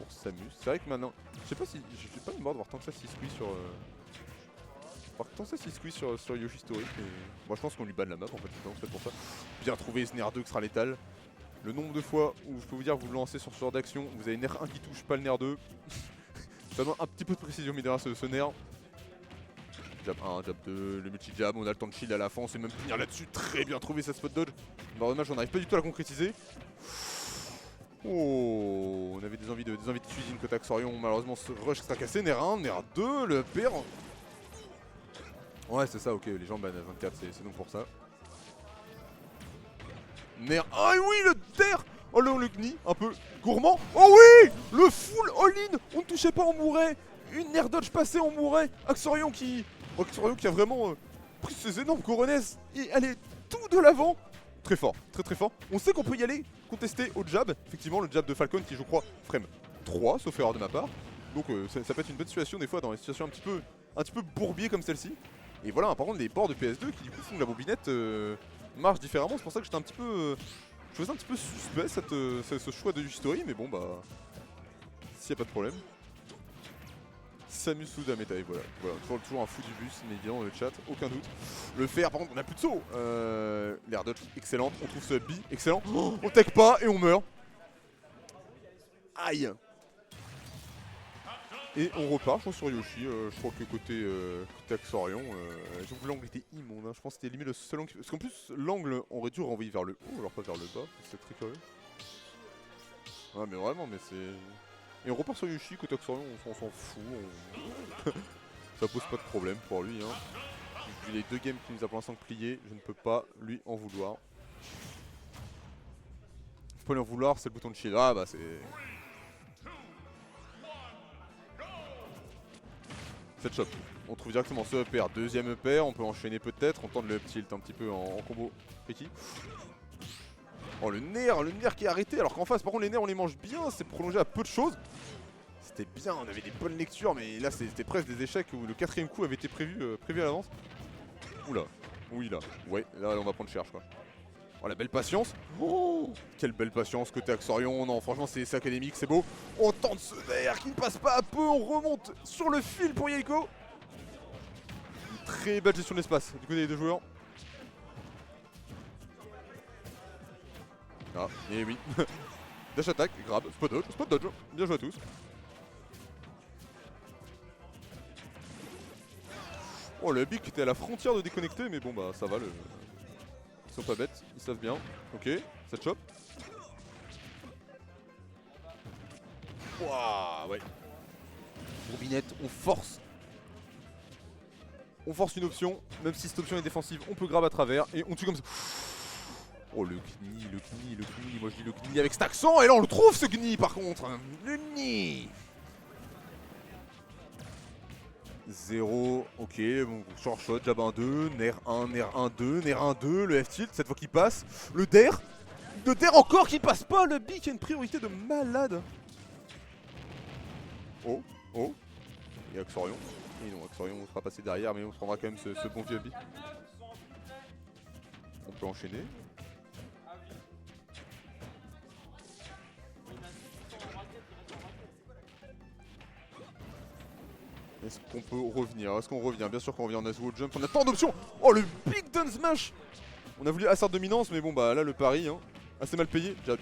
Speaker 7: Samus. C'est vrai que maintenant, je sais pas si, je suis pas mémoire de voir tant que ça 6 squeeze sur Yoshistorii. Moi je pense qu'on lui bat de la map en fait, c'est peut-être pour ça. Bien trouvé ce Nair 2 qui sera létal. Le nombre de fois où je peux vous dire vous le lancez sur ce genre d'action, vous avez Nair 1 qui touche pas le Nair 2. Ça demande un petit peu de précision mais derrière ce Nair. Jab 1, jab 2, le multi-jab, on a le temps de shield à la fin, on sait même finir là-dessus, très bien trouvé cette spot dodge. Dommage, on n'arrive pas du tout à la concrétiser. Oh, on avait des envies de cuisine côté Axorion, malheureusement ce rush sera cassé, Nair 1, Nair 2, le père. Ouais c'est ça, ok, les gens bannent à 24, c'est donc pour ça. Nair, ah oui le terre. Oh le Gni, un peu gourmand. Oh oui, le full all-in, on ne touchait pas, on mourait. Une Nair dodge passée, on mourait. Axorion qui a vraiment pris ses énormes coronesses et allait tout de l'avant. Très fort, très fort. On sait qu'on peut y aller contester au jab. Effectivement, le jab de Falcon qui, je crois, frame 3, sauf erreur de ma part. Donc ça peut être une bonne situation des fois dans des situations un petit peu bourbier comme celle-ci. Et voilà, par contre, les bords de PS2 qui du coup font que la bobinette marche différemment. C'est pour ça que j'étais un petit peu... je faisais un petit peu suspect ce choix de Yoshistorii, mais bon bah... s'il n'y a pas de problème. Samus Suda métaille, voilà, toujours un fou du bus, mais évidemment dans le chat, aucun doute. Le fer, par contre, on a plus de saut. L'air dodge, excellente, on trouve ce B, excellent. Oh, on tech pas et on meurt. Aïe. Et on repart, je pense, sur Yoshi. Je crois que côté Axorion, l'angle était immonde. Hein. Je pense que c'était limite le seul angle. Parce qu'en plus, l'angle aurait dû renvoyer vers le haut, alors pas vers le bas. C'est très curieux. Ouais, mais vraiment, mais c'est. Et on repart sur Yoshi, côté Axorion, on s'en fout. Ça pose pas de problème pour lui. Hein. Vu les deux games qu'il nous a pour l'instant plié, je ne peux pas lui en vouloir. Faut pas lui en vouloir, c'est le bouton de shield. Ah bah c'est. Cette shop. On trouve directement ce upper, deuxième upper, on peut enchaîner peut-être, on tente le up tilt un petit peu en combo Peki. Oh le Nair qui est arrêté alors qu'en face par contre les Nairs on les mange bien, c'est prolongé à peu de choses. C'était bien, on avait des bonnes lectures mais là c'était presque des échecs où le quatrième coup avait été prévu à l'avance. Oula, oui là, ouais là on va prendre cher je crois. Oh la belle patience. Oh quelle belle patience côté Axorion, non franchement c'est académique, c'est beau. On tente ce Nair qui ne passe pas à peu, on remonte sur le fil pour Yeiko. Une très belle gestion de l'espace du côté des deux joueurs. Ah, et oui. Dash attack, grab, spot dodge, bien joué à tous. Oh le Big était à la frontière de déconnecter mais bon bah ça va, ils sont pas bêtes, ils savent bien. Ok, cette chop. Wouah, ouais. Bourbinette, on force. On force une option, même si cette option est défensive, on peut grab à travers et on tue comme ça. Oh le Gni, moi je dis le Gni avec cet accent et là on le trouve ce Gni par contre. Le Gni. 0, ok, bon, short shot, jab 1-2, Nair 1, Nair 1-2, Nair 1-2, le F-tilt, cette fois qui passe, le Der encore qui passe pas, le B qui a une priorité de malade. Oh, et Axorion, et non, Axorion sera passé derrière mais on prendra quand même ce bon vieux B. On peut enchaîner. Est-ce qu'on peut revenir? Est-ce qu'on revient? Bien sûr qu'on revient, on a joué au jump, on a tant d'options. Oh le big down smash. On a voulu assert dominance mais bon bah là le pari hein, assez mal payé. Jab.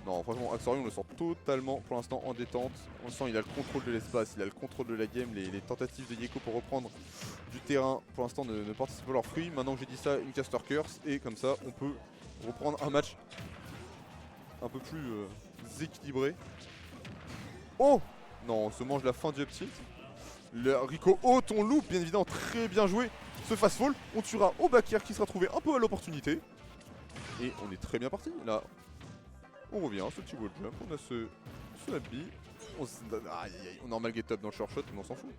Speaker 7: Non franchement Axorion on le sent totalement pour l'instant en détente. On sent il a le contrôle de l'espace, il a le contrôle de la game. Les tentatives de Yeiko pour reprendre du terrain pour l'instant ne portent pas leurs fruits. Maintenant que j'ai dit ça, une caster curse et comme ça on peut reprendre un match un peu plus équilibré. Oh non, on se mange la fin du up tilt. Le Rico haut, on loupe, bien évidemment, très bien joué. Ce fast fall, on tuera au back air qui sera trouvé un peu à l'opportunité. Et on est très bien parti. Là, on revient, ce petit wall jump, on a ce up B. On a normal get up dans le short shot, mais on s'en fout.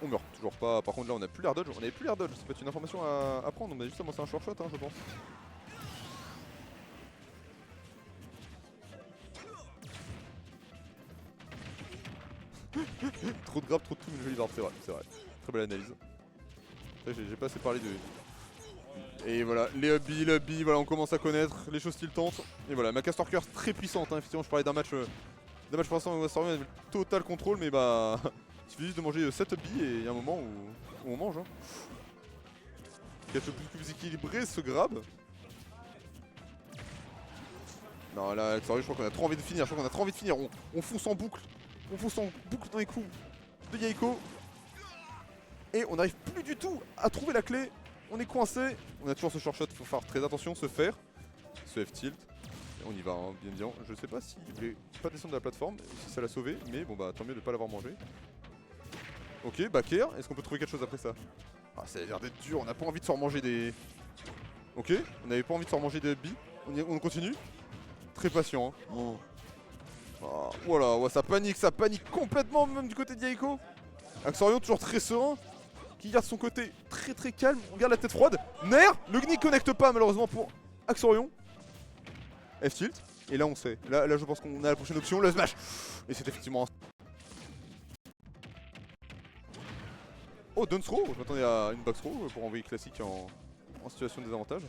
Speaker 7: On meurt toujours pas. Par contre là on a plus l'air dodge. On avait plus l'air dodge. Ça peut être une information à prendre. On a juste commencé un short shot hein, je pense. Trop de grab, trop de tout, une jolie barbe, c'est vrai, c'est vrai. Très belle analyse. J'ai pas assez parlé de... Et voilà, les hubby, voilà, on commence à connaître les choses qui tentent. Et voilà, ma Castorker très puissante, hein. Effectivement je parlais d'un match pour l'instant où Astorion avait le total contrôle, mais bah... il suffit juste de manger 7 hubby et il y a un moment où on mange. Hein. Quelque chose de plus équilibré ce grab. Non là, sérieux, je crois qu'on a trop envie de finir, on fonce en boucle. On fonce en boucle dans les coups de Yaiko. Et on n'arrive plus du tout à trouver la clé. On est coincé. On a toujours ce short shot, faut faire très attention, se faire. Ce F-tilt. Et on y va, hein, bien. Je sais pas s'il voulait pas descendre de la plateforme, si ça l'a sauvé, mais bon bah tant mieux de pas l'avoir mangé. Ok, back air, est-ce qu'on peut trouver quelque chose après ça? Ah ça a l'air d'être dur, on n'a pas envie de se remanger des... Ok, on n'avait pas envie de se remanger des B. On continue. Très patient. Hein. Oh. Oh, voilà, ouais, ça panique complètement même du côté de Yaiko. Axorion toujours très serein, qui garde son côté très calme, on garde la tête froide. Nair, le Gni connecte pas malheureusement pour Axorion. F-tilt, et là on sait, là je pense qu'on a la prochaine option, le smash. Et c'est effectivement un... Oh, down throw, je m'attendais à une box throw pour envoyer classique en situation de désavantage.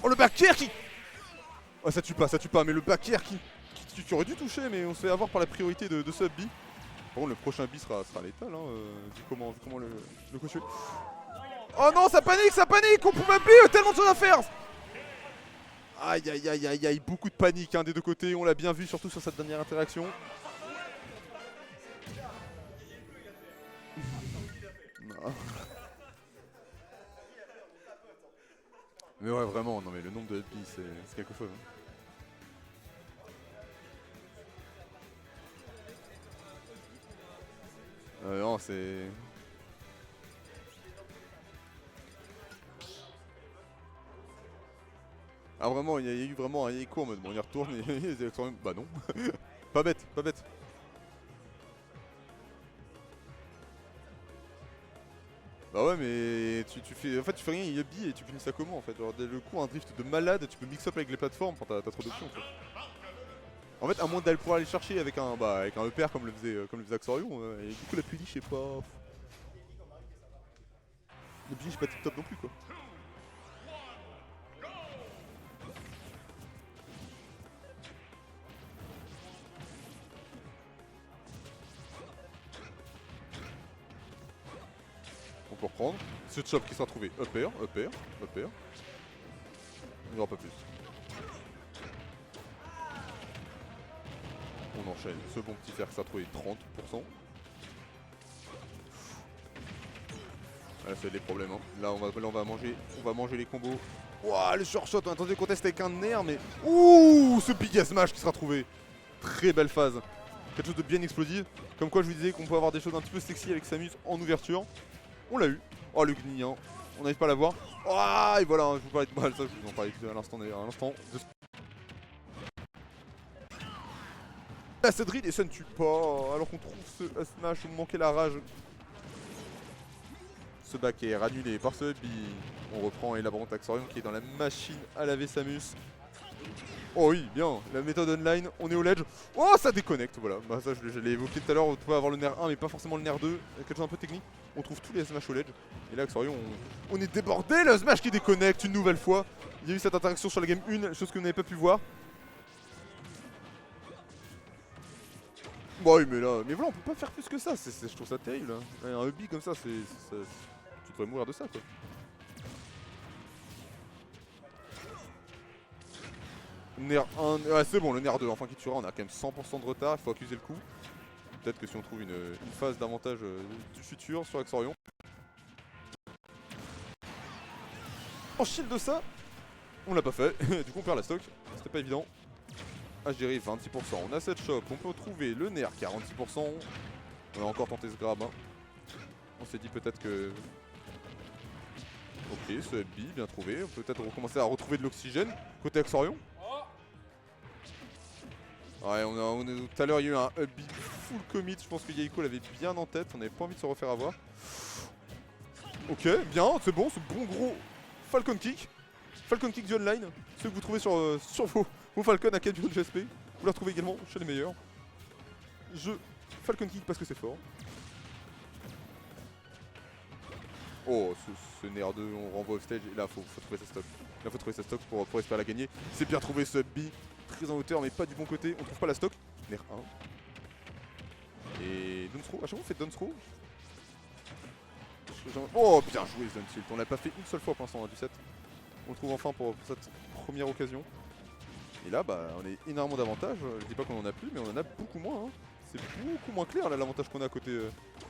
Speaker 7: Oh le back air qui... Oh ça tue pas, mais le back air qui aurait dû toucher, mais on se fait avoir par la priorité de ce B. Par contre le prochain B sera létal, hein, vu comment le coach. Oh non, ça panique, on pouvait B, tellement de choses à faire. Aïe, beaucoup de panique hein, des deux côtés, on l'a bien vu, surtout sur cette dernière interaction. Mais ouais, vraiment, non mais le nombre de B, c'est quelque chose. Hein. Non, c'est... Ah vraiment, il y a eu vraiment un Yaiko en mode bon, on y retourne et quand même... Bah non. Pas bête. Bah ouais mais tu fais... En fait tu fais rien, il y a B et tu finis ça comment en fait? Alors le coup un drift de malade, tu peux mix up avec les plateformes, enfin t'as trop d'options en fait. En fait, à moins d'aller pouvoir aller chercher avec un EPR comme le faisait Axorion, et du coup la puni, je sais pas. Le puni, je sais pas tip top non plus quoi. On peut reprendre. Ce chop qui sera trouvé. EPR. Il n'y aura pas plus. On enchaîne ce bon petit fer qui sera trouvé 30%. Là c'est des problèmes hein. Là on va manger les combos. Ouah le short shot, on a tenté de contester avec un nerf mais... Ouh ce big smash qui sera trouvé. Très belle phase. Quelque chose de bien explosif. Comme quoi je vous disais qu'on peut avoir des choses un petit peu sexy avec Samus en ouverture. On l'a eu. Oh le Gni hein. On n'arrive pas à l'avoir. Ah et voilà, hein, je vous parlais de mal, ça je vous en parlais à l'instant. La Cédrine et ça ne tue pas, alors qu'on trouve ce smash où manquait la rage. Ce back air annulé par ce hubby. On reprend et la bande Axorion qui est dans la machine à laver Samus. Oh oui, bien, la méthode online, on est au ledge. Oh ça déconnecte, voilà, bah ça je l'ai évoqué tout à l'heure, on peut avoir le nerf 1 mais pas forcément le nerf 2, quelque chose un peu technique. On trouve tous les smash au ledge. Et là Axorion, on est débordé, le smash qui déconnecte une nouvelle fois. Il y a eu cette interaction sur la game 1, chose que vous n'avez pas pu voir. Bon oui mais là, mais voilà on peut pas faire plus que ça, je trouve ça terrible hein. Un hubby comme ça, tu devrais mourir de ça quoi. Nerf 1, ouais c'est bon le nerf 2 enfin qui tuera, on a quand même 100% de retard, il faut accuser le coup. Peut-être que si on trouve une phase d'avantage du futur sur Axorion. En shield de ça, on l'a pas fait, du coup on perd la stock, c'était pas évident. HDR 26%, on a cette shop, on peut trouver le nerf 46%. On a encore tenté ce grab. Hein. On s'est dit peut-être que... Ok, ce hubby, bien trouvé. On peut peut-être recommencer à retrouver de l'oxygène. Côté Axorion. Ouais, tout à l'heure il y a eu un hubby full commit. Je pense que Yaiko l'avait bien en tête. On n'avait pas envie de se refaire avoir. Ok, bien, c'est bon, ce bon gros Falcon Kick. Falcon Kick du online. Ceux que vous trouvez sur vos Falcon à 4 de GSP. Vous les retrouvez également chez les meilleurs. Falcon Kick parce que c'est fort. Oh, ce Nair 2, on renvoie off stage. Et là, faut trouver sa stock. Là, faut trouver sa stock pour espérer la gagner. C'est bien trouvé ce B. Très en hauteur, mais pas du bon côté. On trouve pas la stock. Nair 1. Et Dunsthrow. À chaque fois, on fait Dunsthrow. Oh, bien joué, Zuntilt. On l'a pas fait une seule fois pour l'instant du set. On le trouve enfin pour cette première occasion. Et là, bah, on a énormément d'avantages. Je dis pas qu'on en a plus, mais on en a beaucoup moins. Hein. C'est beaucoup moins clair là l'avantage qu'on a à côté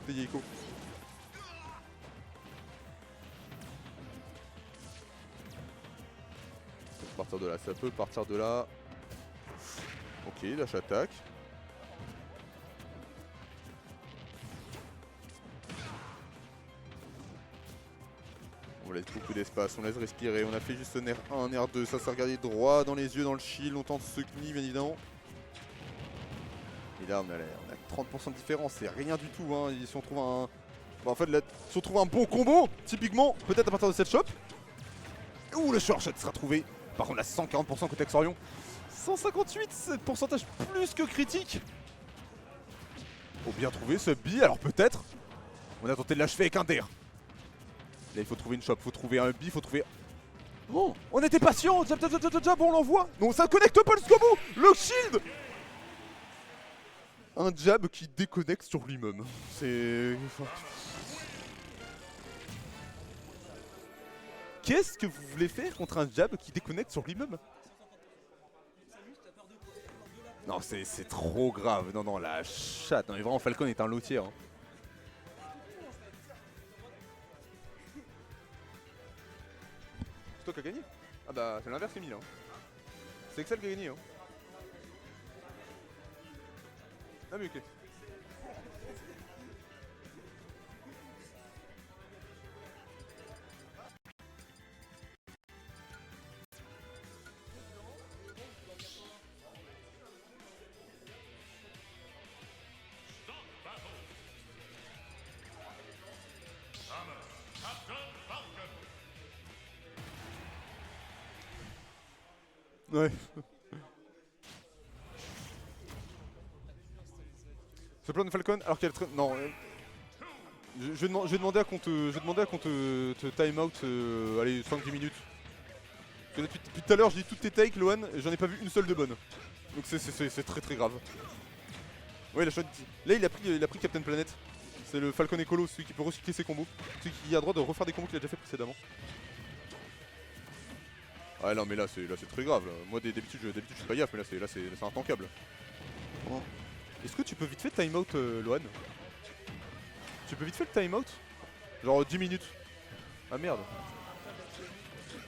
Speaker 7: Yaiko. Ça peut partir de là, ça peut partir de là. Ok, dash attaque. On laisse beaucoup d'espace, on laisse respirer, on a fait juste un R1, un R2, ça s'est regardé droit dans les yeux, dans le shield, on tente ce knie bien évidemment. Et là on a 30% de différence, c'est rien du tout hein. Si on trouve un... Bon, en fait là, si on trouve un bon combo, typiquement, peut-être à partir de cette shop. Ouh, le short shot sera trouvé. Par contre, la 140% côté Exorion. 158, c'est pourcentage plus que critique. Oh, bien trouvé ce B, alors peut-être. On a tenté de l'achever avec un DER. Là, il faut trouver une shop, faut trouver un B, faut trouver... Oh, on était patient, jab, on l'envoie. Non, ça ne connecte pas jusqu'au bout. Le shield. Un jab qui déconnecte sur lui-même. C'est... Qu'est-ce que vous voulez faire contre un jab qui déconnecte sur lui-même? Non, c'est trop grave. Non, la chatte. Non, mais vraiment, Falcon est un lotier. Hein. Stock a gagné? Ah bah, c'est l'inverse, Emile. Hein. C'est Excel qui a gagné. Hein. Ah, mais ok. Ouais. Ce plan de Falcon, alors qu'elle... Non. Je vais demander à qu'on te time out, allez, 5-10 minutes. Parce que depuis tout à l'heure, je dis toutes tes takes, Lohan, et j'en ai pas vu une seule de bonne. Donc c'est très très grave. Ouais, là il a pris Captain Planet. C'est le Falcon écolo, celui qui peut recycler ses combos. Celui qui a le droit de refaire des combos qu'il a déjà fait précédemment. Ah non mais là c'est très grave là. Moi d'habitude je fais pas gaffe mais là c'est intankable. Oh. Est-ce que tu peux vite fait time out Lohan? Tu peux vite fait le time out? Genre 10 minutes. Ah merde.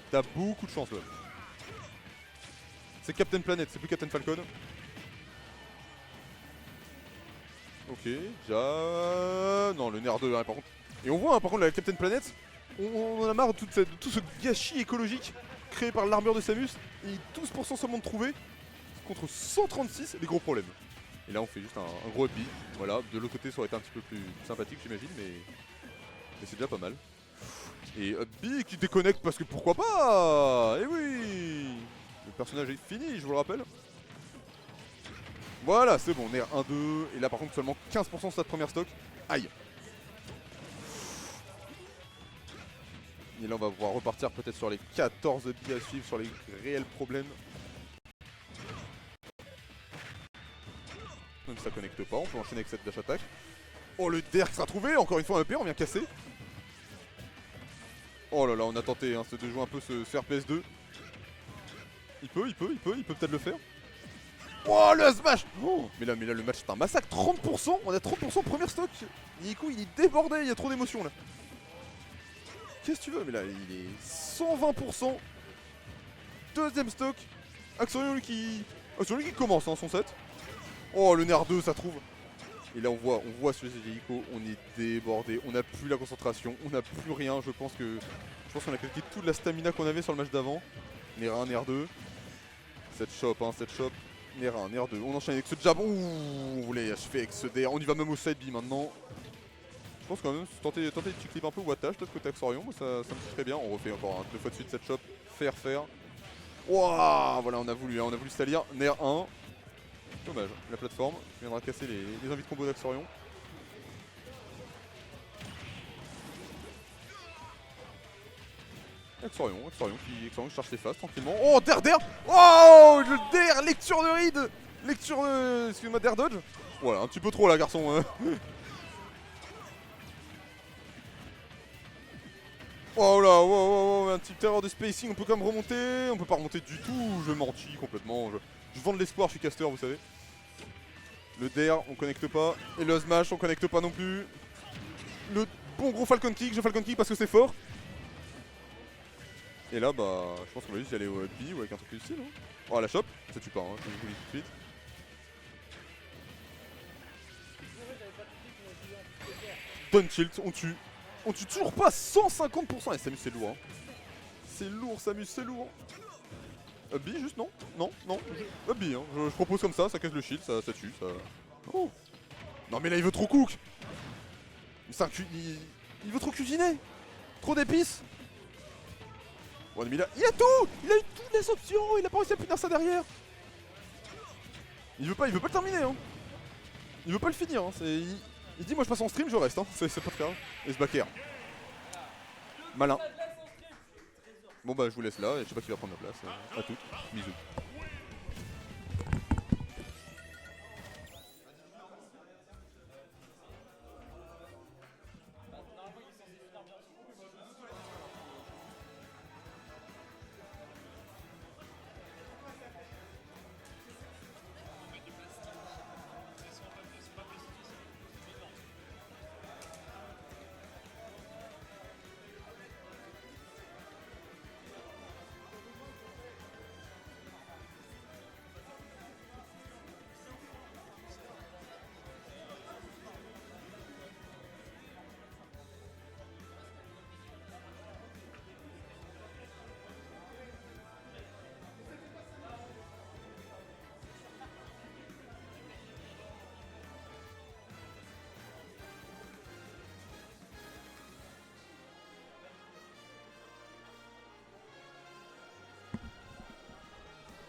Speaker 7: T'as beaucoup de chance Lohan. C'est Captain Planet, c'est plus Captain Falcon. Ok, déjà... Non le Nair 2 hein, par contre. Et on voit hein, par contre la Captain Planet, on en a marre de tout ce gâchis écologique créé par l'armure de Samus, et 12% seulement de trouver, contre 136, les gros problèmes. Et là on fait juste un gros upbeat, voilà, de l'autre côté ça aurait été un petit peu plus sympathique j'imagine, mais c'est déjà pas mal. Et upbeat qui déconnecte parce que pourquoi pas. Eh oui. Le personnage est fini, je vous le rappelle. Voilà, c'est bon, on est à 1-2, et là par contre seulement 15% sur cette première stock. Aïe. Et là on va pouvoir repartir peut-être sur les 14 billes à suivre, sur les réels problèmes. Même ça connecte pas, on peut enchaîner avec cette dash attack. Oh le DER qui sera trouvé, encore une fois un EP, on vient casser. Oh là là, on a tenté hein, de jouer un peu ce RPS2. Il peut peut-être le faire. Oh le smash oh, mais là le match c'est un massacre, 30%, on a 30% première stock. Nico il est débordé, il y a trop d'émotions là. Qu'est-ce que tu veux? Mais là, il est 120%. Deuxième stock. Exorion qui commence hein, son set. Oh, le Nair 2, ça trouve. Et là, on voit sur les Yaiko, on est débordé. On n'a plus la concentration, on n'a plus rien. Je pense qu'on a claqué toute la stamina qu'on avait sur le match d'avant. Nair 1, Nair 2. Cette shop, hein, cette shop. Nair 1, Nair 2, on enchaîne avec ce jab. Ouh, on voulait achever avec ce DR. On y va même au side B maintenant. Je pense quand même, tenter des petits clips un peu wattage, peut-être côté Axorion, ça me dit très bien. On refait encore 2 fois de suite cette shop. Faire. Wouah, voilà, on a voulu salir. Nair 1. Dommage, la plateforme viendra casser les invites combo d'Axorion. Axorion qui cherche ses phases tranquillement. Oh, der. Oh, le der, lecture de read. Lecture de... Excuse-moi, der dodge. Voilà, un petit peu trop là, garçon. Oh là, wow, un petit erreur de spacing, on peut quand même remonter. On peut pas remonter du tout, je mentis complètement. Je vends de l'espoir, je suis caster, vous savez. Le der, on connecte pas. Et le smash, on connecte pas non plus. Le bon gros Falcon Kick, je Falcon Kick parce que c'est fort. Et là, bah, je pense qu'on va juste y aller au B ou avec un truc plus style. Hein. Oh, la chope, ça tue pas, hein, je vous le dis tout de suite. Down tilt, on tue. On tue toujours pas 150%. Et Samus, c'est lourd. Hein. C'est lourd, Samus, c'est lourd. Up B, juste, non. Up B, hein. Je propose comme ça casse le shield, ça tue, ça. Oh. Non, mais là, il veut trop cook. Il veut trop cuisiner. Trop d'épices. Ouais, mais il a tout. Il a eu toutes les options. Il a pas réussi à punir ça derrière. Il veut pas le terminer, hein. Il veut pas le finir, hein. Il dit, moi je passe en stream, je reste, hein. C'est pas très grave. Et ce backer. Malin. Bon bah je vous laisse là et je sais pas qui va prendre la place. À toutes. Bisous.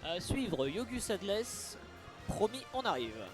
Speaker 6: À suivre Yogus Adless, promis on arrive.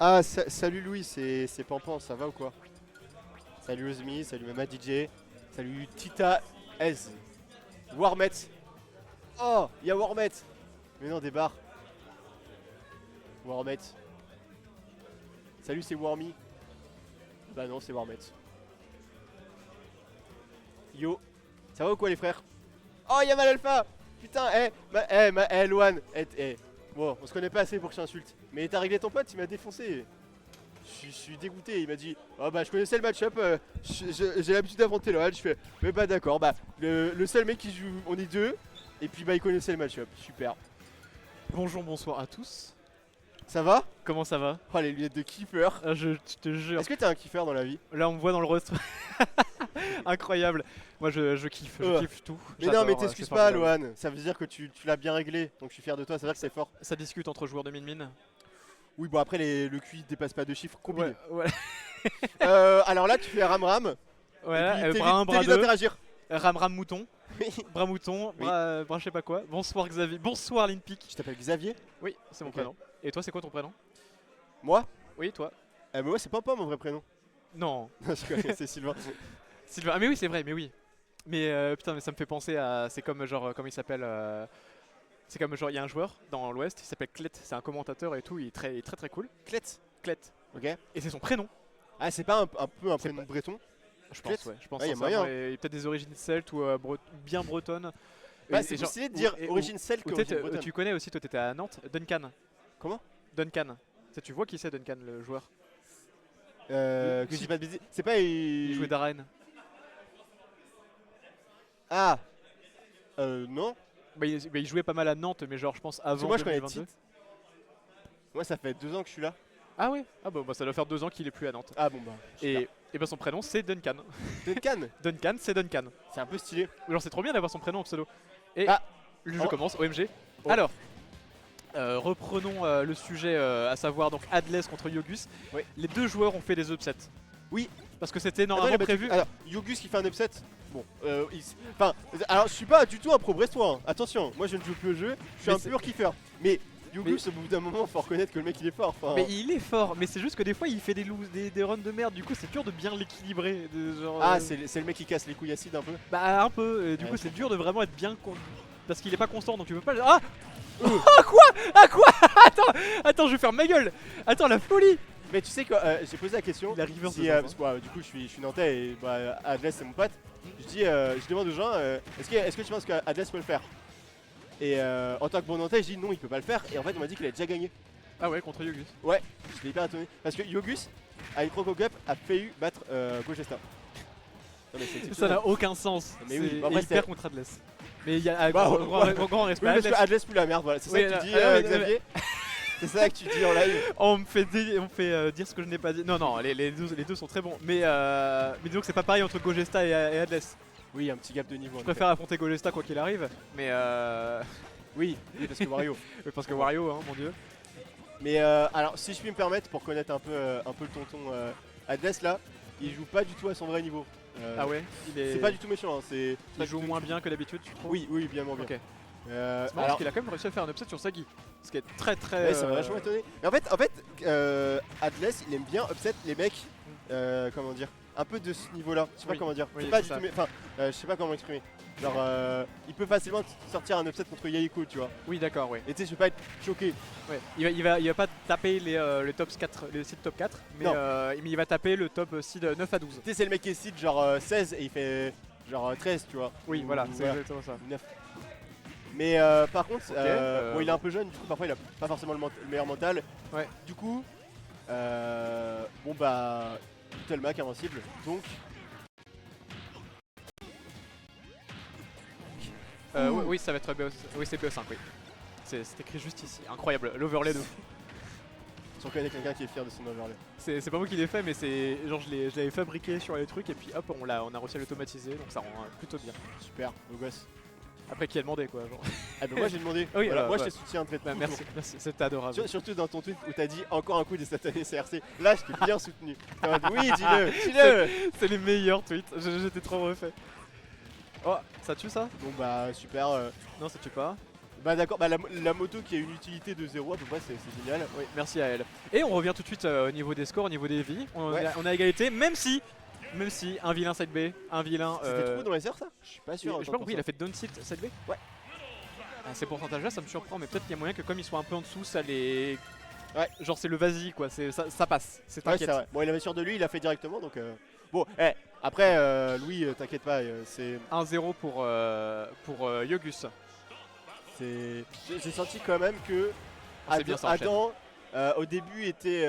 Speaker 9: Ah, salut Louis, c'est Pampan, ça va ou quoi? Salut Ozmi, salut Mama DJ, salut Tita Ez. Warmet. Oh, il y a Warmet. Mais non, des barres. Warmet. Salut, c'est Wormy. Bah non, c'est Warmet. Yo. Ça va ou quoi les frères? Oh, y'a Mal Alpha. Putain, Loan. Bon, on se connaît pas assez pour que je t'insulte. Mais t'as réglé ton pote, il m'a défoncé. Je suis dégoûté, il m'a dit oh bah je connaissais le match-up, j'ai l'habitude d'affronter Loan. Je fais mais bah d'accord, bah le seul mec qui joue, on est deux. Et puis bah il connaissait le match-up, super.
Speaker 8: Bonjour, bonsoir à tous.
Speaker 9: Ça va?
Speaker 8: Comment ça va?
Speaker 9: Oh les lunettes de kiffer.
Speaker 8: Je te jure.
Speaker 9: Est-ce que t'es un kiffer dans la vie?
Speaker 8: Là on me voit dans le roast. Incroyable. Moi je kiffe, je kiffe tout.
Speaker 9: Mais non mais
Speaker 8: J'adore,
Speaker 9: t'excuses
Speaker 8: c'est
Speaker 9: pas
Speaker 8: formidable.
Speaker 9: Loan, ça veut dire que tu l'as bien réglé, donc je suis fier de toi, ça veut dire que c'est fort.
Speaker 8: Ça discute entre joueurs de min-min.
Speaker 9: Oui bon après le QI dépasse pas 2 chiffres combinés.
Speaker 8: Ouais.
Speaker 9: Alors là tu fais ram-ram,
Speaker 8: Voilà,
Speaker 9: et puis
Speaker 8: bras 1, bras
Speaker 9: t'évites
Speaker 8: 2.
Speaker 9: d'interagir.
Speaker 8: Ram mouton.
Speaker 9: Oui.
Speaker 8: Bras mouton,
Speaker 9: Oui.
Speaker 8: bras je sais pas quoi. Bonsoir Xavier. Bonsoir Linpic.
Speaker 9: Je t'appelle Xavier.
Speaker 8: Oui, c'est mon
Speaker 9: Ok.
Speaker 8: prénom. Et toi c'est quoi ton prénom?
Speaker 9: Moi?
Speaker 8: Oui, toi.
Speaker 9: Mais moi c'est pas mon vrai prénom.
Speaker 8: Non.
Speaker 9: Je connais, c'est Sylvain.
Speaker 8: Sylvain. Ah mais oui, c'est vrai, mais oui. Mais putain, mais ça me fait penser à. C'est comme genre, comment il s'appelle c'est comme genre, il y a un joueur dans l'Ouest, il s'appelle Clet, c'est un commentateur et tout, il est très cool.
Speaker 9: Clet.
Speaker 8: Clet.
Speaker 9: Ok.
Speaker 8: Et c'est son prénom.
Speaker 9: Ah c'est pas un peu un
Speaker 8: C'est
Speaker 9: prénom breton?
Speaker 8: Je
Speaker 9: Clet.
Speaker 8: pense, ouais. Je pense
Speaker 9: Ouais, y a
Speaker 8: sincèrement,
Speaker 9: moyen.
Speaker 8: et peut-être des origines celtes ou bien bretonnes.
Speaker 9: Bah
Speaker 8: Et
Speaker 9: c'est
Speaker 8: genre-
Speaker 9: stylé de dire
Speaker 8: ou- et-
Speaker 9: origine celte
Speaker 8: ou
Speaker 9: qu'origine
Speaker 8: peut-être,
Speaker 9: bretonne.
Speaker 8: tu connais aussi, toi t'étais à Nantes, Duncan.
Speaker 9: Comment?
Speaker 8: Duncan. Tu vois qui c'est Duncan, le joueur?
Speaker 9: Que je dis pas de bêtises. C'est pas
Speaker 8: Il jouait d'Arène.
Speaker 9: Ah non.
Speaker 8: Bah, il jouait pas mal à Nantes, mais genre je pense
Speaker 9: Parce que
Speaker 8: avant
Speaker 9: moi je connais
Speaker 8: 2022.
Speaker 9: Tite. Moi ça fait 2 ans que je suis là.
Speaker 8: Ah ouais. Ah bah ça doit faire 2 ans qu'il est plus à Nantes.
Speaker 9: Ah bon bah.
Speaker 8: Et bah son prénom c'est Duncan.
Speaker 9: Duncan.
Speaker 8: Duncan, c'est Duncan.
Speaker 9: C'est un peu stylé.
Speaker 8: Genre c'est trop bien d'avoir son prénom en pseudo. Et
Speaker 9: Ah.
Speaker 8: le jeu
Speaker 9: Oh.
Speaker 8: commence, OMG.
Speaker 9: Oh.
Speaker 8: Alors, reprenons le sujet, à savoir donc Adless contre Yogus.
Speaker 9: Oui.
Speaker 8: Les deux joueurs ont fait des upsets.
Speaker 9: Oui.
Speaker 8: Parce que c'était
Speaker 9: Attends,
Speaker 8: normalement
Speaker 9: il a battu-
Speaker 8: prévu.
Speaker 9: Alors, Yogus qui fait un upset. Bon, enfin, alors je suis pas du tout un pro brestois. Hein. Attention, moi je ne joue plus au jeu. Je suis
Speaker 8: Mais
Speaker 9: un
Speaker 8: c'est-
Speaker 9: pur kiffer. Mais Yogus, au bout d'un moment, faut reconnaître que le mec il est fort. Enfin,
Speaker 8: Mais il est fort, mais c'est juste que des fois il fait des runs de merde, du coup c'est dur de bien l'équilibrer. Genre,
Speaker 9: ah, c'est le mec qui casse les couilles acides un peu.
Speaker 8: Bah un peu, et du
Speaker 9: Ouais,
Speaker 8: coup
Speaker 9: je
Speaker 8: c'est dur de vraiment être bien parce qu'il est pas constant donc tu peux pas le. Ah
Speaker 9: Euh.
Speaker 8: Ah quoi? Ah quoi? Attends, je vais faire ma gueule. Attends, la folie.
Speaker 9: Mais tu sais que j'ai posé la question.
Speaker 8: La reverse
Speaker 9: Si,
Speaker 8: de Jean,
Speaker 9: parce que, du coup, je suis nantais et bah, Adless c'est mon pote. Je demande aux gens est-ce que tu penses qu'Adless peut le faire? Et en tant que bon nantais, je dis non, il peut pas le faire. Et en fait, on m'a dit qu'il a déjà gagné.
Speaker 8: Ah ouais, contre Yogus.
Speaker 9: Ouais, j'étais hyper étonné. Parce que Yogus, à une Croco Cup, a failli battre Gogesta. Non, mais c'est
Speaker 8: Ça
Speaker 9: exceptionnel.
Speaker 8: n'a aucun sens.
Speaker 9: Mais oui,
Speaker 8: C'est-
Speaker 9: bah après,
Speaker 8: et il
Speaker 9: c'était-
Speaker 8: perd contre Adless. Mais il y a
Speaker 9: Bah,
Speaker 8: grand respect.
Speaker 9: Oui, parce que
Speaker 8: Adless.
Speaker 9: Adless pue la merde, voilà. C'est
Speaker 8: Oui,
Speaker 9: ça que tu dis,
Speaker 8: non, mais-
Speaker 9: Xavier. C'est ça que tu dis en live.
Speaker 8: On me fait, dire ce que je n'ai pas dit. Non, les deux sont très bons. Mais disons que c'est pas pareil entre Gogesta et Adless.
Speaker 9: Oui, un petit gap de niveau.
Speaker 8: Je préfère affronter Gogesta quoi qu'il arrive. Mais
Speaker 9: Oui, parce que Wario.
Speaker 8: oui, parce que Wario, hein, mon dieu.
Speaker 9: Mais alors, si je puis me permettre, pour connaître un peu le tonton Adless là, il joue pas du tout à son vrai niveau.
Speaker 8: Ah ouais,
Speaker 9: C'est pas du tout méchant, hein, c'est.
Speaker 8: Il joue moins bien que d'habitude, tu trouves?
Speaker 9: Oui, bien moins bien.
Speaker 8: Ok. C'est marrant
Speaker 9: alors,
Speaker 8: parce qu'il a quand même réussi à faire un upset sur Sagi. Ce qui est très
Speaker 9: ouais, ça m'a vachement étonné. Mais en fait, Adless, il aime bien upset les mecs, comment dire, un peu de ce niveau-là. Je sais pas
Speaker 8: Oui.
Speaker 9: comment dire.
Speaker 8: Oui,
Speaker 9: C'est pas
Speaker 8: c'est
Speaker 9: du
Speaker 8: ça.
Speaker 9: tout, enfin, je sais pas comment exprimer. Genre, il peut facilement sortir un upset contre Yahiko, tu vois.
Speaker 8: Oui, d'accord, oui.
Speaker 9: Et tu sais, je vais pas être choqué.
Speaker 8: Ouais. Il va pas taper les top 4, les seeds top 4, mais
Speaker 9: Non.
Speaker 8: il va taper le top seed 9 à 12.
Speaker 9: Tu sais, c'est le mec qui est seed genre 16 et il fait genre 13, tu vois.
Speaker 8: Oui,
Speaker 9: Ou-
Speaker 8: voilà,
Speaker 9: ou
Speaker 8: c'est exactement ça.
Speaker 9: 9. Mais par contre,
Speaker 8: Ok,
Speaker 9: bon, il est un peu jeune, du coup parfois il a pas forcément le meilleur mental.
Speaker 8: Ouais.
Speaker 9: Du coup, bon bah, Telmac invincible, donc
Speaker 8: Oui, ça va être BO, oui, c'est BO5, oui. C'est écrit juste ici, incroyable, l'overlay de fou.
Speaker 9: si on connaît quelqu'un qui est fier de son overlay.
Speaker 8: C'est pas moi qui l'ai fait, mais c'est genre je l'avais fabriqué sur les trucs et puis hop, on a réussi à l'automatiser, donc ça rend plutôt bien.
Speaker 9: Super, beau gosse.
Speaker 8: Après qui a demandé quoi, genre.
Speaker 9: Ah bah moi j'ai demandé,
Speaker 8: Oui,
Speaker 9: voilà, moi
Speaker 8: ouais.
Speaker 9: je te soutiens très
Speaker 8: Bah, merci, c'était adorable.
Speaker 9: Surtout dans ton tweet où t'as dit encore un coup des satanés CRC. Là je t'ai bien soutenu. T'es en mode, oui, dis-le, dis-le.
Speaker 8: C'est les meilleurs tweets, j'étais trop refait. Oh, ça tue ça?
Speaker 9: Bon bah super.
Speaker 8: Non, ça tue pas.
Speaker 9: Bah d'accord, bah la moto qui a une utilité de 0 à peu près, c'est génial.
Speaker 8: Oui, merci à elle. Et on revient tout de suite au niveau des scores, au niveau des vies.
Speaker 9: Ouais.
Speaker 8: On a égalité, même si un vilain side B, un vilain.
Speaker 9: C'était trop dans les airs ça? Je suis pas sûr.
Speaker 8: Je sais pas pourquoi il a fait down tilt side B.
Speaker 9: Ouais.
Speaker 8: Ces pourcentages là ça me surprend, mais peut-être qu'il y a moyen que comme ils sont un peu en dessous, ça les
Speaker 9: Ouais.
Speaker 8: Genre c'est le vas-y quoi, ça passe, c'est
Speaker 9: Ouais,
Speaker 8: t'inquiète.
Speaker 9: c'est vrai. Bon, il avait sûr de lui, il a fait directement donc. Bon, après, Louis, t'inquiète pas, c'est.
Speaker 8: 1-0 pour Yogus.
Speaker 9: J'ai senti quand même que
Speaker 8: C'est bien, ça enchaîne.
Speaker 9: Adam au début était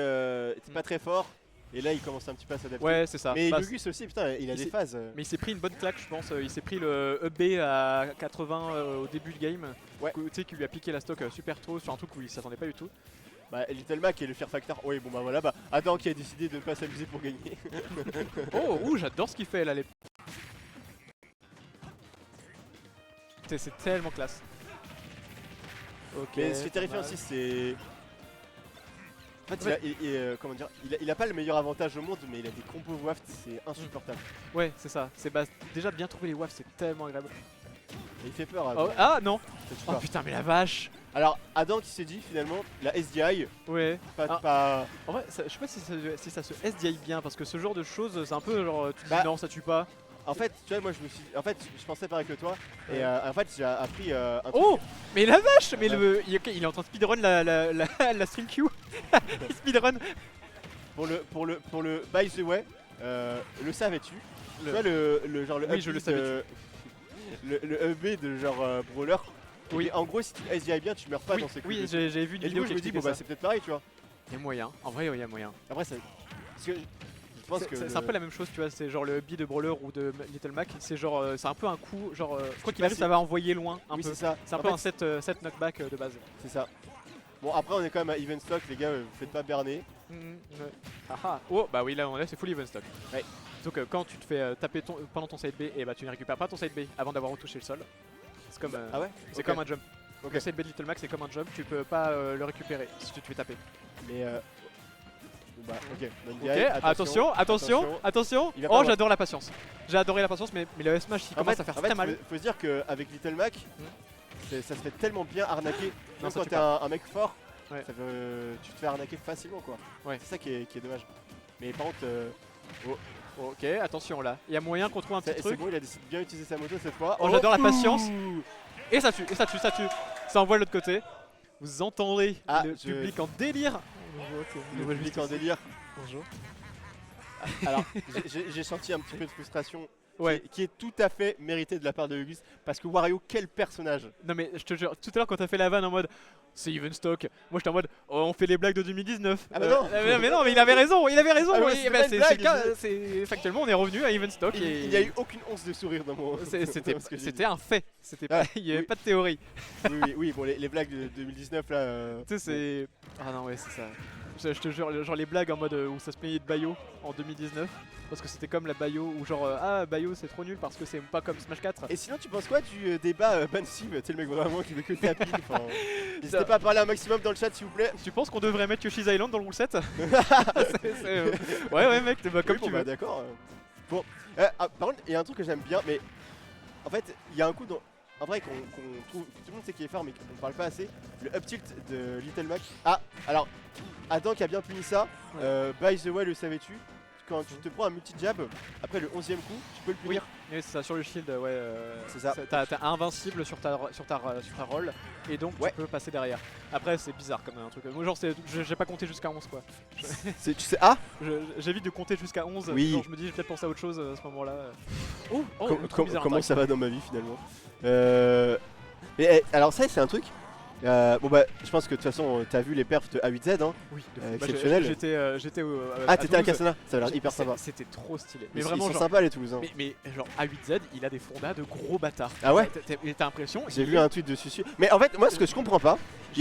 Speaker 9: pas très fort et là il commence un petit peu à s'adapter.
Speaker 8: Ouais, c'est ça.
Speaker 9: Mais
Speaker 8: Bah,
Speaker 9: Yogus aussi, putain, il a des phases.
Speaker 8: Mais il s'est pris une bonne claque, je pense. Il s'est pris le EB à 80 au début du game.
Speaker 9: Ouais.
Speaker 8: Tu sais, qui lui a piqué la stock super tôt sur un truc où il s'attendait pas du tout.
Speaker 9: Bah, Little Mac et le Fear Factor. Oui, bon bah voilà, bah Adam qui a décidé de pas s'amuser pour gagner.
Speaker 8: Oh, j'adore ce qu'il fait là. C'est tellement classe. Ok.
Speaker 9: Mais ce qui est terrifiant
Speaker 8: pas mal.
Speaker 9: aussi, c'est. En fait, comment dire, il a pas le meilleur avantage au monde, mais il a des combos waft, c'est insupportable.
Speaker 8: Ouais, c'est ça. Déjà bien trouver les wafts, c'est tellement agréable.
Speaker 9: Et il fait peur.
Speaker 8: Oh,
Speaker 9: Adam.
Speaker 8: ah non.
Speaker 9: Ça tue
Speaker 8: Oh
Speaker 9: pas.
Speaker 8: putain, mais la vache.
Speaker 9: Alors, Adam qui s'est dit finalement, la SDI,
Speaker 8: Ouais.
Speaker 9: pas.
Speaker 8: En vrai, je sais pas si ça se SDI bien parce que ce genre de choses, c'est un peu genre tu dis
Speaker 9: Bah,
Speaker 8: non, ça tue pas.
Speaker 9: En fait, tu vois, moi je pensais pareil que toi, et en fait j'ai appris un truc.
Speaker 8: Oh, mais la vache, mais il est en train de speedrun la stream queue. Il speedrun.
Speaker 9: Pour le by the way, le savais-tu? Tu vois le genre le
Speaker 8: Oui, je le savais.
Speaker 9: le EB de genre brawler.
Speaker 8: Oui.
Speaker 9: Et en gros, si tu SDI bien, tu meurs pas
Speaker 8: Oui,
Speaker 9: dans ces coups.
Speaker 8: oui,
Speaker 9: de-
Speaker 8: j'ai vu une
Speaker 9: Et du
Speaker 8: vidéo
Speaker 9: coup,
Speaker 8: qui
Speaker 9: je me dis
Speaker 8: expliquait
Speaker 9: bon bah
Speaker 8: ça.
Speaker 9: c'est peut-être pareil, tu vois.
Speaker 8: Il y a moyen. En vrai, il y a moyen.
Speaker 9: Après ça, parce que je pense que
Speaker 8: C'est un peu la même chose, tu vois. C'est genre le B de Brawler ou de Little Mac. C'est genre, c'est un peu un coup, genre, quoi qu'il
Speaker 9: Bah,
Speaker 8: arrive,
Speaker 9: c'est-
Speaker 8: ça va envoyer loin un
Speaker 9: oui
Speaker 8: peu.
Speaker 9: c'est ça.
Speaker 8: C'est un
Speaker 9: En
Speaker 8: peu
Speaker 9: fait,
Speaker 8: un set knockback de base.
Speaker 9: c'est ça. Bon après on est quand même à even stock les gars, vous faites pas berner.
Speaker 8: Ouais. Oh, bah oui, là c'est full even stock.
Speaker 9: Ouais.
Speaker 8: Donc quand tu te fais taper pendant ton side B, et bah tu ne récupères pas ton side B avant d'avoir retouché le sol. C'est comme,
Speaker 9: Ah ouais.
Speaker 8: c'est
Speaker 9: Ok.
Speaker 8: comme un jump.
Speaker 9: Ok.
Speaker 8: Le side B de Little Mac c'est comme un jump, tu peux pas le récupérer si tu te fais taper.
Speaker 9: Mais bon, bah ok. Bonne
Speaker 8: Ok,
Speaker 9: gueule,
Speaker 8: attention.
Speaker 9: Il va pas
Speaker 8: Oh,
Speaker 9: avoir-
Speaker 8: j'adore la patience. J'ai adoré la patience, mais le S-Smash il commence à faire très mal.
Speaker 9: Faut se dire qu'avec Little Mac, ça se fait tellement bien arnaquer.
Speaker 8: Non,
Speaker 9: Même
Speaker 8: ça
Speaker 9: quand
Speaker 8: tue
Speaker 9: t'es
Speaker 8: pas.
Speaker 9: un mec fort,
Speaker 8: Ouais.
Speaker 9: tu te fais arnaquer facilement quoi.
Speaker 8: Ouais.
Speaker 9: C'est ça qui est dommage. Mais par contre,
Speaker 8: Ok, attention là. Il y a moyen qu'on trouve un petit
Speaker 9: c'est
Speaker 8: truc.
Speaker 9: bon, il a décidé de bien utiliser sa moto cette fois.
Speaker 8: Oh, j'adore la patience.
Speaker 9: ouh.
Speaker 8: Et ça tue. Ça envoie de l'autre côté. Vous entendrez
Speaker 9: Ah,
Speaker 8: le
Speaker 9: je-
Speaker 8: public en délire.
Speaker 9: Le public en délire.
Speaker 8: Bonjour.
Speaker 9: Alors, j'ai senti un petit peu de frustration
Speaker 8: Ouais.
Speaker 9: qui est tout à fait méritée de la part de Hugus. Parce que Wario, quel personnage!
Speaker 8: Non mais je te jure, tout à l'heure quand t'as fait la vanne en mode c'est even stock, moi j'étais en mode oh, on fait les blagues de 2019.
Speaker 9: Ah bah non.
Speaker 8: mais non, mais il avait raison.
Speaker 9: Ah ouais,
Speaker 8: Oui,
Speaker 9: c'était
Speaker 8: bah,
Speaker 9: pas une
Speaker 8: c'est
Speaker 9: blague,
Speaker 8: le cas, factuellement on est revenu à even stock et
Speaker 9: Il n'y a eu aucune once de sourire dans mon.
Speaker 8: c'était
Speaker 9: dans ce que j'ai dit.
Speaker 8: c'était un fait. C'était
Speaker 9: Ah,
Speaker 8: pas, il y avait
Speaker 9: oui.
Speaker 8: pas de théorie.
Speaker 9: Oui, bon, les blagues de 2019 là.
Speaker 8: Tu sais c'est ah non ouais c'est ça. Je te jure, genre les blagues en mode où ça se plaignait de Bayo en 2019 parce que c'était comme la Bayo où genre ah Bayo c'est trop nul parce que c'est pas comme Smash 4.
Speaker 9: Et sinon, tu penses quoi du débat Bansim? T'es le mec vraiment qui veut que taper. Enfin, n'hésitez pas à parler un maximum dans le chat s'il vous plaît.
Speaker 8: Tu penses qu'on devrait mettre Yoshi's Island dans le rule set? Ouais mec, bah, comme
Speaker 9: Oui, bon,
Speaker 8: tu
Speaker 9: bah,
Speaker 8: veux.
Speaker 9: d'accord. Bon, par contre, il y a un truc que j'aime bien, mais en fait, il y a un coup dans. En vrai, qu'on trouve, que tout le monde sait qu'il est fort, mais qu'on parle pas assez. Le up tilt de Little Mac. Ah, alors, Adam qui a bien puni ça. By the way, le savais-tu? Quand tu te prends un multi-jab, après le 11e coup, tu peux le punir.
Speaker 8: Oui, c'est ça, sur le shield, ouais.
Speaker 9: C'est ça.
Speaker 8: T'as invincible sur ta roll, et donc
Speaker 9: Ouais.
Speaker 8: tu peux passer derrière. Après, c'est bizarre comme un truc. Moi, genre, j'ai pas compté jusqu'à 11, quoi.
Speaker 9: Tu sais, ah
Speaker 8: J'évite de compter jusqu'à 11.
Speaker 9: Oui.
Speaker 8: Genre, je me dis, j'ai peut-être pensé à autre chose à ce moment-là. Oh,
Speaker 9: Comment ça va dans ma vie finalement alors ça, c'est un truc. Bon bah, je pense que de toute façon, t'as vu les perfs de A8Z, hein.
Speaker 8: Oui,
Speaker 9: exceptionnel.
Speaker 8: J'étais au.
Speaker 9: Ah, t'étais à
Speaker 8: Toulouse.
Speaker 9: Cassana, ça a l'air hyper sympa.
Speaker 8: C'était trop stylé.
Speaker 9: Mais
Speaker 8: Mais vraiment,
Speaker 9: ils sont
Speaker 8: genre.
Speaker 9: sympas les Toulousains.
Speaker 8: Mais genre, A8Z, il a des fondas de gros bâtards.
Speaker 9: Ah ouais?
Speaker 8: T'as l'impression.
Speaker 9: J'ai vu un tweet dessus. Mais en fait, moi, ce que je comprends pas,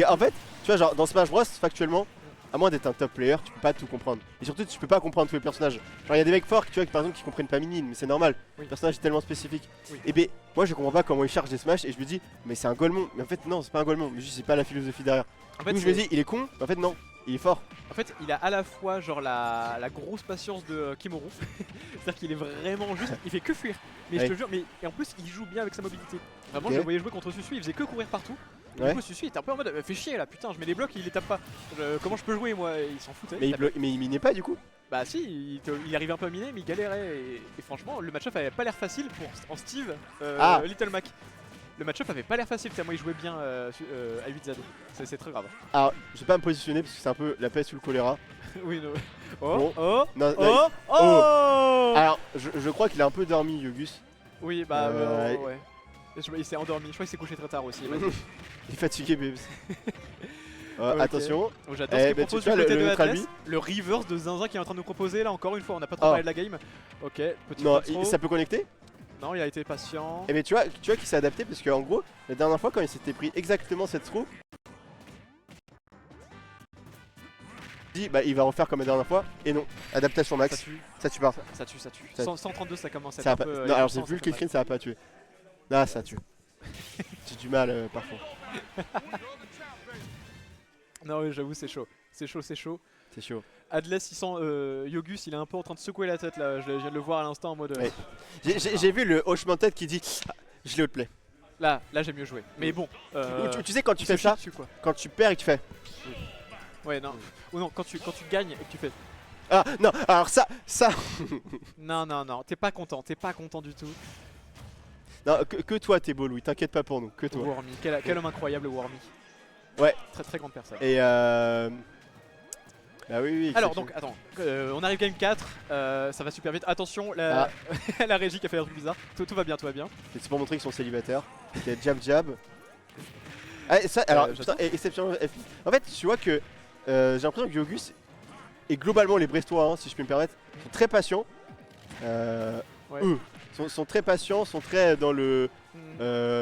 Speaker 9: en fait, tu vois, genre dans Smash Bros, factuellement, à moins d'être un top player, tu peux pas tout comprendre. Et surtout, tu peux pas comprendre tous les personnages. Genre, il y a des mecs forts, tu vois, par exemple, qui comprennent pas Minine, mais c'est normal.
Speaker 8: Oui.
Speaker 9: Le personnage est tellement spécifique.
Speaker 8: Oui.
Speaker 9: Et ben, moi, je comprends pas comment ils chargent des Smash et je me dis, mais c'est un Golemon. Mais en fait, non, c'est pas un Golemon, mais juste, c'est pas la philosophie derrière.
Speaker 8: En fait,
Speaker 9: Du coup, je me dis, il est con, mais en fait, non, il est fort.
Speaker 8: En fait, il a à la fois genre la grosse patience de Kimuru, c'est-à-dire qu'il est vraiment juste, il fait que fuir. Mais
Speaker 9: Ouais.
Speaker 8: je te jure, et en plus il joue bien avec sa mobilité. Vraiment,
Speaker 9: Ok.
Speaker 8: je le voyais jouer contre Susui, il faisait que courir partout. Et
Speaker 9: Ouais.
Speaker 8: du coup, Susui était un peu en mode, fais chier là, putain, je mets des blocs, il les tape pas. Comment je peux jouer moi? Et il s'en foutait.
Speaker 9: Mais
Speaker 8: il tapait.
Speaker 9: il minait pas du coup.
Speaker 8: Bah si, il arrivait un peu à miner, mais il galérait. Et franchement, le match-up avait pas l'air facile pour en Steve,
Speaker 9: Ah.
Speaker 8: Little Mac. le match-up avait pas l'air facile, tellement il jouait bien à 8Z. C'est très grave.
Speaker 9: Alors, je vais pas me positionner parce que c'est un peu la peste ou le choléra.
Speaker 8: Oui, non.
Speaker 9: Bon.
Speaker 8: Oh
Speaker 9: Non,
Speaker 8: Oh
Speaker 9: non,
Speaker 8: Oh
Speaker 9: Alors, je crois qu'il a un peu dormi, Yogus.
Speaker 8: Oui, bah
Speaker 9: Euh,
Speaker 8: ouais. Il s'est endormi, je crois qu'il s'est couché très tard aussi.
Speaker 9: Il est fatigué, Bebs.
Speaker 8: Ok.
Speaker 9: Attention.
Speaker 8: Oh, j'adore ce qu'il
Speaker 9: bah,
Speaker 8: propose
Speaker 9: tu
Speaker 8: du
Speaker 9: vois,
Speaker 8: côté
Speaker 9: le
Speaker 8: de
Speaker 9: neutre à
Speaker 8: Atlas.
Speaker 9: lui.
Speaker 8: Le reverse de Zinzin qui est en train de nous proposer là encore une fois, on n'a pas trop
Speaker 9: Ah.
Speaker 8: parlé de la game. Ok, petit
Speaker 9: Non,
Speaker 8: contrôle.
Speaker 9: ça peut connecter.
Speaker 8: Non, il a été patient.
Speaker 9: Et mais tu vois qu'il s'est adapté parce qu'en gros, la dernière fois quand il s'était pris exactement cette throw, il dit bah il va refaire comme la dernière fois et non, adaptation
Speaker 8: Ça
Speaker 9: max,
Speaker 8: tue,
Speaker 9: ça tue pas.
Speaker 8: ça tue, ça tue.
Speaker 9: Ça-
Speaker 8: 132 ça commence à être
Speaker 9: Ça a
Speaker 8: un
Speaker 9: pas...
Speaker 8: peu...
Speaker 9: Non alors j'ai
Speaker 8: innocent,
Speaker 9: vu le
Speaker 8: ça fait
Speaker 9: kill
Speaker 8: mal.
Speaker 9: screen, ça a pas tué. Ah ça tue. J'ai du mal parfois.
Speaker 8: Non oui, j'avoue c'est chaud. C'est chaud, c'est chaud.
Speaker 9: C'est chaud.
Speaker 8: Adless il sent Yogus, il est un peu en train de secouer la tête là, je viens de le voir à l'instant en mode...
Speaker 9: Ouais. J'ai vu le hochement de tête qui dit ah, je l'ai outplay.
Speaker 8: Là j'ai mieux joué. Mais bon...
Speaker 9: Ou tu sais quand tu
Speaker 8: il
Speaker 9: fais
Speaker 8: se
Speaker 9: ça,
Speaker 8: chie dessus, quoi.
Speaker 9: quand tu perds et que tu fais
Speaker 8: Ouais non. Ou non, quand tu gagnes et que tu fais...
Speaker 9: ah non alors ça
Speaker 8: Non, t'es pas content du tout.
Speaker 9: non que toi t'es beau Louis, t'inquiète pas pour nous, que toi.
Speaker 8: Wormy, quel homme incroyable Wormy.
Speaker 9: Ouais.
Speaker 8: Très très grande personne.
Speaker 9: Et bah oui.
Speaker 8: Alors
Speaker 9: exception.
Speaker 8: donc attends, on arrive game 4, ça va super vite. Attention, la, la régie qui a fait un truc bizarre. Tout va bien, tout va bien.
Speaker 9: Et c'est pour montrer qu'ils sont célibataires. Il y a jab. Ah, ça, alors,
Speaker 8: j'attends.
Speaker 9: putain, exception. En fait, tu vois que j'ai l'impression que Yogus et globalement les Brestois, hein, si je peux me permettre, sont très patients.
Speaker 8: Ouais.
Speaker 9: Eux sont très patients, sont très dans le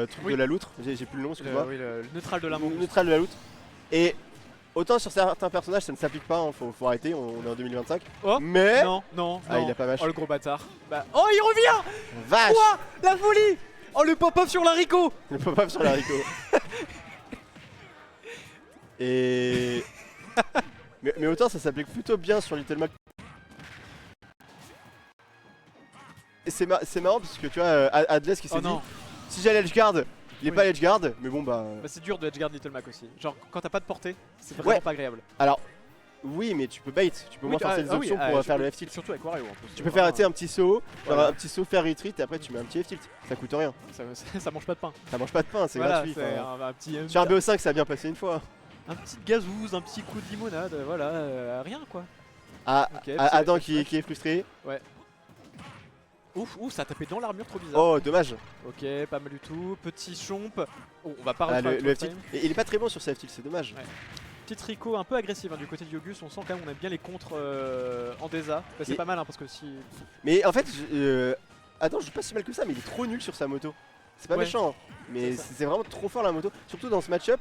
Speaker 9: truc
Speaker 8: Oui.
Speaker 9: de la loutre. J'ai plus le nom, excuse-moi.
Speaker 8: Oui, le neutral de la
Speaker 9: Le
Speaker 8: montre.
Speaker 9: neutral de la loutre. Et autant sur certains personnages, ça ne s'applique pas, hein, faut arrêter, on est en 2025.
Speaker 8: Oh,
Speaker 9: Mais.
Speaker 8: Non.
Speaker 9: Ah, il a pas vache.
Speaker 8: Oh le gros bâtard. Bah, oh il revient.
Speaker 9: Vache
Speaker 8: Quoi la folie. Oh le pop-up sur l'haricot.
Speaker 9: Le pop-up sur l'haricot. Et. mais autant ça s'applique plutôt bien sur Little Mac. Et c'est marrant parce que tu vois, Adless qui s'est
Speaker 8: Oh
Speaker 9: dit
Speaker 8: non.
Speaker 9: si j'allais edgeguard, il est
Speaker 8: Oui.
Speaker 9: pas edgeguard, mais bon bah.
Speaker 8: Bah c'est dur de edgeguard Little Mac aussi. Genre quand t'as pas de portée, c'est vraiment
Speaker 9: Ouais.
Speaker 8: pas agréable.
Speaker 9: Alors, oui, mais tu peux bait, tu peux au moins forcer des options pour faire le F-tilt.
Speaker 8: Surtout avec Wario en plus.
Speaker 9: Tu peux faire un petit saut,
Speaker 8: Voilà.
Speaker 9: un petit saut, faire retreat et après tu mets un petit F-tilt. Ça coûte rien.
Speaker 8: Ça mange pas de pain.
Speaker 9: Ça mange pas de pain, c'est
Speaker 8: Voilà,
Speaker 9: gratuit.
Speaker 8: c'est
Speaker 9: enfin.
Speaker 8: un petit...
Speaker 9: Sur un BO5, ça a bien passé une fois.
Speaker 8: Un petit gazouze, un petit coup de limonade, voilà, rien quoi.
Speaker 9: Ah,
Speaker 8: Ok,
Speaker 9: Adam
Speaker 8: c'est-
Speaker 9: qui est frustré.
Speaker 8: Ouf, ça a tapé dans l'armure, trop bizarre.
Speaker 9: Oh, dommage.
Speaker 8: Ok, pas mal du tout. Petit chomp. Oh, on va pas
Speaker 9: Ah,
Speaker 8: refaire
Speaker 9: le
Speaker 8: le
Speaker 9: F-tilt. Et il est pas très bon sur ce F-tilt, c'est dommage.
Speaker 8: Ouais. Petite Rico un peu agressive hein, du côté de Yogus. On sent quand même on aime bien les contres en Deza. Bah, c'est
Speaker 9: Et-
Speaker 8: pas mal hein, parce que si.
Speaker 9: Mais en fait, Adam joue pas si mal que ça, mais il est trop nul sur sa moto. C'est pas
Speaker 8: Ouais.
Speaker 9: méchant, hein, mais
Speaker 8: C'est ça.
Speaker 9: c'est vraiment trop fort la moto. Surtout dans ce match-up.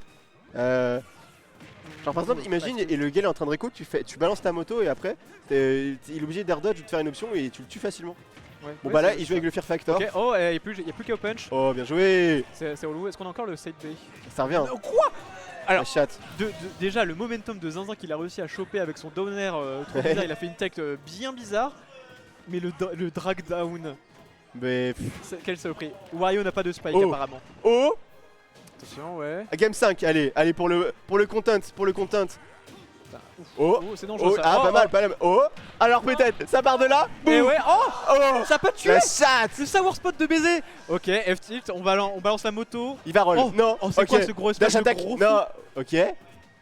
Speaker 9: Genre par exemple, imagine et le gars est en train de réco, tu balances ta moto et après, il est obligé d'air dodge ou de faire une option et tu le tues facilement.
Speaker 8: Ouais.
Speaker 9: Bon
Speaker 8: Ouais,
Speaker 9: bah là,
Speaker 8: c'est-
Speaker 9: il joue avec le Fear Factor.
Speaker 8: Ok, oh, il n'y a plus qu'au punch.
Speaker 9: Oh, bien joué.
Speaker 8: C'est relou. Est-ce qu'on a encore le side B
Speaker 9: Ça revient.
Speaker 8: Quoi Alors,
Speaker 9: La chatte.
Speaker 8: déjà, le momentum de Zinzin qu'il a réussi à choper avec son down air trop bizarre, il a fait une tech bien bizarre. Mais le drag down,
Speaker 9: Mais.
Speaker 8: quelle saloperie. Wario n'a pas de spike
Speaker 9: Oh.
Speaker 8: apparemment.
Speaker 9: Oh,
Speaker 8: Attention, ouais.
Speaker 9: Game 5, allez pour le content,
Speaker 8: Putain, ouf.
Speaker 9: Oh,
Speaker 8: Oh, c'est dangereux ça.
Speaker 9: ah
Speaker 8: Oh,
Speaker 9: pas
Speaker 8: oh.
Speaker 9: mal, pas mal. Oh, alors peut-être, ça part de là.
Speaker 8: Et
Speaker 9: Boum.
Speaker 8: ouais, oh,
Speaker 9: Oh,
Speaker 8: ça a pas tué.
Speaker 9: la chatte.
Speaker 8: Le sour spot de baiser. Ok, F-tilt, on balance la moto.
Speaker 9: Il va roll.
Speaker 8: Oh,
Speaker 9: non,
Speaker 8: oh, c'est
Speaker 9: ok.
Speaker 8: quoi ce gros espèce
Speaker 9: Dash
Speaker 8: de
Speaker 9: attack.
Speaker 8: gros
Speaker 9: Non, ok.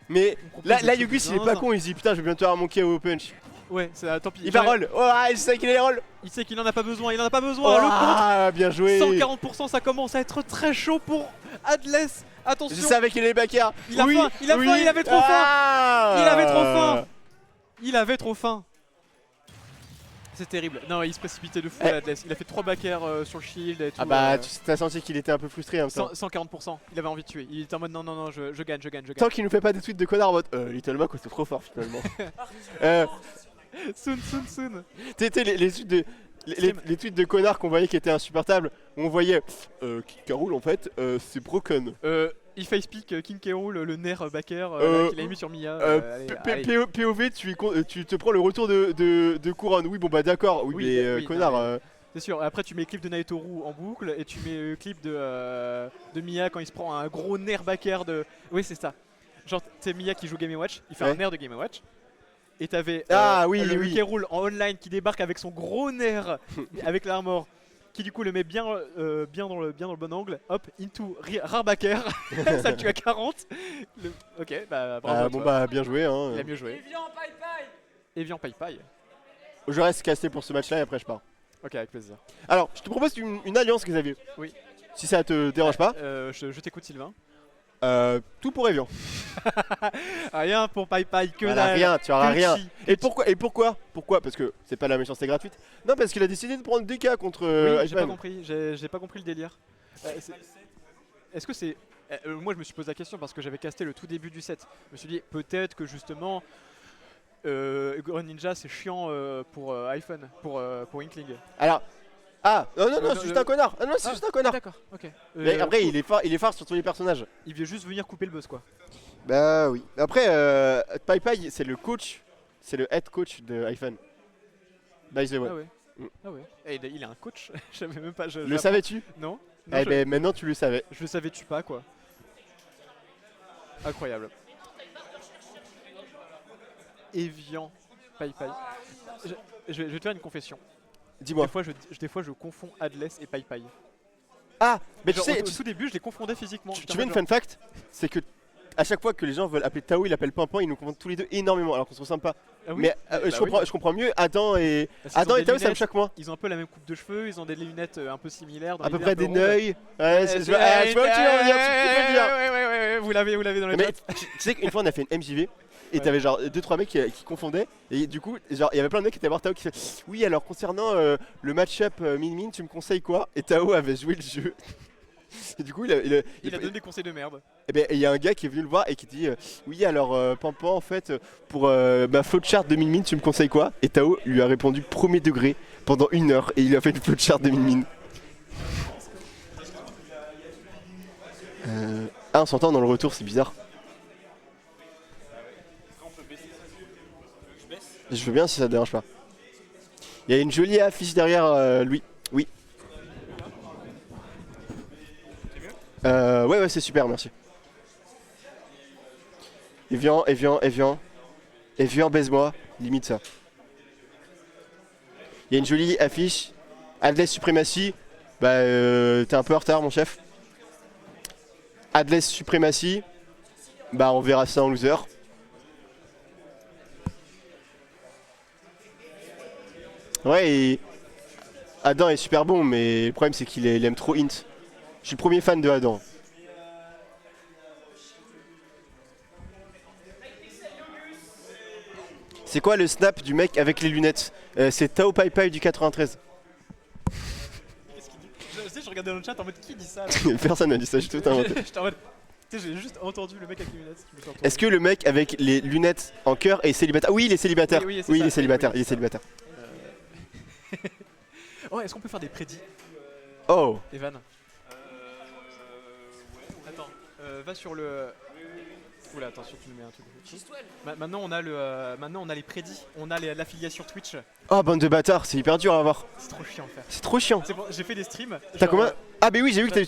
Speaker 9: Mais
Speaker 8: On propose
Speaker 9: là,
Speaker 8: des
Speaker 9: là
Speaker 8: trucs
Speaker 9: Yogus
Speaker 8: de
Speaker 9: il est pas
Speaker 8: zinzin.
Speaker 9: con, il se dit putain, je vais bientôt avoir mon KO punch.
Speaker 8: Ouais, tant pis.
Speaker 9: Il va
Speaker 8: Ouais,
Speaker 9: roll. Oh, ah, je sais qu'il est roll.
Speaker 8: Il sait qu'il en a pas besoin, il en a pas besoin. Le
Speaker 9: Ah, bien joué.
Speaker 8: compte, 140%, ça commence à être très chaud pour Adless.
Speaker 9: Je
Speaker 8: Attention,
Speaker 9: savais qu'il est backer.
Speaker 8: Il a
Speaker 9: Oui,
Speaker 8: faim, il a
Speaker 9: oui.
Speaker 8: faim, il avait trop faim.
Speaker 9: Ah.
Speaker 8: Il avait trop faim. Il avait trop faim. C'est terrible. Non, il se précipitait de fou
Speaker 9: Eh.
Speaker 8: Adless. Il a fait 3 backers sur le shield et tout.
Speaker 9: Ah bah, tu t'as senti qu'il était un peu frustré en même temps.
Speaker 8: 140%, il avait envie de tuer. Il était en mode non, je gagne.
Speaker 9: Tant qu'il nous fait pas des tweets de connard en mode Little Mac, c'est trop fort finalement.
Speaker 8: Soon.
Speaker 9: Tu sais, les tweets de. Les tweets de connards qu'on voyait qui étaient insupportables, où on voyait Kick Rool en fait, c'est broken.
Speaker 8: Il facepick King K. Rool, le nerf backer qu'il a mis sur Mia.
Speaker 9: POV, tu te prends le retour de couronne. Oui, bon bah d'accord, oui,
Speaker 8: Oui,
Speaker 9: mais
Speaker 8: oui,
Speaker 9: connard.
Speaker 8: non, C'est sûr, après tu mets clip de Naitoru en boucle et tu mets clip de Mia quand il se prend un gros nerf backer de. Oui, c'est ça. Genre, c'est Mia qui joue Game & Watch, il fait
Speaker 9: Ouais.
Speaker 8: un nerf de Game & Watch. Et t'avais
Speaker 9: Ah, oui,
Speaker 8: le
Speaker 9: oui.
Speaker 8: K. Rool en online qui débarque avec son gros nerf avec l'armor qui du coup le met bien dans le bon angle. Hop, into Rarbacker. Ça le tue à 40. Ok, bah bravo. à
Speaker 9: Bon
Speaker 8: toi.
Speaker 9: bah bien joué. Hein.
Speaker 8: Il a mieux joué. Evian Pai Pai.
Speaker 9: Je reste casté pour ce match-là et après je pars.
Speaker 8: Ok, avec plaisir.
Speaker 9: Alors, je te propose une alliance, Xavier.
Speaker 8: Oui.
Speaker 9: Si ça te dérange pas.
Speaker 8: Je t'écoute, Sylvain.
Speaker 9: Tout pour Evian.
Speaker 8: Rien pour Pai Pai, que
Speaker 9: Voilà,
Speaker 8: dalle.
Speaker 9: rien, tu auras
Speaker 8: Que
Speaker 9: rien.
Speaker 8: chi.
Speaker 9: Et pourquoi Parce que c'est pas la méchanceté gratuite. Non, parce qu'il a décidé de prendre des cas contre
Speaker 8: Oui, j'ai pas
Speaker 9: Iceman.
Speaker 8: compris. J'ai pas compris le délire. Est-ce que c'est moi je me suis posé la question parce que j'avais casté le tout début du set. Je me suis dit peut-être que justement Gron Ninja c'est chiant pour iPhone, pour Inkling.
Speaker 9: Alors, non, c'est juste un connard. Ah non, c'est juste un connard.
Speaker 8: D'accord, ok.
Speaker 9: Mais après, il est fort sur tous les personnages.
Speaker 8: Il veut juste venir couper le buzz quoi.
Speaker 9: Bah oui. Après, Pai Pai, c'est le coach, c'est le head coach de iPhone. By the way.
Speaker 8: Ah ouais. Ah ouais. Et il a un coach. Je savais même pas.
Speaker 9: Le savais-tu?
Speaker 8: Non.
Speaker 9: Eh ben maintenant tu le savais.
Speaker 8: Je le savais-tu pas quoi. Incroyable. Evian Pai Pai. Je vais te faire une confession.
Speaker 9: Dis-moi.
Speaker 8: Des fois je confonds Adless et Pai Pai.
Speaker 9: Ah, mais
Speaker 8: Genre,
Speaker 9: tu sais,
Speaker 8: au tout début je les confondais physiquement.
Speaker 9: tu veux une fun fact? C'est que à chaque fois que les gens veulent appeler Tao, ils l'appellent Pimpin, ils nous confondent tous les deux énormément alors qu'on se ressemble pas.
Speaker 8: Ah oui.
Speaker 9: Mais
Speaker 8: Bah
Speaker 9: je comprends mieux Adam et
Speaker 8: Parce qu'ils ont
Speaker 9: Adam et
Speaker 8: des
Speaker 9: Tao, ça me
Speaker 8: lunettes,
Speaker 9: choque moins.
Speaker 8: Ils ont un peu la même coupe de cheveux, ils ont des lunettes un peu similaires. Dans
Speaker 9: À peu
Speaker 8: l'univers
Speaker 9: près des
Speaker 8: de ronde.
Speaker 9: neuils. Ouais, je vois où tu veux en venir, tu peux le dire.
Speaker 8: Ouais, vous l'avez dans les
Speaker 9: Mais
Speaker 8: chat.
Speaker 9: tu sais qu'une fois on a fait une MJV et t'avais genre 2-3 mecs qui confondaient et du coup genre il y avait plein de mecs qui étaient voir Tao qui fait oui alors concernant le match-up Min tu me conseilles quoi? Et Tao avait joué le jeu. Et du coup il
Speaker 8: Il a donné des conseils de merde.
Speaker 9: et ben il y a un gars qui est venu le voir et qui dit oui alors Pampan en fait pour ma flowchart de Min tu me conseilles quoi? Et Tao lui a répondu premier degré pendant 1 heure et il a fait une flowchart de Min. Ah on s'entend dans le retour, c'est bizarre. Je veux bien si ça te dérange pas. Il y a une jolie affiche derrière Louis. Oui. Ouais c'est super, merci. Evian, baise-moi, limite ça. Il y a une jolie affiche. Adless Supremacy. Bah t'es un peu en retard mon chef. Adless Supremacy. Bah on verra ça en loser. Ouais et Adam est super bon mais le problème c'est qu'il aime trop int. Je suis le premier fan de Adam. C'est quoi le snap du mec avec les lunettes? C'est Tao Pai Pai du 93.
Speaker 8: Qu'est-ce qu'il dit? Je regardais dans le chat en mode qui dit ça là.
Speaker 9: Personne n'a dit ça, j'ai tout inventé.
Speaker 8: J'étais en mode. Tu sais, j'ai juste entendu le mec avec les lunettes.
Speaker 9: Est-ce que le mec avec les lunettes en cœur est célibataire? Oui il est célibataire.
Speaker 8: Oui, c'est
Speaker 9: Oui
Speaker 8: ça.
Speaker 9: il est célibataire,
Speaker 8: Oui,
Speaker 9: il est célibataire.
Speaker 8: Oh, est-ce qu'on peut faire des prédits,
Speaker 9: Oh.
Speaker 8: Evan? Attends, va sur le. Oula, attention, tu nous mets un truc. Maintenant, on a les prédits, on a l'affiliation Twitch.
Speaker 9: Oh bande de bâtards, c'est hyper dur à avoir.
Speaker 8: C'est trop chiant à faire.
Speaker 9: C'est trop chiant.
Speaker 8: C'est bon, j'ai fait des streams.
Speaker 9: T'as
Speaker 8: genre,
Speaker 9: combien? Ah bah oui j'ai vu que t'as eu